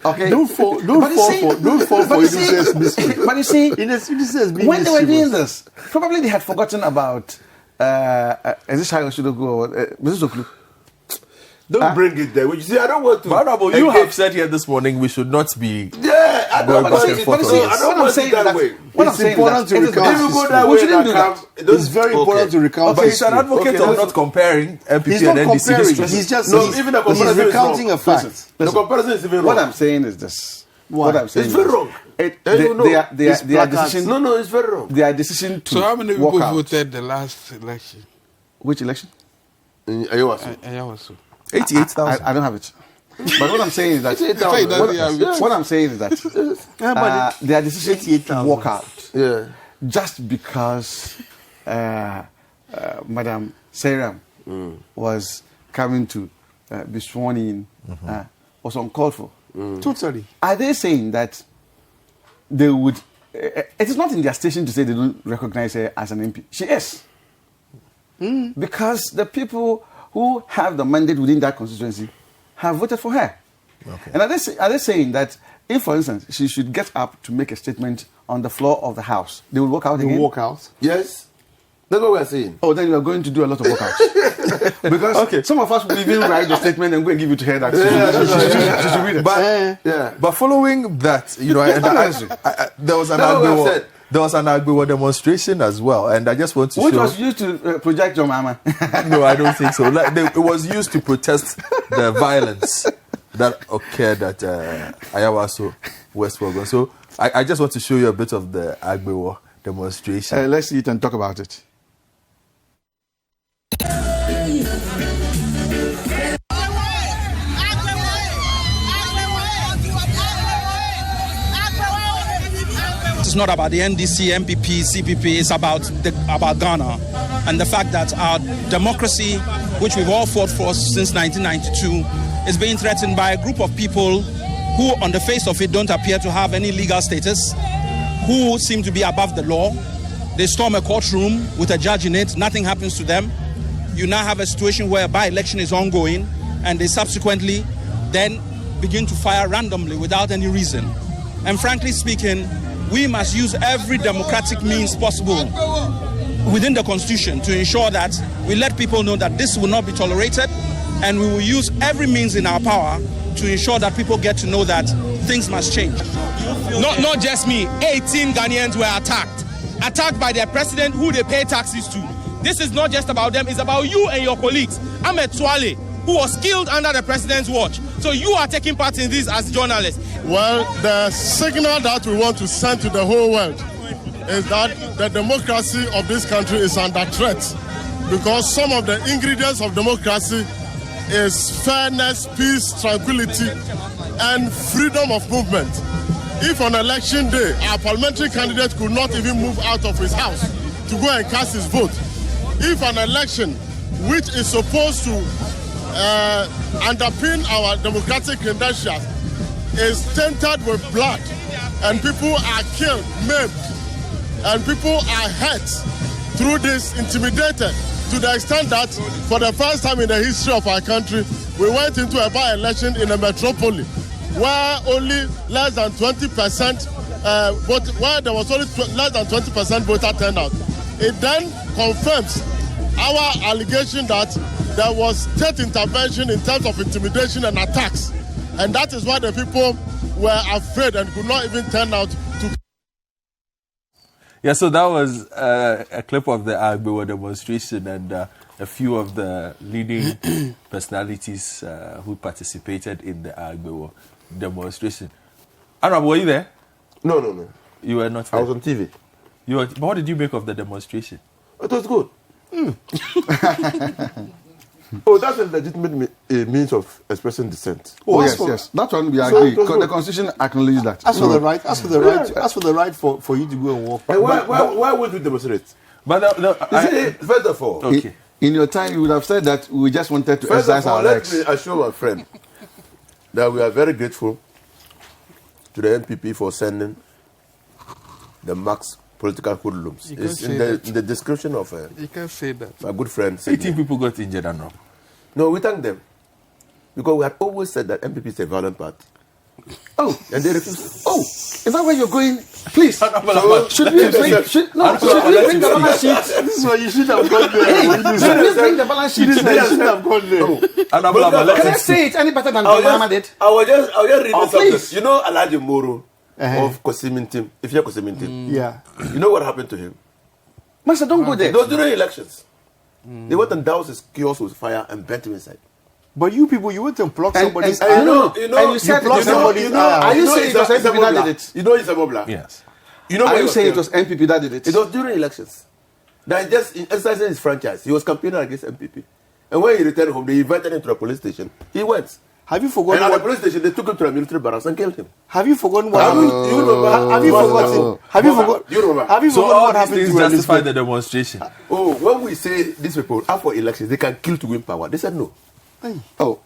Speaker 3: Okay.
Speaker 4: Don't fall for innocence mystery.
Speaker 3: But you see, when they were doing this, probably they had forgotten about is this how I should go? Mrs. Oklu.
Speaker 5: Don't bring it there. You see, I don't want to.
Speaker 1: But you have said here this morning we should not be.
Speaker 5: Yeah, I don't want to.
Speaker 3: I don't want to say that way.
Speaker 4: It's important to recount.
Speaker 5: If you go that way,
Speaker 4: it's very important to recount.
Speaker 1: But he's an advocate of not comparing MPP
Speaker 4: He's not
Speaker 1: and NDC.
Speaker 4: comparing. He's just
Speaker 5: even the
Speaker 4: he's
Speaker 5: comparison
Speaker 4: recounting a fact.
Speaker 5: The comparison is even wrong.
Speaker 3: What I'm saying is this. What I'm saying
Speaker 5: it's very wrong.
Speaker 3: Their decision.
Speaker 5: No, it's very wrong.
Speaker 3: Their decision to.
Speaker 2: So how many people voted the last election?
Speaker 3: Which election?
Speaker 5: In Ayawaso.
Speaker 1: 88,000.
Speaker 3: I don't have it. But what I'm saying is that their decision to walk out just because Madam Seyram was coming to be sworn in was uncalled for.
Speaker 4: Totally.
Speaker 3: Are they saying that they would? It is not in their station to say they don't recognize her as an MP. She is. Because the people who have the mandate within that constituency have voted for her.
Speaker 1: Okay.
Speaker 3: And are they saying that if, for instance, she should get up to make a statement on the floor of the House, they will walk out again?
Speaker 4: They will walk out?
Speaker 5: Yes. That's what we're saying.
Speaker 3: Oh, then you are going to do a lot of walkouts. Because some of us will even write the statement and go and give it to her that she should read it.
Speaker 1: But following that, there was an There was an Agbewa demonstration as well, and I just want to
Speaker 3: show... Which was used to project your mama.
Speaker 1: No, I don't think so. It was used to protest the violence that occurred at Ayawaso West Wuogon. So I just want to show you a bit of the Agbewo demonstration.
Speaker 3: Let's see it and talk about it.
Speaker 15: It's not about the NDC, MPP, CPP. It's about Ghana and the fact that our democracy, which we've all fought for since 1992, is being threatened by a group of people who, on the face of it, don't appear to have any legal status, who seem to be above the law. They storm a courtroom with a judge in it. Nothing happens to them. You now have a situation where a by-election is ongoing, and they subsequently then begin to fire randomly without any reason. And frankly speaking, we must use every democratic means possible within the Constitution to ensure that we let people know that this will not be tolerated, and we will use every means in our power to ensure that people get to know that things must change. Not just me, 18 Ghanaians were attacked by their president who they pay taxes to. This is not just about them, it's about you and your colleagues. Ahmed Twale, who was killed under the president's watch. So you are taking part in this as journalists.
Speaker 16: Well, the signal that we want to send to the whole world is that the democracy of this country is under threat, because some of the ingredients of democracy is fairness, peace, tranquility, and freedom of movement. If on election day our parliamentary candidate could not even move out of his house to go and cast his vote, if an election which is supposed to underpin our democratic credentials is tainted with blood, and people are killed, maimed, and people are hurt through this, intimidated, to the extent that for the first time in the history of our country, we went into a by-election in a metropole where only less than 20% where there was only less than 20% voter turnout. It then confirms our allegation that there was state intervention in terms of intimidation and attacks, and that is why the people were afraid and could not even turn out to.
Speaker 1: Yeah, so that was a clip of the Agbewo demonstration, and a few of the leading personalities who participated in the Agbewo demonstration. Arab, were you there?
Speaker 5: No.
Speaker 1: You were not there?
Speaker 5: I was on TV.
Speaker 1: But what did you make of the demonstration?
Speaker 5: It was good. Oh, that's a legitimate means of expressing dissent.
Speaker 3: Oh, yes. That one we agree. The Constitution acknowledges that.
Speaker 4: As for the right for you to go and walk.
Speaker 5: And why would we demonstrate?
Speaker 1: But
Speaker 5: first of all,
Speaker 1: okay.
Speaker 3: In your time, you would have said that we just wanted to exercise our rights.
Speaker 5: Let me assure my friend that we are very grateful to the MPP for sending the Max political hoodlums. It's in the description of
Speaker 4: you can't say that.
Speaker 5: My good friend.
Speaker 1: 18 people got injured and wrong.
Speaker 5: No, we thank them. Because we had always said that MPP is a violent party.
Speaker 3: Oh,
Speaker 5: and they refused.
Speaker 3: Oh, is that where you're going? Please. Should we bring the balance sheet?
Speaker 4: This is where you should have gone there.
Speaker 3: Should we bring the balance sheet?
Speaker 4: You should have gone there.
Speaker 3: Can I say it any better than Obama did?
Speaker 5: I was just reading something. You know Alhaji Moro of Kosimintim, if you're Kosimintim.
Speaker 4: Yeah.
Speaker 5: You know what happened to him?
Speaker 3: Master, don't go there.
Speaker 5: It was during elections. They went and doused his kiosk with fire and burnt him inside.
Speaker 4: But you people, you went and plucked somebody's eye.
Speaker 3: And you said somebody's eye. Are you saying it was MPP that did it?
Speaker 5: You know it's a Mobla.
Speaker 1: Yes.
Speaker 3: Are you saying it was MPP that did it?
Speaker 5: It was during elections. That just exercising his franchise. He was campaigning against MPP. And when he returned home, they invited him to the police station. He went.
Speaker 4: Have you forgotten?
Speaker 5: And at the police station, they took him to the military barracks and killed him.
Speaker 4: Have you forgotten what happened? Have you forgotten? Have you forgotten what happened to
Speaker 1: justify the demonstration?
Speaker 5: Oh, when we say these people after elections, they can kill to win power. They said no.
Speaker 3: Oh.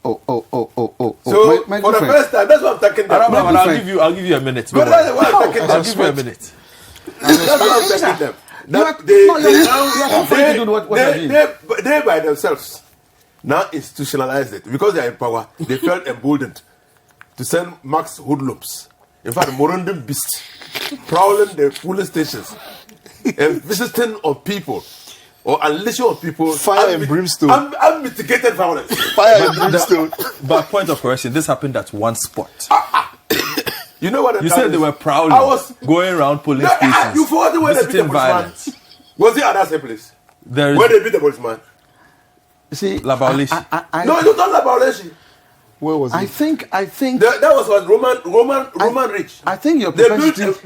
Speaker 5: So for the first time, that's what I'm talking about.
Speaker 1: I'll give you a minute.
Speaker 5: But that's what I'm talking about.
Speaker 1: I'll give you a minute.
Speaker 5: That's what I'm telling them. They by themselves now institutionalized it because they are in power. They felt emboldened to send Max hoodlums. In fact, Morondin beasts prowling the police stations and visiting on people or unleashing on people
Speaker 4: fire and brimstone.
Speaker 5: Unmitigated violence.
Speaker 4: Fire and brimstone.
Speaker 1: But point of correction, this happened at one spot.
Speaker 5: You know what?
Speaker 1: You said they were prowling, going around police stations.
Speaker 5: You forgot where they beat the policeman. Was it at that same place? Where they beat the policeman?
Speaker 3: See,
Speaker 1: Labaoleshi.
Speaker 5: No, it's not Labaoleshi.
Speaker 4: Where was
Speaker 3: I
Speaker 4: it?
Speaker 3: think
Speaker 5: that was what Roman Rich.
Speaker 3: I think your
Speaker 5: They
Speaker 3: propensity,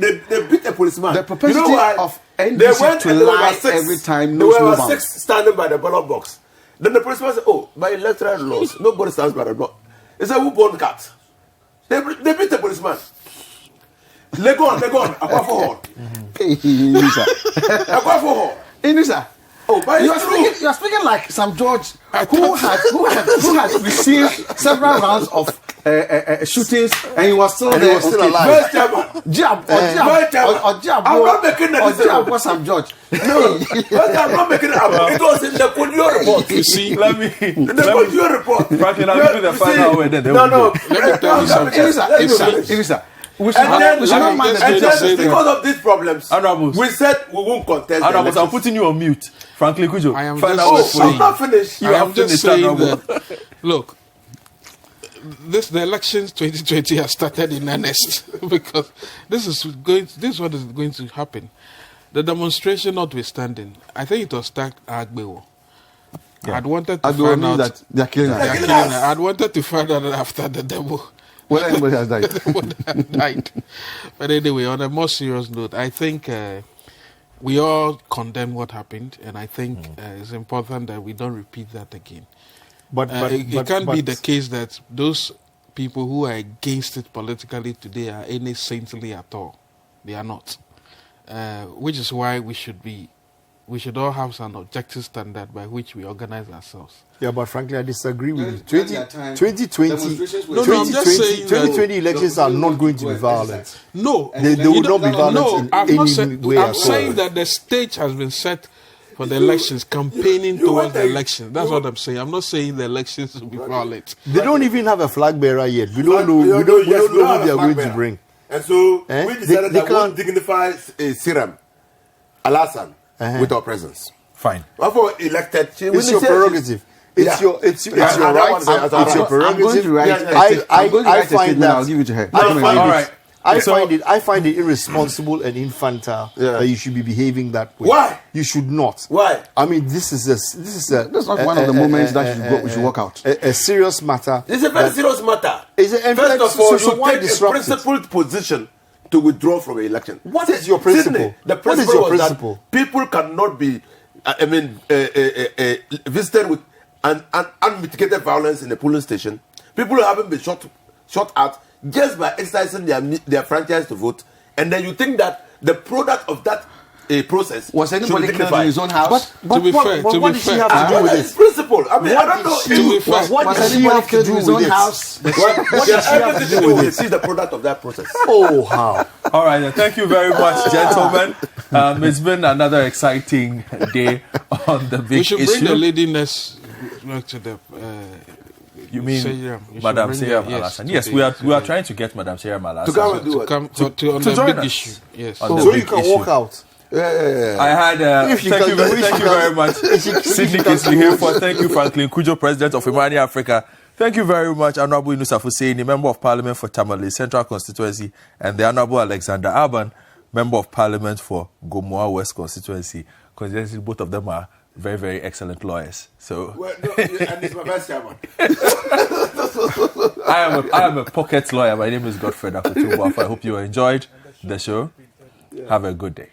Speaker 5: beat a policeman.
Speaker 3: the propensity
Speaker 5: you know why?
Speaker 3: of
Speaker 5: They
Speaker 3: NDC
Speaker 5: went
Speaker 3: to
Speaker 5: and there were
Speaker 3: lie
Speaker 5: six.
Speaker 3: every time
Speaker 5: There
Speaker 3: knows
Speaker 5: were
Speaker 3: no bounds.
Speaker 5: 6 standing by the ballot box. Then the policeman said, "Oh, by electoral laws, nobody stands by the block." He said, "Who born cat?" They beat the policeman. Legon, Akwafo Hall. Akwafo Hall.
Speaker 3: Inisa, you are speaking like some George who has received several rounds of shootings and he was still there.
Speaker 5: Still alive.
Speaker 3: Jab
Speaker 5: I'm not making that decision.
Speaker 3: was some George.
Speaker 5: No, I'm not making it up. It was in the Kodio report.
Speaker 1: You see,
Speaker 5: The Kodio report.
Speaker 1: Franklin, I'll give you the final word. Then
Speaker 5: No.
Speaker 2: Let me tell you something.
Speaker 3: Inisa, we should not mind the
Speaker 5: And because of these problems,
Speaker 1: Honorables,
Speaker 5: we said we won't contest.
Speaker 1: Honorables, I'm putting you on mute. Franklin Kujo,
Speaker 2: I am
Speaker 1: final
Speaker 2: just
Speaker 1: word for
Speaker 5: I'm
Speaker 1: you.
Speaker 5: not finished.
Speaker 2: I am just
Speaker 1: finished,
Speaker 2: saying
Speaker 1: Honorable.
Speaker 2: that, look, the elections 2020 has started in earnest because this is what is going to happen. The demonstration notwithstanding, I think it was tagged Agbewo.
Speaker 1: Yeah.
Speaker 2: I'd wanted to
Speaker 3: Agbewo
Speaker 2: find
Speaker 3: means
Speaker 2: out
Speaker 3: that they are killing us.
Speaker 2: they are killing her. I'd wanted to find out after the demo
Speaker 3: Whether anybody has died.
Speaker 2: whether I died. But anyway, on a more serious note, I think we all condemn what happened, and I think it's important that we don't repeat that again.
Speaker 4: But
Speaker 2: It can't be the case that those people who are against it politically today are any saintly at all. They are not. Which is why we should all have some objective standard by which we organize ourselves.
Speaker 4: Yeah, but frankly, I disagree with you.
Speaker 3: During that time,
Speaker 4: 2020
Speaker 2: I'm just saying that
Speaker 4: 2020 elections are not going to be violent.
Speaker 2: No,
Speaker 4: They will not be violent in
Speaker 2: I'm not
Speaker 4: any way at
Speaker 2: I'm
Speaker 4: all.
Speaker 2: saying that the stage has been set for the elections, campaigning towards the elections. That's what I'm saying. I'm not saying the elections will be violent.
Speaker 4: They don't even have a flag bearer yet. We don't know. We don't know who they are going to bring.
Speaker 5: And so
Speaker 4: Eh?
Speaker 5: we decided
Speaker 4: They
Speaker 5: that we
Speaker 4: can't-
Speaker 5: dignify Siram Alasan with our presence.
Speaker 1: Fine.
Speaker 5: Therefore, elected.
Speaker 4: It's your prerogative. It's your right. It's your prerogative. I find that.
Speaker 3: I'll give it to her.
Speaker 4: I find it irresponsible and infantile that you should be behaving that way.
Speaker 5: Why?
Speaker 4: You should not.
Speaker 5: Why?
Speaker 4: I mean, this is
Speaker 3: That's not one of the moments that we should walk out.
Speaker 4: A serious matter.
Speaker 5: It's a very serious matter.
Speaker 4: And
Speaker 5: First of all,
Speaker 4: so
Speaker 5: you
Speaker 4: why
Speaker 5: take a
Speaker 4: disrupt it?
Speaker 5: principled position to withdraw from an election.
Speaker 4: What is your principle?
Speaker 5: Sydney, the
Speaker 4: What is
Speaker 5: principle
Speaker 4: your
Speaker 5: was
Speaker 4: principle?
Speaker 5: that people cannot be, visited with an unmitigated violence in a polling station. People haven't been shot at just by exercising their franchise to vote, and then you think that the product of that process
Speaker 3: Was anybody killed in his own house?
Speaker 2: To be fair,
Speaker 4: what does she have to do with
Speaker 5: It's
Speaker 4: it?
Speaker 5: principle. I mean, I don't know.
Speaker 4: What
Speaker 3: Was
Speaker 4: does she
Speaker 3: anybody
Speaker 4: have to
Speaker 3: killed
Speaker 4: do
Speaker 3: in his
Speaker 4: with
Speaker 3: own
Speaker 4: it?
Speaker 3: house?
Speaker 5: What does she have to do with it? She's the product of that process.
Speaker 4: Oh, how?
Speaker 1: All right, then. Thank you very much, gentlemen. It's been another exciting day on the big
Speaker 2: We should bring the
Speaker 1: issue.
Speaker 2: lady nurse back to the.
Speaker 1: You mean
Speaker 2: Seyram. You should
Speaker 1: Madam
Speaker 2: bring
Speaker 1: Seyram
Speaker 2: her, yes,
Speaker 1: Alasan?
Speaker 2: today,
Speaker 1: Yes, we are trying to get Madam Seyram Alasan
Speaker 5: To come and do
Speaker 2: to
Speaker 5: it.
Speaker 2: come on
Speaker 1: to
Speaker 2: the
Speaker 1: join
Speaker 2: big
Speaker 1: us.
Speaker 2: issue. Yes.
Speaker 1: On the
Speaker 4: So
Speaker 1: big
Speaker 4: you can
Speaker 1: issue.
Speaker 4: walk out.
Speaker 1: I had
Speaker 4: If you
Speaker 1: thank
Speaker 4: can-
Speaker 1: you
Speaker 4: if you
Speaker 1: very
Speaker 4: can-
Speaker 1: much,
Speaker 4: if you
Speaker 1: Sidney
Speaker 4: can-
Speaker 1: Kisley here for thank you, Franklin Kujo, President of Imani Africa. Thank you very much, Honorable Inusa Husseini, Member of Parliament for Tamale Central Constituency, and the Honorable Alexander Aban, Member of Parliament for Gomoa West Constituency. Coincidentally, both of them are very, very excellent lawyers. So
Speaker 5: Well, no, and it's my vice chairman.
Speaker 1: I am a pocket lawyer. My name is Godfred Akoto. I hope you enjoyed the show. Have a good day.